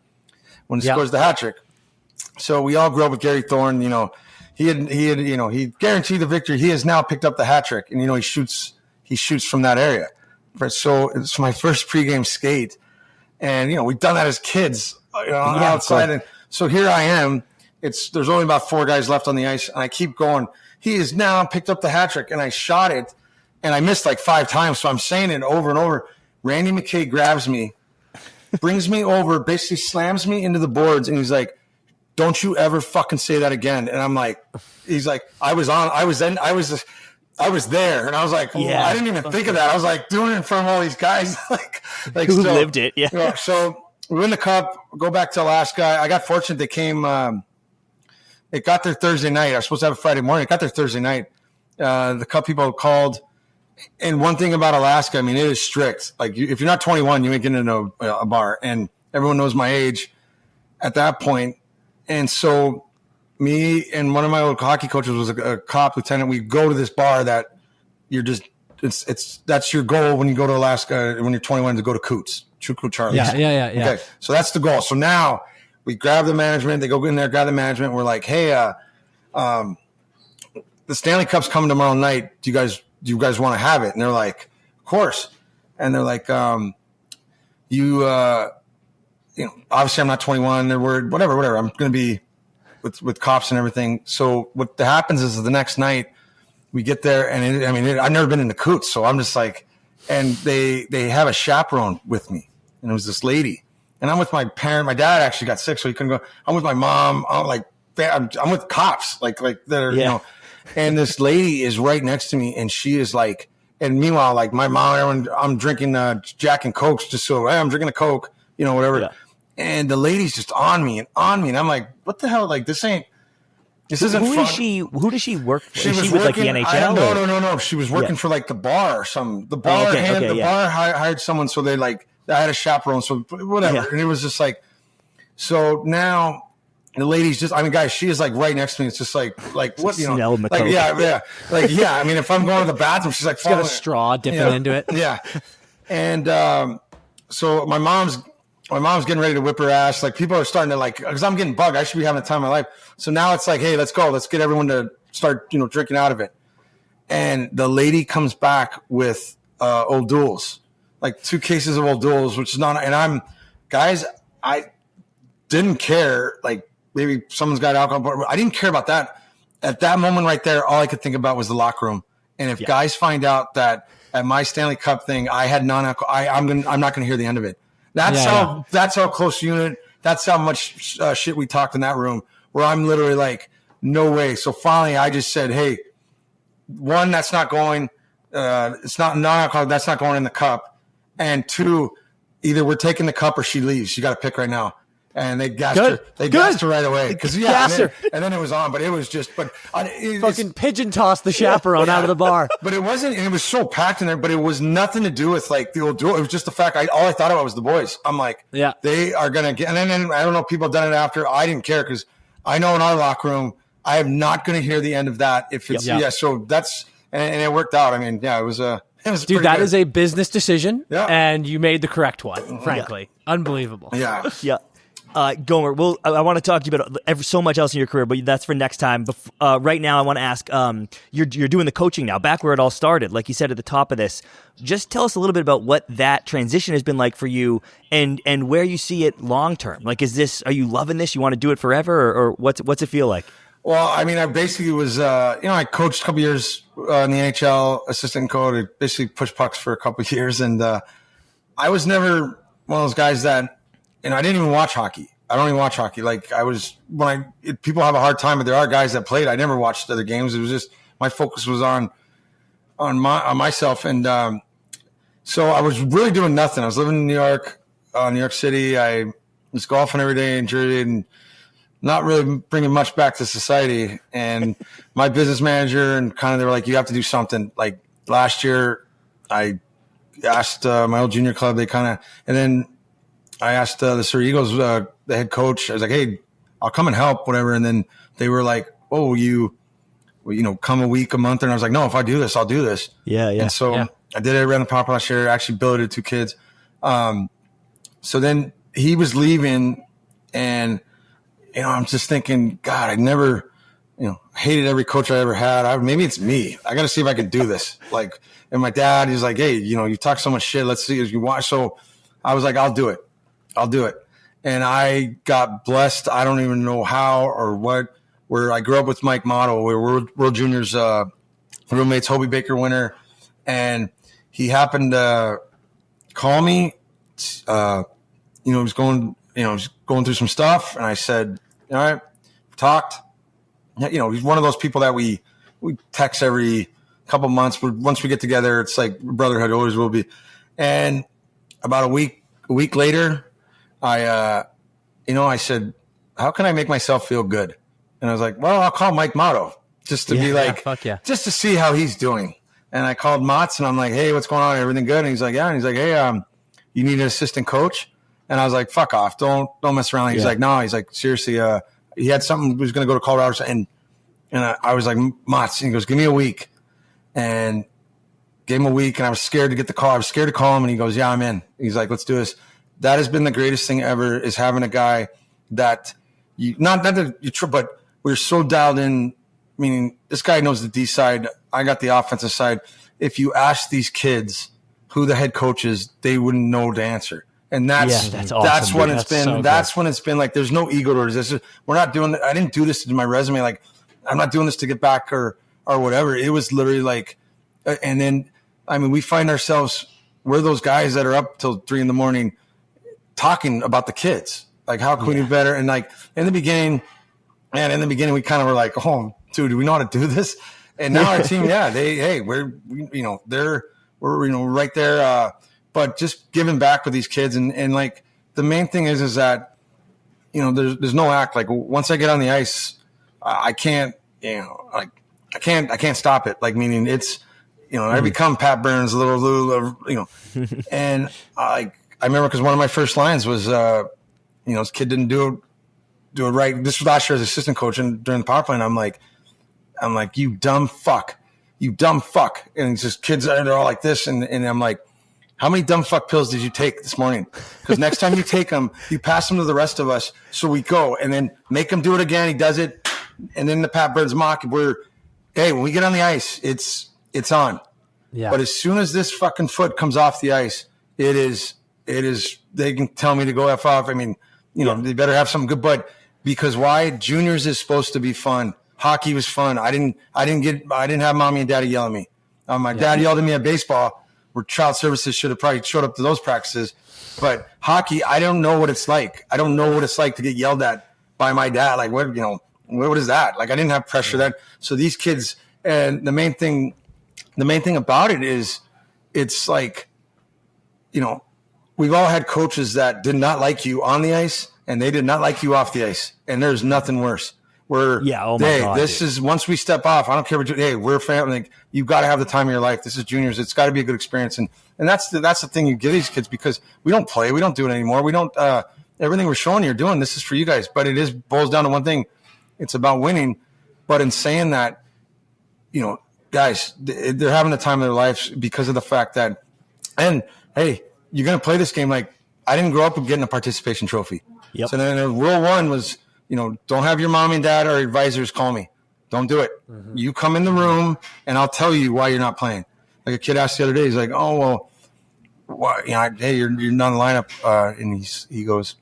hat trick. So we all grew up with Gary Thorne. He guaranteed the victory. He has now picked up the hat trick, and he shoots from that area. So it's my first pregame skate, and we've done that as kids, outside. And so here I am. There's only about 4 guys left on the ice, and I keep going. He has now picked up the hat trick, and I shot it, and I missed like 5 times. So I'm saying it over and over. Randy McKay grabs me, brings me over, basically slams me into the boards, and he's like, "Don't you ever fucking say that again." And I'm like, he's like, I was there, and I was like, I didn't even think of that. I was like doing it in front of all these guys, like who lived it, yeah. So we win the cup, go back to Alaska. I got fortunate; they came. It got there Thursday night. I was supposed to have a Friday morning. It got there Thursday night. The cup people called. And one thing about Alaska, I mean, it is strict. Like, if you're not 21, you ain't getting into a bar. And everyone knows my age at that point. And so me and one of my old hockey coaches was a cop lieutenant. We go to this bar that you're just that's your goal when you go to Alaska when you're 21 to go to Coots, True Crew Charlie's. Yeah. Okay, so that's the goal. So now we grab the management. They go in there, grab the management. We're like, "Hey, the Stanley Cup's coming tomorrow night. Do you guys want to have it?" And they're like, "Of course." And they're like, "You obviously I'm not 21. They're worried. Whatever. I'm going to be with cops and everything." So what happens is the next night we get there, and I've never been in the Coots, so I'm just like, and they have a chaperone with me, and it was this lady. And I'm with my parent. My dad actually got sick, so he couldn't go. I'm with my mom. I'm with cops, like that are, And this lady is right next to me, and she is like. And meanwhile, like my mom, everyone, I'm drinking Jack and Cokes just so hey, I'm drinking a Coke, whatever. Yeah. And the lady's just on me, and I'm like, what the hell? Like this isn't. Who does she work for? Is she with like the NHL? No. She was working for like the bar or something. The bar bar hired someone, so they like. I had a chaperone, so whatever. Yeah. And it was just like, so now the lady's just, guys, she is like right next to me. It's just like what, like, yeah. Like, yeah. I mean, if I'm going to the bathroom, she's like, she's got a straw dipping into it. Yeah. And, so my mom's getting ready to whip her ass. Like people are starting to like, cause I'm getting bugged. I should be having the time of my life. So now it's like, hey, let's go. Let's get everyone to start, drinking out of it. And the lady comes back with, Old Duels. Like 2 cases of Old Duels, which is not, and I didn't care. Like maybe someone's got alcohol, but I didn't care about that. At that moment right there, all I could think about was the locker room. And if guys find out that at my Stanley Cup thing, I had non-alcohol, I'm not going to hear the end of it. That's how close unit. That's how much shit we talked in that room. Where I'm literally like, no way. So finally, I just said, hey, one, that's not going. It's not non-alcoholic. That's not going in the cup. And two, either we're taking the cup or she leaves. You got to pick right now. And they gassed her. They gassed her right away. Because and then it was on. But it was just. Fucking pigeon tossed the chaperone out of the bar. But it wasn't. And it was so packed in there. But it was nothing to do with like the old duel. It was just the fact. All I thought about was the boys. I'm like, they are gonna get. And then I don't know if people have done it after. I didn't care because I know in our locker room, I am not going to hear the end of that. If it's So that's and it worked out. I mean, it was a. Dude, that is a business decision, and you made the correct one. Frankly, unbelievable. Yeah. Gomer, I want to talk to you about so much else in your career, but that's for next time. Right now, I want to ask, you're doing the coaching now, back where it all started, like you said at the top of this. Just tell us a little bit about what that transition has been like for you, and where you see it long term. Like, are you loving this? You want to do it forever, or what's it feel like? Well, I mean, I basically was, I coached a couple years in the NHL, assistant coach. I basically pushed pucks for a couple of years, and I was never one of those guys that. And I didn't even watch hockey. I don't even watch hockey. Like people have a hard time, but there are guys that played. I never watched other games. It was just my focus was on myself, and so I was really doing nothing. I was living in New York City. I was golfing every day in Jersey, and not really bringing much back to society. And my business manager and they were like, "You have to do something." Like last year, I asked my old junior club. And then. I asked the Sur Eagles, the head coach. I was like, "Hey, I'll come and help, whatever." And then they were like, "Oh, come a week, a month." And I was like, "No, if I do this, I'll do this." Yeah. And so I did it around the pop last year. Actually, billeted 2 kids. So then he was leaving, and I'm just thinking, God, I never, hated every coach I ever had. Maybe it's me. I got to see if I can do this. Like, and my dad, he's like, "Hey, you talk so much shit. Let's see if you watch." So I was like, I'll do it. And I got blessed. I don't even know how or what, where I grew up with Mike Motto. We were World Juniors roommates, Hobie Baker winner. And he happened to call me. He was going through some stuff. And I said, all right, talked. He's one of those people that we text every couple months. Once we get together, it's like brotherhood, always will be. And about a week later, I said, how can I make myself feel good? And I was like, well, I'll call Mike Motto just to be like, just to see how he's doing. And I called Motts and I'm like, hey, what's going on? Everything good? And he's like, yeah. And he's like, hey, you need an assistant coach? And I was like, fuck off. Don't mess around. He's like, no, he's like, seriously, he had something, he was going to go to Colorado. And I was like, Motts, and he goes, give me a week. And gave him a week, and I was scared to get the call. I was scared to call him, and he goes, yeah, I'm in. He's like, let's do this. That has been the greatest thing ever, is having a guy that but we're so dialed in, meaning this guy knows the D side. I got the offensive side. If you ask these kids who the head coach is, they wouldn't know the answer. And that's awesome, that's when it's been. So that's when it's been like, there's no ego to this. We're not doing. I didn't do this to do my resume. Like, I'm not doing this to get back or whatever. It was literally like, and then, I mean, we find ourselves, we're those guys that are up till 3 a.m. talking about the kids. Like, how can we do better? And like, in the beginning, we kind of were like, oh, dude, do we know how to do this? And now our team, we're right there. But just giving back with these kids. And like, the main thing is that, there's no act. Like, once I get on the ice, I can't stop it. Like, meaning it's, I become Pat Burns, little, and I remember, because one of my first lines was, this kid didn't do it right. This was last year as assistant coach, and during the power play, and I'm like, you dumb fuck. And it's just kids, they're all like this. And I'm like, how many dumb fuck pills did you take this morning? Because next time you take them, you pass them to the rest of us. So we go and then make him do it again. He does it. And then the Pat Burns mock, when we get on the ice, it's on. Yeah. But as soon as this fucking foot comes off the ice, it is, they can tell me to go F off. I mean, they better have something good, but because why? Juniors is supposed to be fun. Hockey was fun. I didn't have mommy and daddy yell at me. My dad yelled at me at baseball, where child services should have probably showed up to those practices. But hockey, I don't know what it's like. I don't know what it's like to get yelled at by my dad. Like, what is that? Like, I didn't have pressure then. So these kids, and the main thing about it is, it's like, we've all had coaches that did not like you on the ice, and they did not like you off the ice. And there's nothing worse. This is, once we step off, I don't care what you, hey, we're family. Like, you've got to have the time of your life. This is juniors. It's got to be a good experience. And that's the thing you give these kids, because we don't play. We don't do it anymore. We don't, everything we're showing you're doing, this is for you guys. But it boils down to one thing. It's about winning. But in saying that, guys, they're having the time of their lives because of the fact that, and hey, you're going to play this game. Like, I didn't grow up with getting a participation trophy. Yep. So then rule one was, don't have your mom and dad or advisors call me. Don't do it. Mm-hmm. You come in the room and I'll tell you why you're not playing. Like a kid asked the other day, he's like, oh, well, why, hey, you're not in the lineup. And he goes,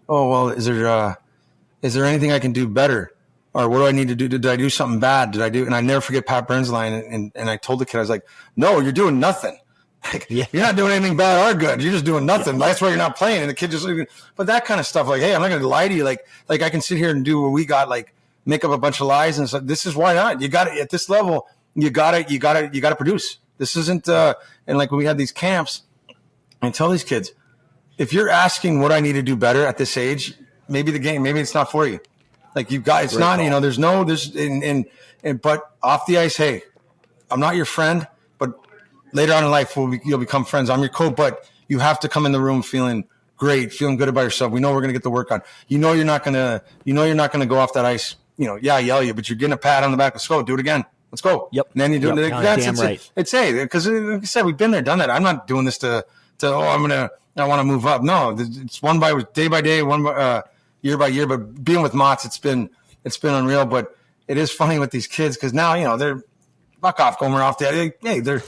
oh, well, is there anything I can do better? Or what do I need to do? Did I do something bad? And I never forget Pat Burns' line. And I told the kid, I was like, no, you're doing nothing. Like, you're not doing anything bad or good. You're just doing nothing. That's why you're not playing. And the kid just, but that kind of stuff, like, hey, I'm not going to lie to you. Like I can sit here and do what we got, like make up a bunch of lies. And so this is why not. You got to, at this level, you got to produce. This isn't, and like when we had these camps, I tell these kids, if you're asking what I need to do better at this age, maybe it's not for you. Like you've got, it's not, but off the ice, hey, I'm not your friend, but later on in life, you'll become friends. I'm your coach, but you have to come in the room feeling great, feeling good about yourself. We know we're going to get the work on. You're not going to go off that ice. Yell you, but you're getting a pat on the back. Let's go. Do it again. Let's go. Yep. And then you do it. Damn right. It's because like I said, we've been there, done that. I'm not doing this I want to move up. No, it's day by day, year by year. But being with Mott's, it's been unreal. But it is funny with these kids because now they're fuck off, Gomer, off the hey, they're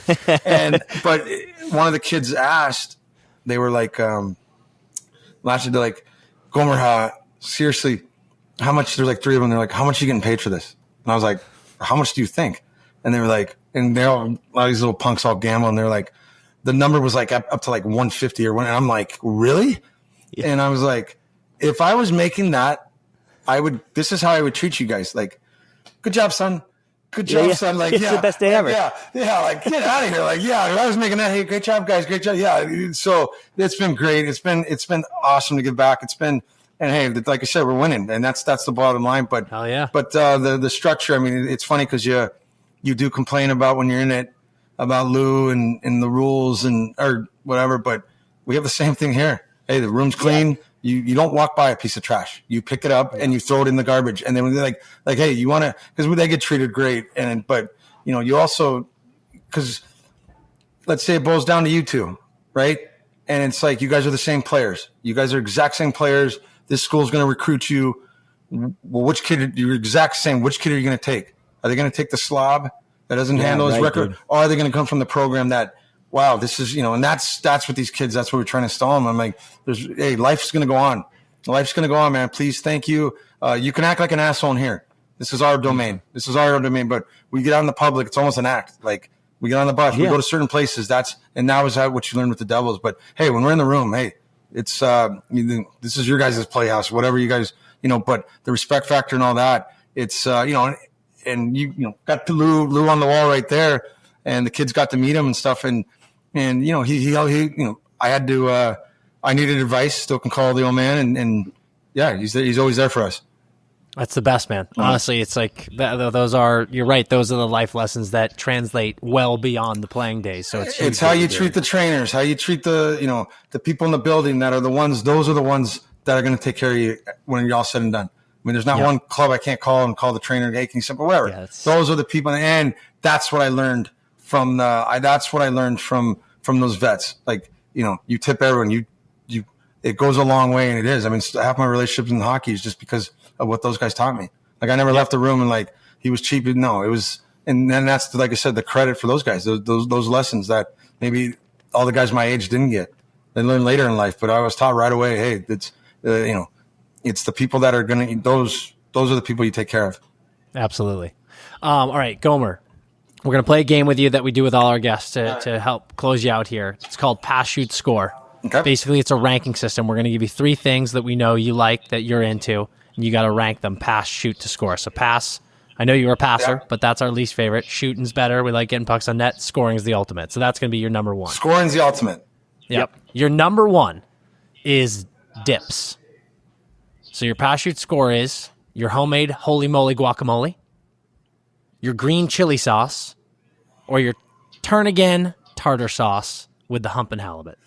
but one of the kids asked, they were like, last year they're like, Gomer, seriously, how much? There's like three of them. They're like, how much are you getting paid for this? And I was like, how much do you think? And they were like, and they're all, a lot of these little punks all gamble, and they're like, the number was like up to like 150 or one. And I'm like, really? Yeah. And I was like, if I was making that, this is how I would treat you guys. Like, good job, son. Good job, son. Like, it's the best day ever. Yeah. Like, get out of here. Like, yeah, if I was making that. Hey, great job, guys. Great job. Yeah. So it's been great. It's been awesome to give back. And hey, like I said, we're winning, and that's the bottom line. But hell yeah. But the structure. I mean, it's funny because you do complain about when you're in it about Lou and the rules or whatever. But we have the same thing here. Hey, the room's clean. Yeah. You don't walk by a piece of trash. You pick it up and you throw it in the garbage. And then they're like, hey, you want to, because they get treated great. But you also, because let's say it boils down to you two, right? And it's like, you guys are the same players. You guys are exact same players. This school's going to recruit you. Well, which kid, you're exact same. Which kid are you going to take? Are they going to take the slob that doesn't handle his record? Dude. Or are they going to come from the program that, wow, this is, and that's what these kids, that's what we're trying to install them. I'm like, hey, life's going to go on. Life's going to go on, man. Please, thank you. You can act like an asshole in here. This is our domain. But we get out in the public, it's almost an act. Like, we get on the bus, we go to certain places. And that was what you learned with the Devils. But hey, when we're in the room, hey, it's, this is your guys' playhouse, whatever you guys, but the respect factor and all that, it's, and you got Lou on the wall right there, and the kids got to meet him and stuff. And he I had to, I needed advice, still can call the old man. And yeah, he's always there for us. That's the best, man. Honestly, it's like you're right. Those are the life lessons that translate well beyond the playing days. So it's how you treat the trainers, how you treat the people in the building those are the ones that are going to take care of you when you're all said and done. I mean, there's not one club I can't call the trainer, hey, can you simple, whatever. Yeah, those are the people. And that's what I learned from those vets. Like, you tip everyone, it goes a long way, and it is. I mean, half my relationships in hockey is just because of what those guys taught me. Like, I never left the room and like he was cheap. No, it was, and then that's, like I said, the credit for those guys, those lessons that maybe all the guys my age didn't get. They learned later in life, but I was taught right away. Hey, it's it's the people that are gonna those are the people you take care of. Absolutely. All right, Gomer. We're going to play a game with you that we do with all our guests to help close you out here. It's called Pass, Shoot, Score. Okay. Basically, it's a ranking system. We're going to give you 3 things that we know you like, that you're into, and you got to rank them pass, shoot, to score. So pass, I know you're a passer, but that's our least favorite. Shooting's better. We like getting pucks on net. Scoring is the ultimate. So that's going to be your number 1. Scoring's the ultimate. Yep. Your number 1 is dips. So your pass, shoot, score is your homemade holy moly guacamole, your green chili sauce, or your turn again tartar sauce with the humpin' halibut.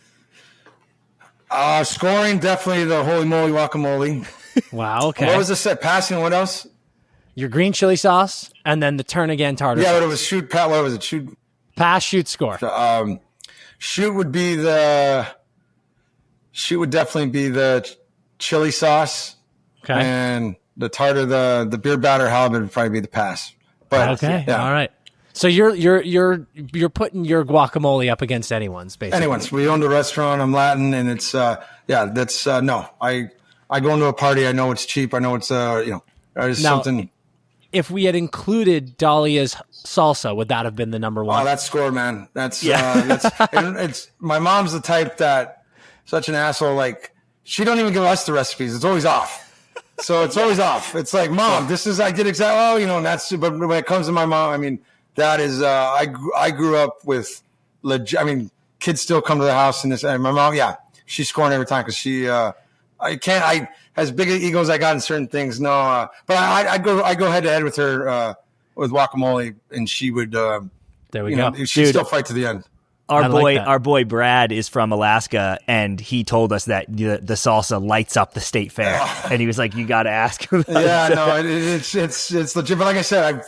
Scoring, definitely the holy moly guacamole. Wow, okay. What was the set? Passing, what else? Your green chili sauce, and then the turn again tartar sauce. Yeah, but it was shoot, Pat. What was it? Shoot. Pass, shoot, score. Shoot would definitely be the chili sauce. Okay. And the tartar, the beer batter halibut would probably be the pass. But okay, yeah. All right. So you're putting your guacamole up against anyone's, basically. Anyone's. We owned a restaurant. I'm Latin, and it's that's no. I go into a party. I know it's cheap. I know it's there's something. If we had included Dahlia's salsa, would that have been the number 1? Oh, that's score, man. That's it's my mom's the type that such an asshole. Like, she don't even give us the recipes. It's always off. So it's always off. It's like, Mom, this is, I did exactly, and that's, but when it comes to my mom, I mean, that is, I grew up with legit, I mean, kids still come to the house and my mom, she's scoring every time because she, as big an ego as I got in certain things, no, but I go head to head with her, with guacamole, and she would, there we go. She'd still fight to the end. Our boy Brad is from Alaska, and he told us that the salsa lights up the state fair, and he was like, "You got to ask him." It's legit. But like I said,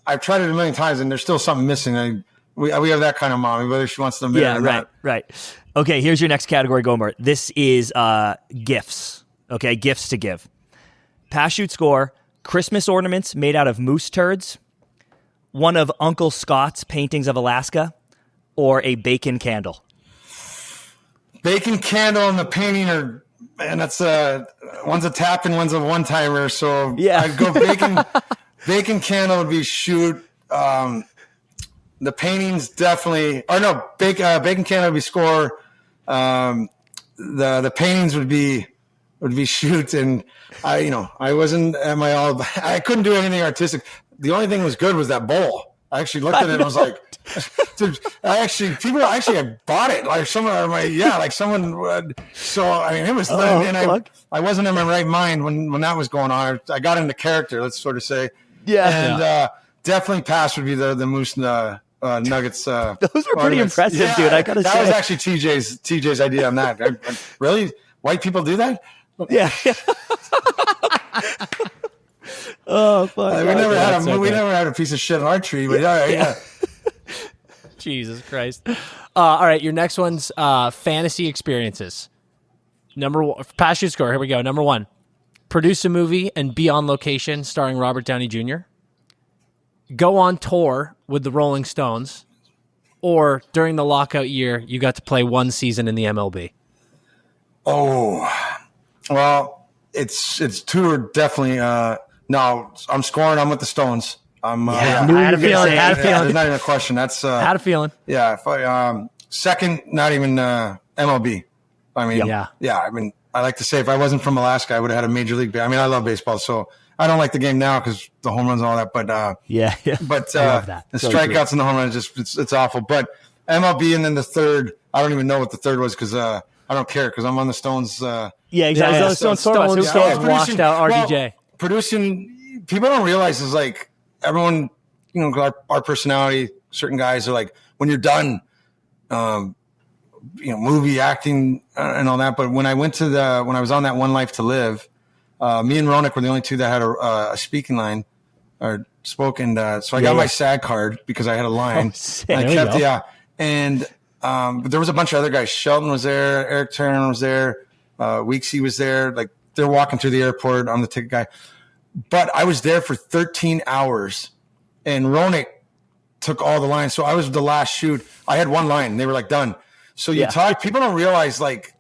I've tried it a million times, and there's still something missing. We have that kind of mommy, whether she wants to admit it or not. Right. Okay, here's your next category, Gomer. This is gifts. Okay, gifts to give. Pass, shoot, score. Christmas ornaments made out of moose turds. One of Uncle Scott's paintings of Alaska. Or a bacon candle. Bacon candle and the painting are, and that's one's a tap and one's a one timer. So yeah, I'd go bacon candle would be shoot. The paintings definitely, or no, bacon candle would be score. The paintings would be shoot, and I wasn't at my all. I couldn't do anything artistic. The only thing that was good was that bowl. I actually looked at it and I was like, I bought it. Like someone would. So, I mean, it was, I wasn't in my right mind when that was going on. I got into character, let's sort of say. Yeah. And definitely pass would be the moose nuggets. Those were pretty impressive, dude. I gotta say. That was actually TJ's idea on that. Really? White people do that? Yeah. Oh, fuck. We never had a piece of shit on our tree, but yeah. Jesus Christ. All right, your next one's fantasy experiences. Number 1, pass, shoot, score. Here we go. Number 1, produce a movie and be on location starring Robert Downey Jr. Go on tour with the Rolling Stones. Or during the lockout year, you got to play 1 season in the MLB. Oh, well, it's 2 are definitely. No, I'm scoring. I'm with the Stones. I had a feeling. There's not even a question. That's had a feeling. Yeah. Second, not even MLB. I mean, yeah. I mean, I like to say if I wasn't from Alaska, I would have had a major league. I mean, I love baseball, so I don't like the game now because the home runs and all that. But yeah. But I love that. The strikeouts and the home runs it's awful. But MLB and then the third, I don't even know what the third was because I don't care because I'm on the Stones. Yeah, exactly. Yeah, Stones washed out RDJ. Well, producing, people don't realize is like everyone, our personality, certain guys are like, when you're done, movie acting and all that. But when I went when I was on that One Life to Live, me and Ronak were the only 2 that had a speaking line or spoken. So I got my SAG card because I had a line. And but there was a bunch of other guys. Shelton was there. Eric Turner was there. Weeksy was there. Like they're walking through the airport. I'm the ticket guy. But I was there for 13 hours, and Ronak took all the lines. So I was the last shoot. I had 1 line. And they were like, done. So you talk. People don't realize, like,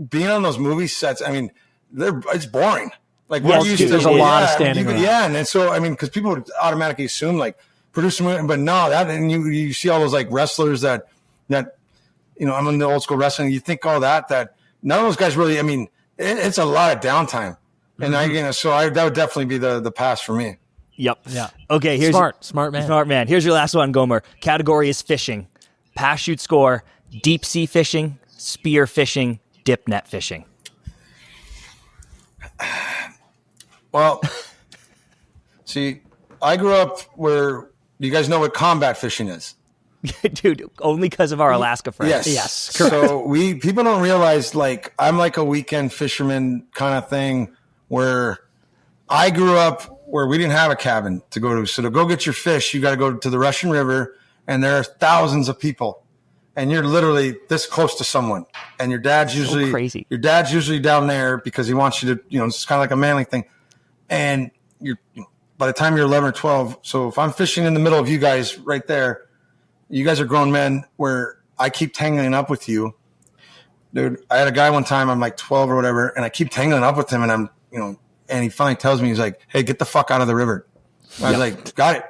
being on those movie sets, I mean, it's boring. Like, there's a lot of standing around. Yeah, and so, I mean, because people would automatically assume, like, producing, but no, that, and you see all those like wrestlers that, I'm in the old school wrestling. You think all that none of those guys really, I mean, it's a lot of downtime. And that would definitely be the pass for me. Yep. Yeah. Okay. Here's smart man. Smart man. Here's your last one, Gomer. Category is fishing. Pass, shoot, score. Deep sea fishing, spear fishing, dip net fishing. Well, see, I grew up where you guys know what combat fishing is. Dude, only because of our Alaska friends. Yes. So people don't realize, like, I'm like a weekend fisherman kind of thing, where I grew up where we didn't have a cabin to go to. So to go get your fish, you got to go to the Russian River, and there are thousands of people, and you're literally this close to someone. And your dad's usually crazy. Your dad's usually down there because he wants you to, it's kind of like a manly thing. And by the time you're 11 or 12, so if I'm fishing in the middle of you guys right there, you guys are grown men, where I keep tangling up with you. Dude, I had a guy one time, I'm like 12 or whatever, and I keep tangling up with him, and I'm, and he finally tells me, he's like, hey, get the fuck out of the river. I was like, got it.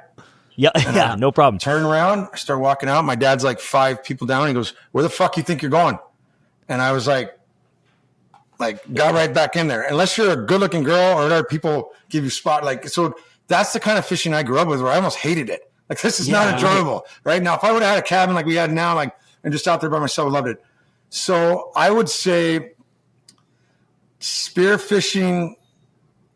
Yeah, no problem. Turn around, I start walking out. My dad's like 5 people down. He goes, where the fuck you think you're going? And I was like, got right back in there. Unless you're a good looking girl or other people give you spot. So that's the kind of fishing I grew up with, where I almost hated it. Like, this is not enjoyable right now. If I would have had a cabin like we had now, and just out there by myself, I loved it. So I would say spear fishing,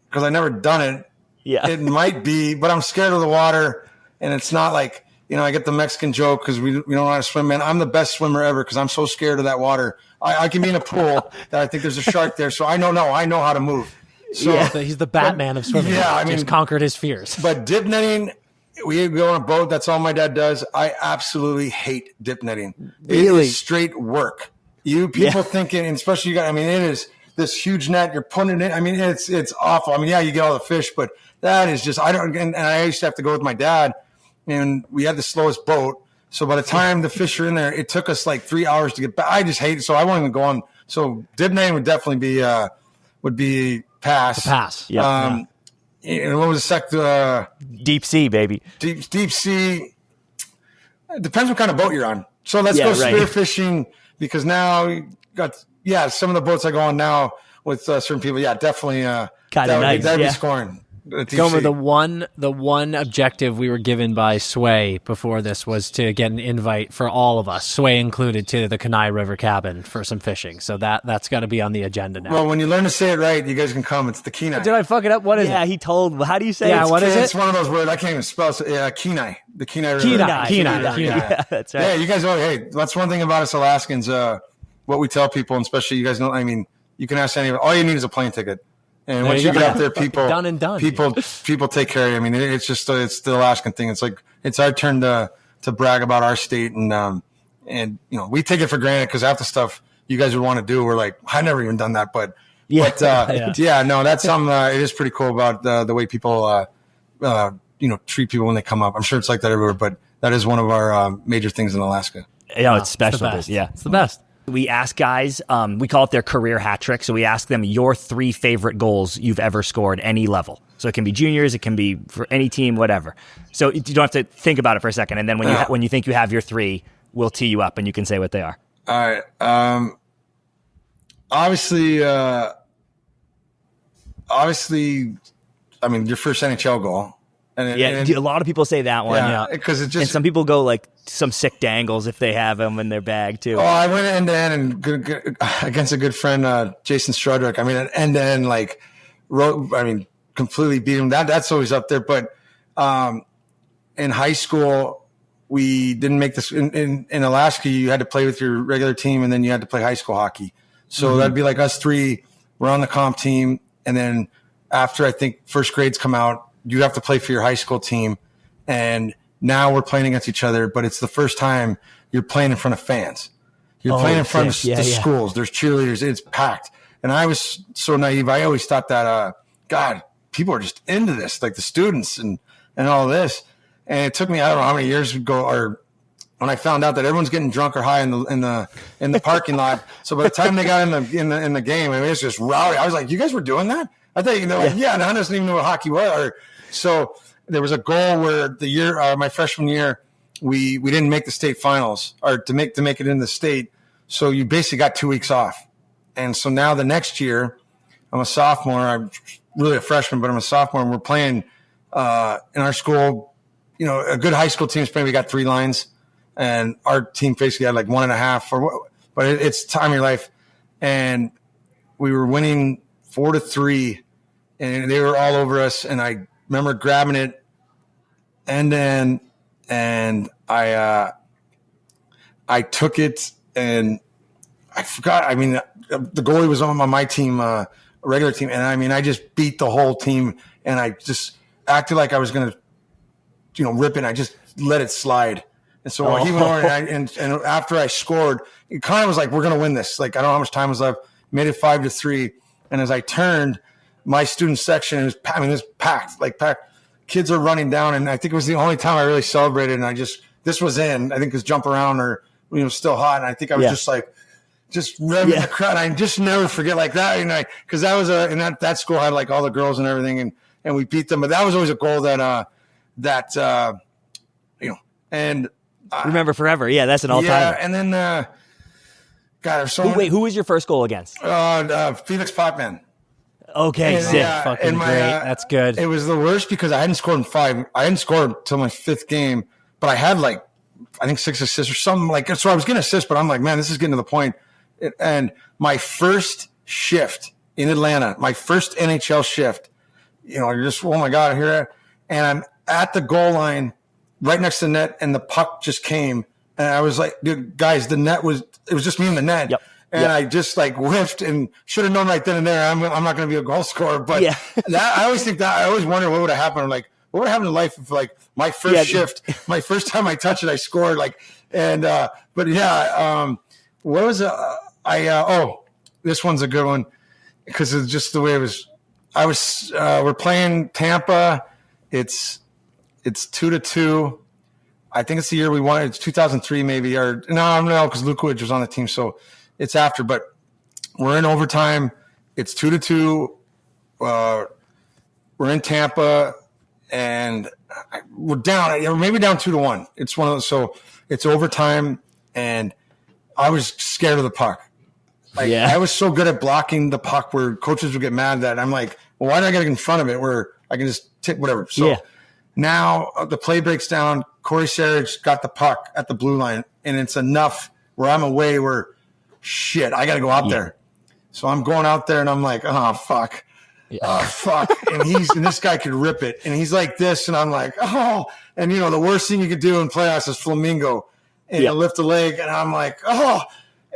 because I never done it. Yeah. It might be, but I'm scared of the water, and it's not like, I get the Mexican joke because we don't know how to swim, man. I'm the best swimmer ever because I'm so scared of that water. I can be in a pool that I think there's a shark there, so I know how to move. So he's the Batman of swimming. Yeah, I mean, just conquered his fears. But dip netting, we go on a boat. That's all my dad does. I absolutely hate dip netting. Really? It is straight work. You people thinking, and especially you guys, it is this huge net. You're putting it in. It's awful. You get all the fish, but that is just, and I used to have to go with my dad, and we had the slowest boat. So by the time the fish are in there, it took us like 3 hours to get back. I just hate it. So I won't even go on. So dip netting would definitely be pass. Pass. Yeah. And what was the second? Deep sea, baby. Deep sea. It depends what kind of boat you're on. So let's go spear fishing, because now you got some of the boats I go on now with certain people. Yeah, definitely. Kind of nice. That'd be scoring. Gomer, the one objective we were given by Sway before this was to get an invite for all of us, Sway included, to the Kenai River cabin for some fishing. So that's got to be on the agenda now. Well, when you learn to say it right, you guys can come. It's the Kenai. Did I fuck it up? What is it? Yeah, he told. How do you say it? Yeah, what is it? It's one of those words I can't even spell. Kenai. The Kenai River. Kenai. Yeah, that's right. Yeah, you guys. Hey, that's one thing about us Alaskans. What we tell people, and especially you guys know. You can ask anyone. All you need is a plane ticket. And once you get out there, people done and done. People take care of you. It's just it's the Alaskan thing. It's like it's our turn to brag about our state, and we take it for granted because half the stuff you guys would want to do, we're like, I never even done that, but that's something. It is pretty cool about the way people treat people when they come up. I'm sure it's like that everywhere, but that is one of our major things in Alaska. Yeah, it's special. It's the best. We ask guys, we call it their career hat trick. So we ask them your 3 favorite goals you've ever scored, any level. So it can be juniors, it can be for any team, whatever. So you don't have to think about it for a second. And then when you think you have your 3, we'll tee you up and you can say what they are. All right. Obviously, your first NHL goal. And a lot of people say that one. Yeah, because and some people go like some sick dangles if they have them in their bag too. Oh, I went end to end and against a good friend, Jason Strudwick. Completely beat him. That's always up there. But in high school, we didn't make this. In Alaska, you had to play with your regular team, and then you had to play high school hockey. So that'd be like us 3. We're on the comp team, and then after I think first grades come out, you have to play for your high school team, and now we're playing against each other, but it's the first time you're playing in front of fans. You're playing in front of the schools. There's cheerleaders. It's packed. And I was so naive. I always thought that, God, people are just into this, like the students and all this. And it took me, I don't know how many years ago, or when I found out that everyone's getting drunk or high in the parking lot. So by the time they got in the game, it was just rowdy. I was like, you guys were doing that? I thought, and I doesn't even know what hockey was. So there was a goal where the year, my freshman year, we didn't make the state finals or to make it in the state. So you basically got 2 weeks off. And so now the next year, I'm a sophomore. I'm really a freshman, but I'm a sophomore, and we're playing in our school. You know, a good high school team is playing. We got 3 lines, and our team basically had like 1.5. But it's time of your life, and we were winning 4-3, and they were all over us. And I remember grabbing it, and I took it, and I forgot. I mean, the goalie was on my team, a regular team, and I mean, I just beat the whole team, and I just acted like I was going to, rip it. I just let it slide, and so he went over, and after I scored, it kind of was like, we're going to win this. Like, I don't know how much time was left. Made it 5-3, and as I turned, my student section, it was packed. Kids are running down, and I think it was the only time I really celebrated. And this was in, I think, it was jump around or still hot, and I think I was just revving the crowd. I just never forget like that, because that was and that school had like all the girls and everything, and we beat them. But that was always a goal that and remember forever. Yeah, that's an all-time. Yeah, and then God, who was your first goal against? Felix Potman. Okay, sick. Fucking great. That's good. It was the worst because I hadn't scored in 5. I hadn't scored till my 5th game, but I had I think 6 assists or something so I was getting assists, but I'm like, man, this is getting to the point. And my first shift in Atlanta, my first NHL shift, you're just, oh my God, I hear it. And I'm at the goal line right next to the net, and the puck just came. And I was like, dude, guys, it was just me in the net. Yep. And I just whiffed and should have known right then and there I'm not going to be a goal scorer. But I always wonder what would have happened. What would have happened in life if my first shift, my first time I touched it, I scored what was it? This one's a good one because it's just the way it was. We're playing Tampa. It's 2-2. I think it's the year we won. It's 2003 maybe, or no, because Lukovic was on the team. So it's after, but we're in overtime. It's 2-2. We're in Tampa, and we're down. Maybe down 2-1. It's one of those. So it's overtime, and I was scared of the puck. I was so good at blocking the puck where coaches would get mad that I'm like, well, why do I got to get in front of it where I can just tip whatever? So now the play breaks down. Corey Sarich got the puck at the blue line, and it's enough where I'm away where, shit, I got to go out there. So I'm going out there, and I'm like, oh, fuck. Oh, fuck. And this guy could rip it. And he's like this, and I'm like, oh. And, the worst thing you could do in playoffs is flamingo. And you lift a leg, and I'm like, oh.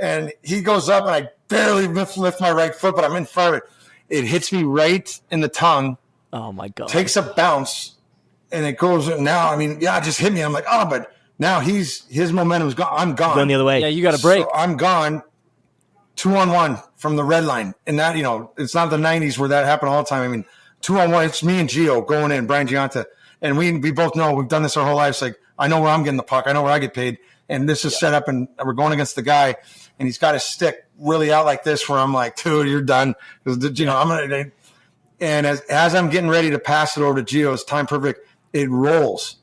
And he goes up, and I barely lift my right foot, but I'm in front of it. It hits me right in the tongue. Oh, my God. Takes a bounce, and it goes now. I mean, it just hit me. I'm like, oh, but now his momentum's gone. I'm gone. Going the other way. Yeah, you got a break. So I'm gone 2-on-1 from the red line. And that, it's not the 90s where that happened all the time. I mean, 2-on-1, it's me and Gio going in, Brian Gianta. And we both know we've done this our whole lives. Like, I know where I'm getting the puck. I know where I get paid. And this is set up, and we're going against the guy, and he's got his stick really out like this, where I'm like, dude, you're done. I'm gonna. And as I'm getting ready to pass it over to Gio, it's time perfect. It rolls,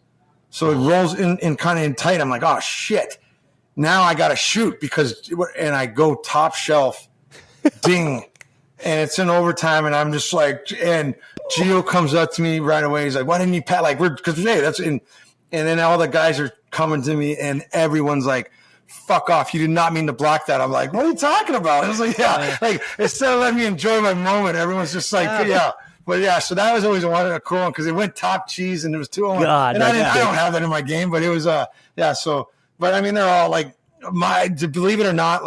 so it rolls in kind of in tight. I'm like, oh shit! Now I got to shoot and I go top shelf, ding, and it's in overtime, and I'm just like, and Gio comes up to me right away. He's like, why didn't you pat? And then all the guys are coming to me, and everyone's like, fuck off. You did not mean to block that. I'm like, what are you talking about? I was like, instead of letting me enjoy my moment, everyone's just like, But so that was always a cool one because it went top cheese and it was 2-1. And I don't have that in my game, but it was, So, but I mean, they're all to believe it or not,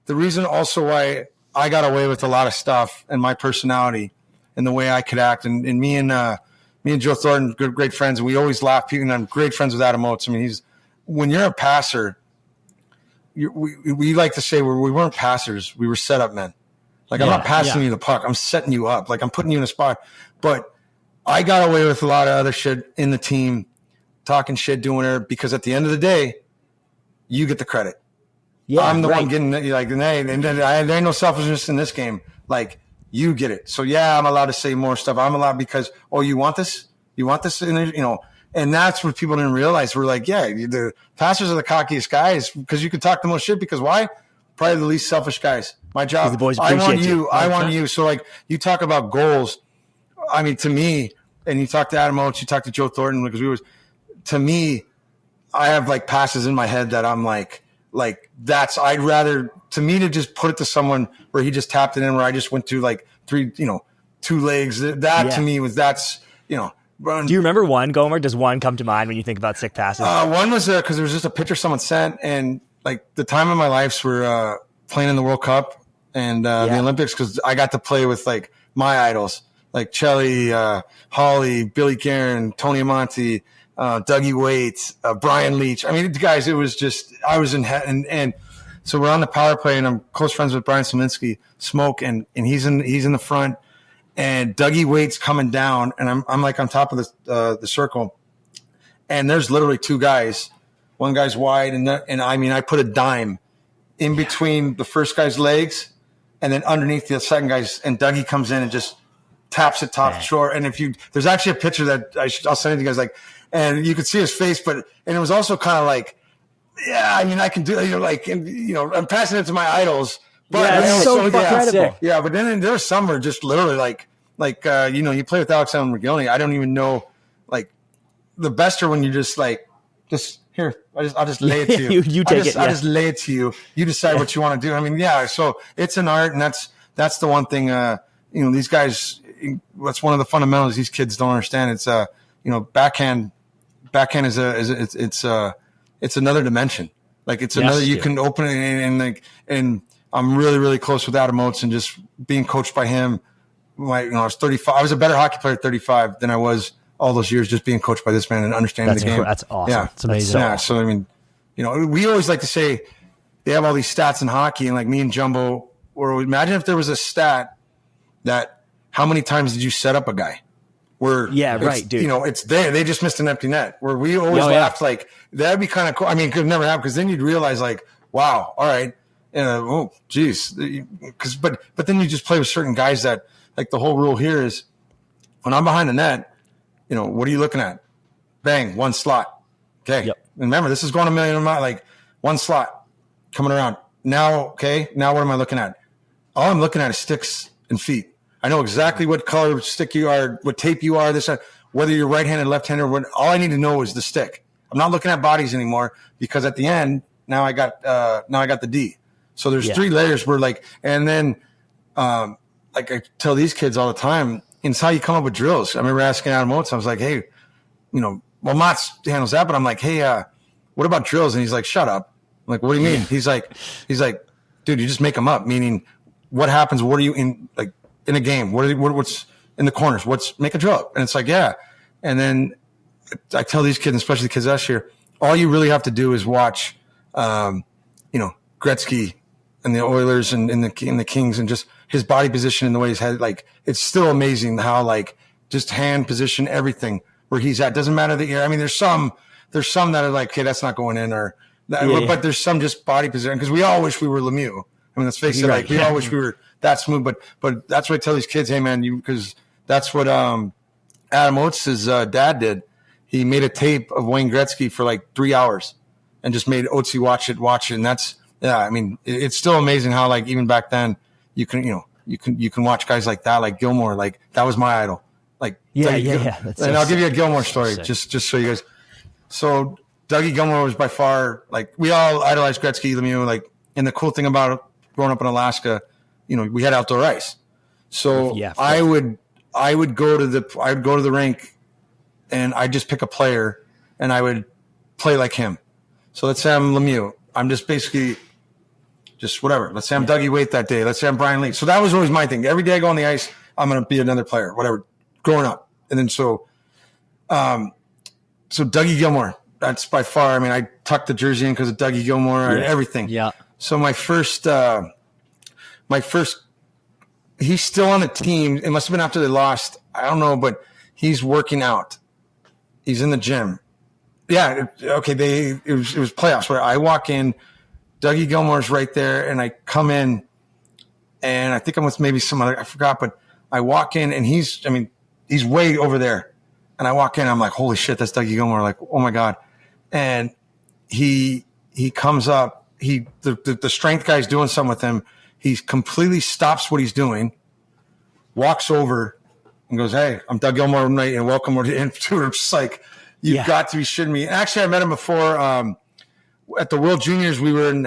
the reason also why I got away with a lot of stuff and my personality and the way I could act, and me and Joe Thornton, great friends, and we always laugh. And I'm great friends with Adam Oates. I mean, when you're a passer, we like to say we weren't passers, we were set up men. I'm not passing you the puck, I'm setting you up. I'm putting you in a spot. But I got away with a lot of other shit in the team, talking shit, doing it, because at the end of the day, you get the credit. Yeah, I'm the one getting and there ain't no selfishness in this game. You get it. So I'm allowed to say more stuff. I'm allowed because, oh, you want this? You want this, and that's what people didn't realize. We're like, yeah, the pastors are the cockiest guys because you can talk the most shit because why? Probably the least selfish guys. My job. The boys I want appreciate you. I want you. So like you talk about goals. I mean, to me, and you talk to Adam Oates, you talk to Joe Thornton because to me, I have like passes in my head that I'm like I'd rather to me to just put it to someone where he just tapped it in where I just went through like 2 legs. That to me was Do you remember one, Gomer? Does one come to mind when you think about sick passes? One was because there was just a picture someone sent, and like the time of my life were playing in the World Cup and the Olympics because I got to play with like my idols like Chelly, Holly, Billy Guerin, Tony Amonte, Dougie Waite, Brian Leach. I mean, guys, it was just I was in head, and so we're on the power play, and I'm close friends with Brian Smolinski, Smoke, and he's in the front. And Dougie Waite's coming down, and I'm like on top of the circle, and there's literally 2 guys. One guy's wide, and I mean I put a dime in between the first guy's legs, and then underneath the second guy's, and Dougie comes in and just taps it top short. And there's actually a picture that I'll send it to you guys, like, and you could see his face, and it was also kind of like, yeah, I mean I can do, I'm passing it to my idols. But it's so incredible. Yeah, but then there's some are just literally like you play with Alexander McGillney. I don't even know, like the best are when you just here. I'll just lay it to you. You take it. I'll just lay it to you. You decide what you want to do. I mean, yeah. So it's an art, and that's the one thing. These guys. That's one of the fundamentals these kids don't understand. It's backhand is it's another dimension. Like it's another. You can open it and I'm really, really close with Adam Oates and just being coached by him. I was 35. I was a better hockey player at 35 than I was all those years just being coached by this man and understanding the game. That's awesome. Yeah, it's amazing. Yeah. So, I mean, we always like to say they have all these stats in hockey, and like me and Jumbo, or imagine if there was a stat that how many times did you set up a guy? Dude. It's there. They just missed an empty net. Where we always laughed like that'd be kind of cool. I mean, it could never happen because then you'd realize like, wow, all right. Oh, geez. But then you just play with certain guys that like the whole rule here is when I'm behind the net, what are you looking at? Bang, one slot. Okay. Yep. Remember, this is going a million miles, like one slot coming around. Now, okay. Now what am I looking at? All I'm looking at is sticks and feet. I know exactly what color stick you are, what tape you are, whether you're right-handed, left-handed, all I need to know is the stick. I'm not looking at bodies anymore because at the end, now I got the D. So there's 3 layers where and then, like I tell these kids all the time, it's how you come up with drills. I remember asking Adam Oates, I was like, hey, Mats handles that, but I'm like, hey, what about drills? And he's like, shut up. I'm like, what do you mean? He's like, dude, you just make them up. Meaning what happens? What are you in a game? What's in the corners? Make a drill up. And it's like, yeah. And then I tell these kids, especially the kids last year, all you really have to do is watch, Gretzky and the Oilers and the Kings and just his body position and the way his head, it's still amazing how just hand position, everything where he's at. Doesn't matter the air. I mean, there's some that are like, okay, that's not going in but there's some just body position because we all wish we were Lemieux. I mean, let's face it, we all wish we were that smooth, but that's what I tell these kids, hey man, because that's what, Adam Oates' dad did. He made a tape of Wayne Gretzky for 3 hours and just made Oatesy watch it. And that's, yeah, I mean, it's still amazing how even back then you can watch guys like that, like Gilmore, that was my idol. And I'll give you a Gilmore story just so you guys. So Dougie Gilmore was by far we all idolized Gretzky, Lemieux, and the cool thing about growing up in Alaska, we had outdoor ice. So I would go to the rink and I'd just pick a player and I would play like him. So let's say I'm Lemieux. I'm just basically just whatever. Let's say I'm Dougie Waite that day. Let's say I'm Brian Leach. So that was always my thing. Every day I go on the ice, I'm going to be another player, whatever, growing up. And then so Dougie Gilmore, that's by far, I mean, I tucked the jersey in because of Dougie Gilmore and everything. Yeah. So my first, he's still on the team. It must have been after they lost. I don't know, but he's working out. He's in the gym. Yeah. Okay. It was playoffs where I walk in, Dougie Gilmore's right there, and I come in, and I think I'm with maybe some other, I forgot, but I walk in, and he's way over there. And I walk in, I'm like, holy shit, that's Dougie Gilmore. Like, oh my God. And he comes up, the strength guy's doing something with him. He completely stops what he's doing, walks over and goes, hey, I'm Doug Gilmore and welcome to the tour. I'm just like, you've got to be shitting me. And actually, I met him before at the World Juniors. We were in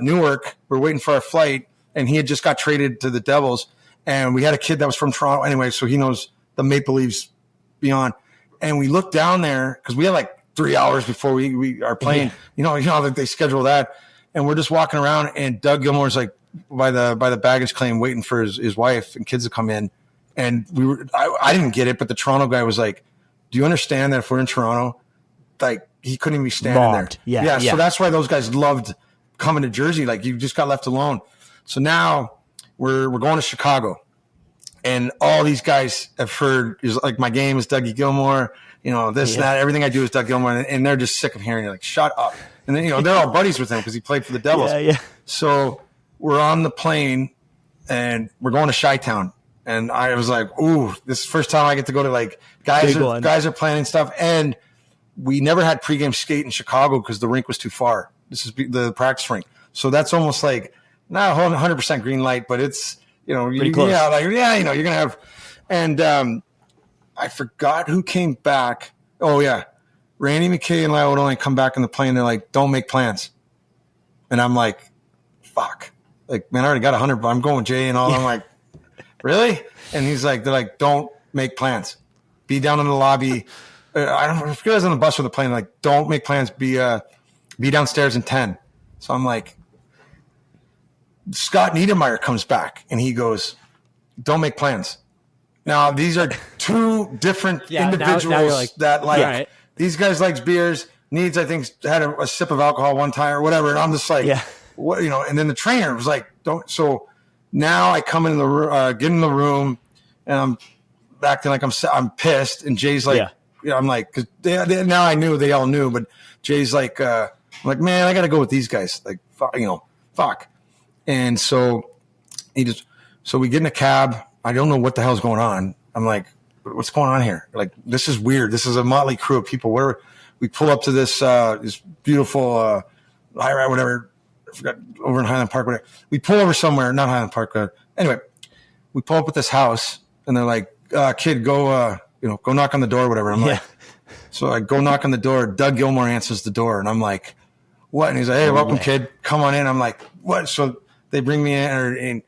Newark. We were waiting for our flight, and he had just got traded to the Devils. And we had a kid that was from Toronto anyway, so he knows the Maple Leafs beyond. And we looked down there because we had like 3 hours before we are playing. Yeah. You know that they schedule that. And we're just walking around, and Doug Gilmore's like by the baggage claim waiting for his wife and kids to come in. And I didn't get it, but the Toronto guy was like, do you understand that if we're in Toronto, like he couldn't even be standing there. Yeah. So that's why those guys loved coming to Jersey. Like you just got left alone. So now we're going to Chicago, and all these guys have heard is like my game is Dougie Gilmore, this, that, everything I do is Doug Gilmore. And they're just sick of hearing it. Like, shut up. And then, they're all buddies with him because he played for the Devils. Yeah. So we're on the plane and we're going to Chi-Town. And I was like, ooh, this is the first time I get to go to like guys are planning stuff. And we never had pregame skate in Chicago because the rink was too far. This is the practice rink. So that's almost like not 100% green light, but it's, pretty close. You're going to have, and I forgot who came back. Oh yeah. Randy McKay and Lyle O'Donnell come back in the plane. They're like, don't make plans. And I'm like, fuck. Like, man, I already got 100, but I'm going Jay and all. I'm like, really? And they're like, don't make plans. Be down in the lobby. I forget I was on the bus with the plane. Like, don't make plans. Be downstairs in 10. So I'm like, Scott Niedermeyer comes back and he goes, don't make plans. Now, these are two different individuals that these guys likes beers. Needs, I think, had a sip of alcohol one time or whatever. And I'm just like, what, and then the trainer was like, don't. So now I come in the get in the room and I'm acting like I'm pissed. And Jay's like, I'm like, cause now I knew, they all knew, but Jay's like, I'm like, man, I got to go with these guys. Like, fuck. And so so we get in a cab. I don't know what the hell's going on. I'm like, what's going on here? Like, this is weird. This is a motley crew of people. We pull up to this beautiful high rise, whatever. I forgot, over in Highland Park. Whatever. We pull over somewhere, not Highland Park. Anyway, we pull up at this house, and they're like, "Kid, go knock on the door, whatever." I'm like, so I go knock on the door. Doug Gilmore answers the door, and I'm like, "What?" And he's like, "Hey, welcome, kid. Come on in." I'm like, "What?" So they bring me in, and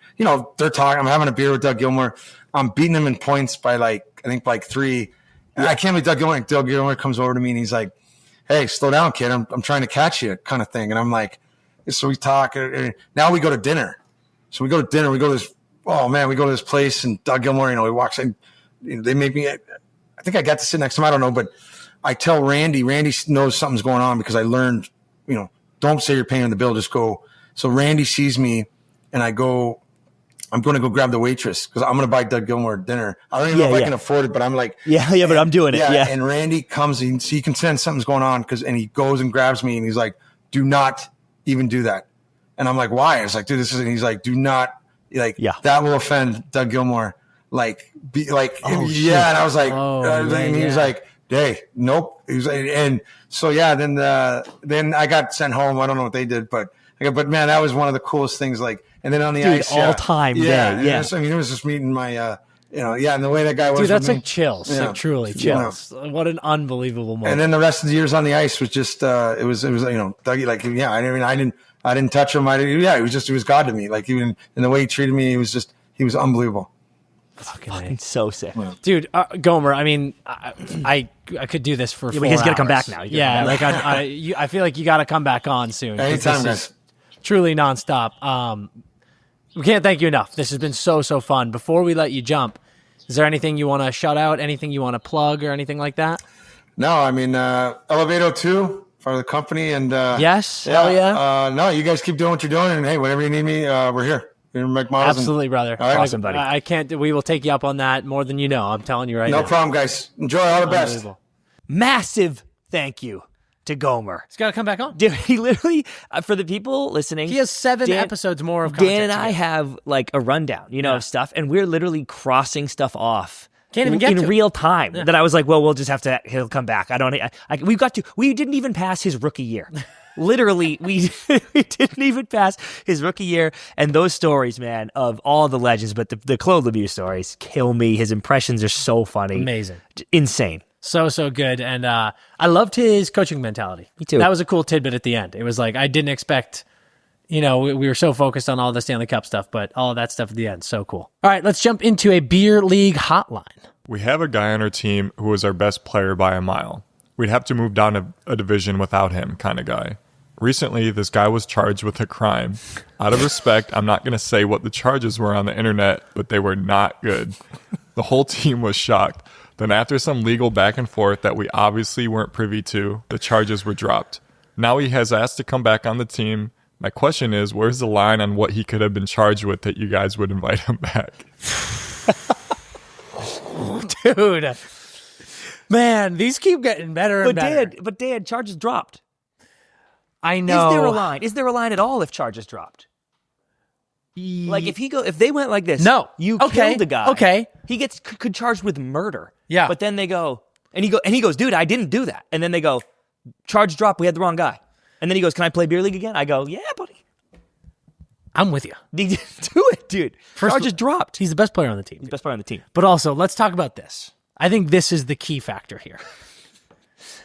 they're talking. I'm having a beer with Doug Gilmore. I'm beating him in points by I think 3. And I can't believe Doug Gilmore. Doug Gilmore comes over to me and he's like, "Hey, slow down, kid. I'm trying to catch you," kind of thing. And I'm like, so we talk. And now we go to dinner. So we go to dinner. We go to this. Oh man, we go to this place and Doug Gilmore. He walks in. They make me. I think I got to sit next to him. I don't know, but I tell Randy. Randy knows something's going on because I learned. Don't say you're paying the bill. Just go. So Randy sees me, and I go. I'm going to go grab the waitress because I'm going to buy Doug Gilmore dinner. I don't even know if I can afford it, but I'm like, but I'm doing it. Yeah. And Randy comes and he can sense something's going on and he goes and grabs me and he's like, do not even do that. And I'm like, why? I was like, dude, and he's like, do not that will offend Doug Gilmore. Like, be like, and I was like, and he was like, hey, nope. He was, and so, then I got sent home. I don't know what they did, but man, that was one of the coolest things. Like, and then on the ice, all time day. Yeah. It was just meeting my, and the way that guy was. Dude, that's like chills. Yeah. Like truly chills. What an unbelievable moment. And then the rest of the years on the ice was just, it was Dougie, like, I didn't touch him. It was God to me. Like, even in the way he treated me, he was unbelievable. Fucking so sick. Dude, Gomer, I mean, I could do this for 4 hours. He's got to come back now. I feel like you got to come back on soon. Anytime, guys. Truly nonstop. We can't thank you enough. This has been so fun. Before we let you jump, is there anything you want to shout out, anything you want to plug or anything like that? No, I mean, Elevato 2 for the company. And yes, hell yeah. No, you guys keep doing what you're doing. And hey, whenever you need me, we're here. Absolutely, brother. All right. Awesome, buddy. I can't. We will take you up on that more than you know. I'm telling you right now. No problem, guys. Enjoy. All the best. Massive thank you to Gomer. He's got to come back on. Dude, he literally, for the people listening, he has 7 episodes more of content. Dan and I have like a rundown, of stuff, and we're literally crossing stuff off Can't even get in to real time that I was like, well, we'll just have to. He'll come back. We didn't even pass his rookie year. Literally, we didn't even pass his rookie year. And those stories, man, of all the legends, but the Claude Lemieux stories kill me. His impressions are so funny, amazing, insane, so good. And I loved his coaching mentality. Me too. That was a cool tidbit at the end. It was like I didn't expect. We were so focused on all the Stanley Cup stuff, but all of that stuff at the end, so cool. All right, let's jump into a beer league hotline. We have a guy on our team who is our best player by a mile. We'd have to move down a division without him kind of guy. Recently, this guy was charged with a crime. Out of respect, I'm not going to say what the charges were on the internet, but they were not good. The whole team was shocked. Then after some legal back and forth that we obviously weren't privy to, the charges were dropped. Now he has asked to come back on the team. My question is, where's the line on what he could have been charged with that you guys would invite him back? Dude. Man, these keep getting better and better. But Dan, charges dropped. I know. Is there a line? Is there a line at all if charges dropped? Like if they went like this, no, you killed the guy. Okay, he could charged with murder. Yeah, but then they go and he goes, dude, I didn't do that. And then they go, charge drop, we had the wrong guy. And then he goes, can I play beer league again? I go, yeah, buddy. I'm with you. Do it, dude. Charges dropped. He's the best player on the team. He's the best player on the team. But also, let's talk about this. I think this is the key factor here.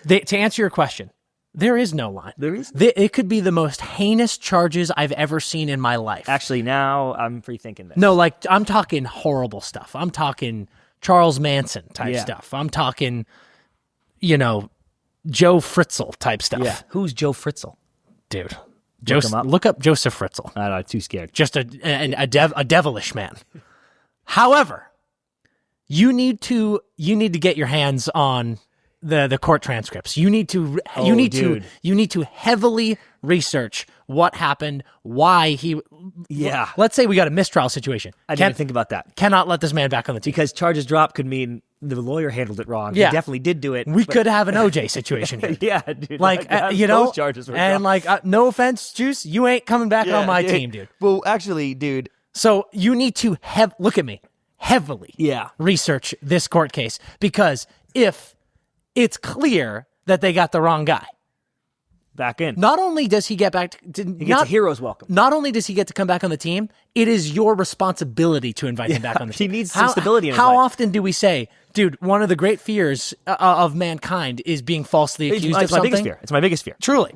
To answer your question, there is no line. There is? It could be the most heinous charges I've ever seen in my life. Actually, now I'm rethinking this. No, like, I'm talking horrible stuff. I'm talking Charles Manson type stuff. I'm talking, Joe Fritzl type stuff. Yeah. Who's Joe Fritzl? Dude. Look up Joseph Fritzl. I don't know, too scared. Just a devilish man. However, you need to get your hands on the court transcripts. You need to heavily research what happened, why he. Yeah. Let's say we got a mistrial situation. I didn't think about that. Cannot let this man back on the team because charges drop could mean the lawyer handled it wrong. Yeah. He definitely did do it. We could have an OJ situation here. Yeah, dude. Those charges were and dropped. No offense, Juice, you ain't coming back on my team, dude. Well, actually, dude. So you need to look at me heavily. Yeah. Research this court case because if it's clear that they got the wrong guy. Back in. Not only does he get back to he gets a hero's welcome. Not only does he get to come back on the team, it is your responsibility to invite him back on the team. He needs some stability in his How life. often do we say, dude, one of the great fears of mankind is being falsely accused of something? My biggest fear. It's my biggest fear. Truly.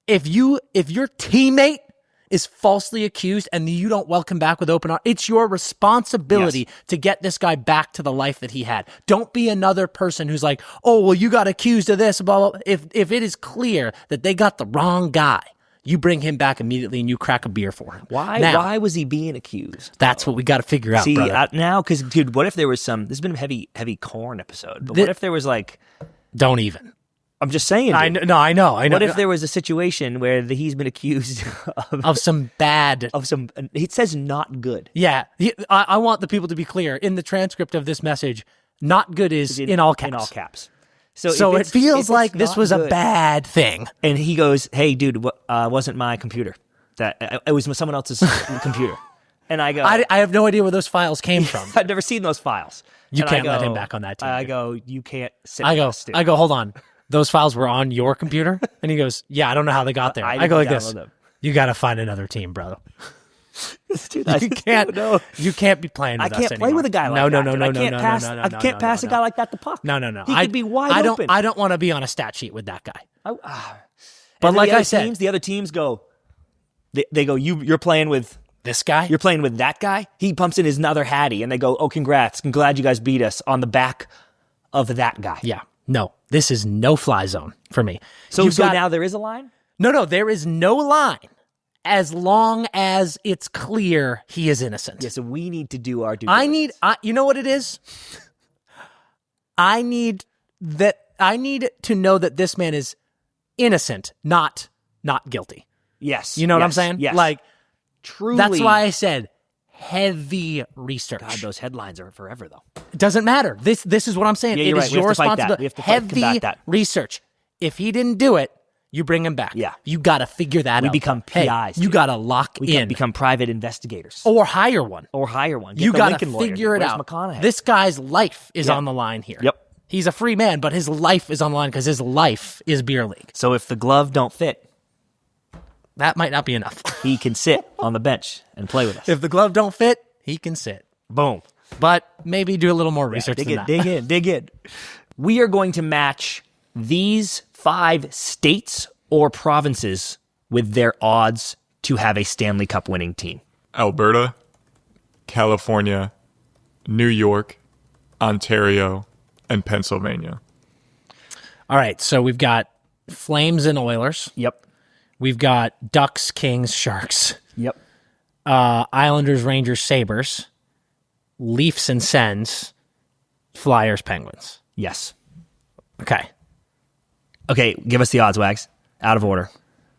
If your teammate is falsely accused and you don't welcome back with open arms, it's your responsibility to get this guy back to the life that he had. Don't be another person who's like, oh, well, you got accused of this, blah, blah, blah. If it is clear that they got the wrong guy, you bring him back immediately and you crack a beer for him. Why was he being accused? That's what we got to figure out, brother. Now, because, dude, what if there was there's been a heavy corn episode, but what if there was don't even. I'm just saying. I know. What if there was a situation where he's been accused of some bad... It says not good. Yeah. I want the people to be clear. In the transcript of this message, not good is in all caps. In all caps. So it feels like this was a bad thing. And he goes, hey, dude, wasn't my computer. It was someone else's computer. And I go... I have no idea where those files came from. I've never seen those files. You can't let him back on that team. I go, you can't sit I go, hold on. Those files were on your computer? And he goes, yeah, I don't know how they got there. I go like this. You got to find another team, bro. Dude, you can't be playing with us anymore. I can't play with a guy like that. No. I can't pass a guy like that the puck. No. He could be wide open. I don't want to be on a stat sheet with that guy. But like I said, the other teams go, they go, you're playing with this guy? You're playing with that guy? He pumps in his other hattie, and they go, oh, congrats. I'm glad you guys beat us on the back of that guy. Yeah. No, this is no-fly zone for me. So now there is a line? No, there is no line as long as it's clear he is innocent. Yeah, so we need to do our due diligence. You know what it is? I need to know that this man is innocent, not guilty. Yes. You know what I'm saying? Yes. Like, truly. That's why I said heavy research. God, those headlines are forever, though. It doesn't matter. This is what I'm saying. Yeah, It is your responsibility. We have to heavy combat that. research. If he didn't do it, You bring him back. Yeah. You got to figure that out. We become Hey, PIs. you got to lock We can in. become private investigators. Or hire one. Or hire one. Get You the got to Lincoln lawyer. figure it Where's out. McConaughey? This guy's life is on the line here. Yep. He's a free man, but his life is on the line because his life is beer league. So if the glove don't fit, That might not be enough. he can sit on the bench and play with us. If the glove don't fit, he can sit. Boom. But maybe do a little more research than that. Dig in. We are going to match these 5 states or provinces with their odds to have a Stanley Cup winning team. Alberta, California, New York, Ontario, and Pennsylvania. All right, so we've got Flames and Oilers. Yep. We've got Ducks, Kings, Sharks. Yep. Islanders, Rangers, Sabres. Leafs and Sens. Flyers, Penguins. Yes. Okay. Okay, give us the odds, Wags. Out of order.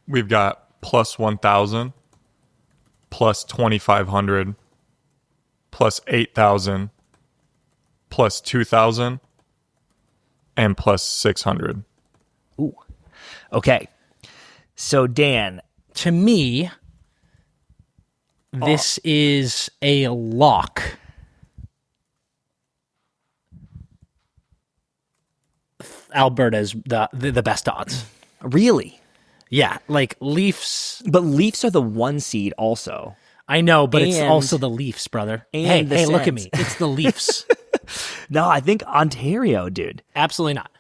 We've got plus 1,000, plus 2,500, plus 8,000, plus 2,000, and plus 600. Ooh. Okay. So, Dan. To me, this is a lock. Alberta's the best odds. Really? Yeah, like Leafs. But Leafs are the 1 seed also. I know, but it's And- also the Leafs, brother. and the Hey, look at Sens. me. It's the Leafs. No, I think Ontario, dude. Absolutely not.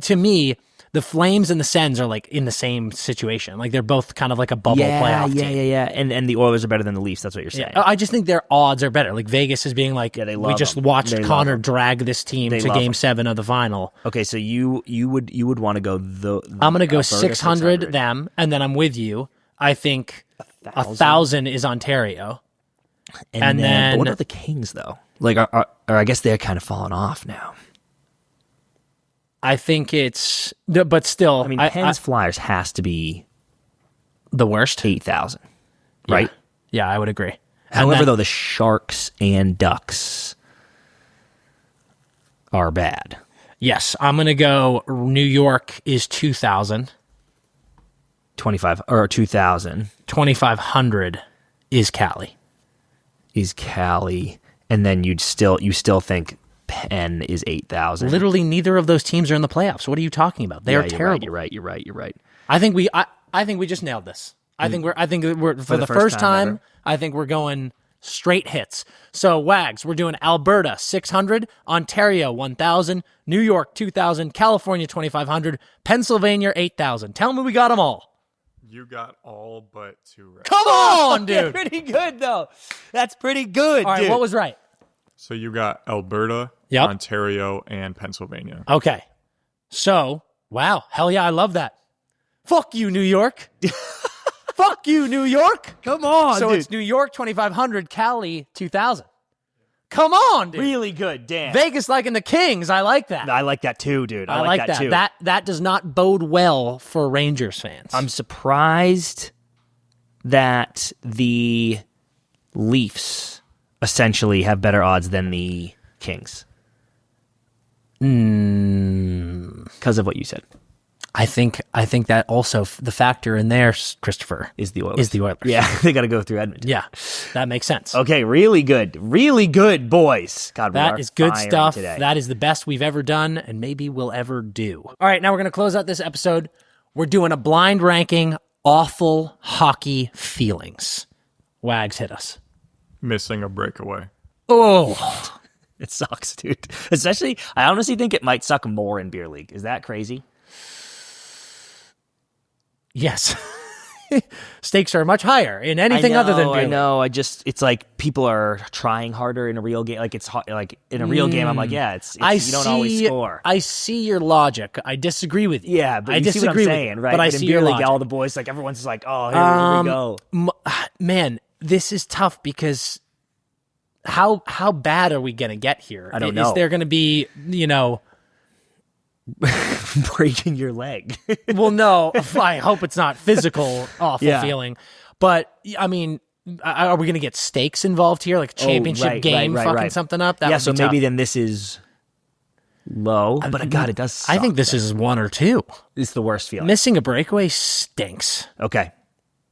To me, the Flames and the Sens are like in the same situation. Like they're both kind of like a bubble playoff team. Yeah. And the Oilers are better than the Leafs. That's what you're saying. Yeah, I just think their odds are better. Like Vegas is being like, they we love just them. watched They love Connor them. drag this team They to love Game them. 7 of the final. Okay, so you would want to go the I'm going to go Alberta, 600 them, and then I'm with you. I think 1,000 is Ontario. And then- then what about the Kings though? Like, or I guess they're kind of falling off now. I think it's, but still, I mean, Pens Flyers has to be the worst. 8,000, right? Yeah, I would agree. However, though, the Sharks and Ducks are bad. Yes, I'm going to go New York is 2,000. 25 or 2,000 2,500 is Cali. is Cali, and then you still think Penn is 8,000. Literally, neither of those teams are in the playoffs. What are you talking about? They are terrible. You're right. I think we just nailed this. I think we're for the first time ever. I think we're going straight hits. So Wags, we're doing Alberta 600, Ontario 1,000, New York 2,000, California 2,500, Pennsylvania 8,000. Tell me we got them all. You got all but 2 right. Come on, dude. Pretty good though. That's pretty good. All right, dude. what was right? So you got Alberta, Yep. Ontario, and Pennsylvania. Okay. So, wow. Hell yeah, I love that. Fuck you, New York. Fuck you, New York. Come on, So dude. it's New York 2,500, Cali 2,000. Come on, dude. Really good, Dan. Vegas liking the Kings. I like that. I like that too, dude. I like that. too. That does not bode well for Rangers fans. I'm surprised that the Leafs essentially have better odds than the Kings. Because of what you said. I think that also the factor in there, Christopher, Is the Oilers. is the Oilers. Yeah, they got to go through Edmonton. Yeah, that makes sense. Okay, really good. Really good, boys. God, we That are is good firing stuff. today. That is the best we've ever done and maybe we'll ever do. All right, now we're going to close out this episode. We're doing a blind ranking awful hockey feelings. Wags, hit us. Missing a breakaway. Oh, It sucks, dude. Especially, I honestly think it might suck more in beer league. Is that crazy? yes. Stakes are much higher in anything other than beer I league. know. It's like people are trying harder in a real game. Like like in a real game. I'm like, yeah, it's you don't always score. I see your logic. I disagree with you. Yeah, but I you see disagree what I'm with saying, you, right? But I in see beer your league, logic. all the boys, like everyone's just like, oh, here we go. Man, this is tough because how bad are we going to get here? I don't know. Is there going to be, Breaking your leg. well, no, I hope it's not physical, awful Yeah. feeling. But, I mean, are we going to get stakes involved here? Like a championship game fucking something up? That yeah, would so be tough. maybe then this is low, but God, it does suck. I think this is 1 or 2. It's the worst feeling. Missing a breakaway stinks. Okay.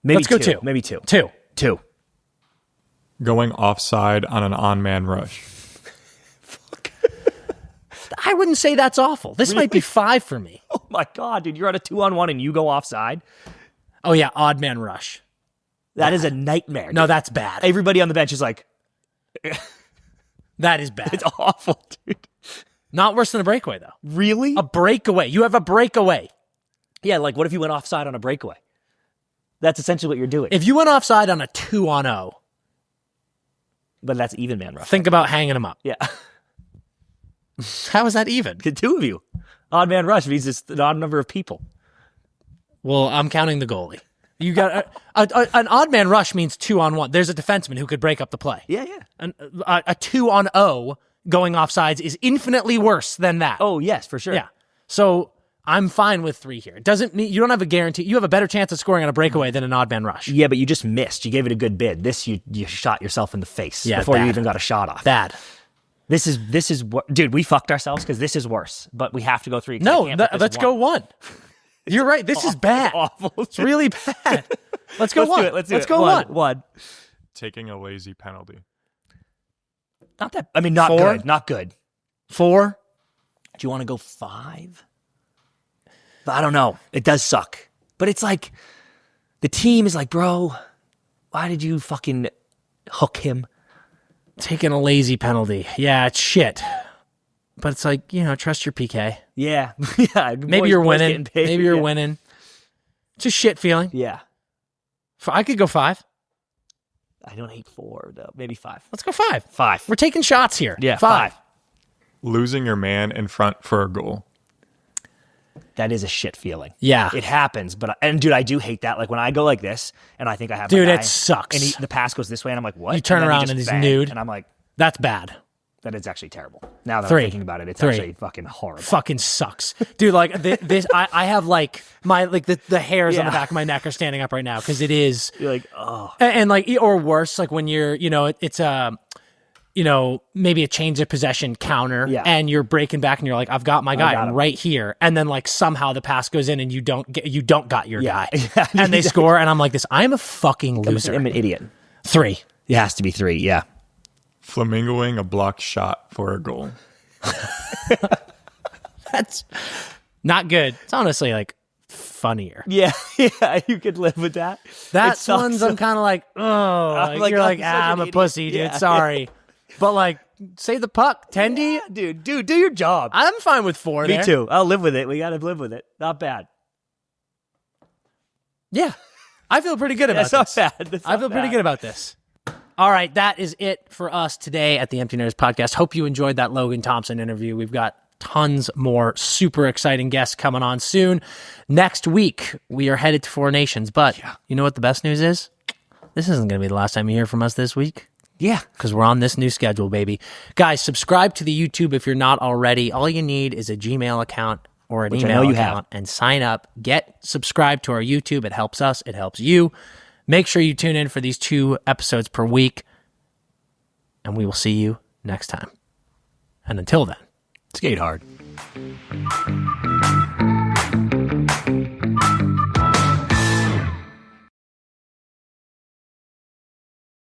Maybe Let's go 2. 2. Maybe 2. 2. 2. Going offside on an on-man rush. I wouldn't say that's awful. This might be 5 for me. Oh my God, dude. You're on a 2-on-1 and you go offside. Oh, yeah. Odd man rush. That is a nightmare. No, that's bad. Everybody on the bench is like, That is bad. it's awful, dude. Not worse than a breakaway, though. Really? A breakaway. You have a breakaway. Yeah, like what if you went offside on a breakaway? That's essentially what you're doing. If you went offside on a 2-on-0, But that's even man rush. think about hanging him up. Yeah. How is that even? The 2 of you. Odd man rush means it's an odd number of people. Well, I'm counting the goalie. You got an odd man rush means 2-on-1. There's a defenseman who could break up the play. Yeah. A 2-on-0 going offsides is infinitely worse than that. Oh, yes, for sure. Yeah. So I'm fine with 3 here. It doesn't mean you don't have a guarantee. You have a better chance of scoring on a breakaway than an odd man rush. Yeah, but you just missed. You gave it a good bid. This, you shot yourself in the face before you even got a shot off. Bad. This is what, dude, we fucked ourselves because this is worse, but we have to go 3. No, let's go 1. You're right. This is bad. Awful. It's really bad. Let's go 1. Let's go 1. 1. Taking a lazy penalty. Not that, I mean, not 4? good. Not good. 4? Do you want to go 5? I don't know. It does suck. But it's like, the team is like, bro, why did you fucking hook him? Taking a lazy penalty. Yeah, it's shit. But it's like, trust your PK. Yeah. Yeah. Maybe you're winning. Maybe you're winning. It's a shit feeling. Yeah. I could go 5. I don't hate 4, though. Maybe 5. Let's go 5. 5. We're taking shots here. Yeah, 5. Losing your man in front for a goal. That is a shit feeling. Yeah. It happens, and dude, I do hate that. Like when I go like this and I think I have Dude, my guy, it sucks. and the pass goes this way and I'm like, what? You turn and around just and he's bang, nude. And I'm like, That's bad. that is actually terrible. Now that 3. I'm thinking about it, it's 3. actually fucking horrible. Fucking sucks. Dude, like this I have like my the hairs on the Yeah. back of my neck are standing up right now because it is You're like, oh. and like or worse, like when you're, it's maybe a change of possession counter and you're breaking back and you're like, I've got my guy right here. And then like somehow the pass goes in and you don't got your guy. Yeah. And they score and I'm like this, I'm a fucking loser. I'm an idiot. 3. It has to be 3, yeah. Flamingoing a blocked shot for a goal. That's not good. It's honestly like funnier. Yeah, you could live with that. That one's I'm kind of like, oh, like, you're like, I'm a idiot. pussy, dude. Yeah. Sorry. But like, save the puck, Tendy. Dude, do your job. I'm fine with 4 there. Me too. I'll live with it. We got to live with it. Not bad. Yeah. I feel pretty good about That's this. not bad. That's I not feel pretty bad. good about this. All right, that is it for us today at the Empty Nerds Podcast. Hope you enjoyed that Logan Thompson interview. We've got tons more super exciting guests coming on soon. Next week, we are headed to 4 Nations. But you know what the best news is? This isn't going to be the last time you hear from us this week. Yeah. Because we're on this new schedule, baby. Guys, subscribe to the YouTube if you're not already. All you need is a Gmail account or an email account and sign up. Get subscribed to our YouTube. It helps us. It helps you. Make sure you tune in for these 2 episodes per week. And we will see you next time. And until then, Skate hard.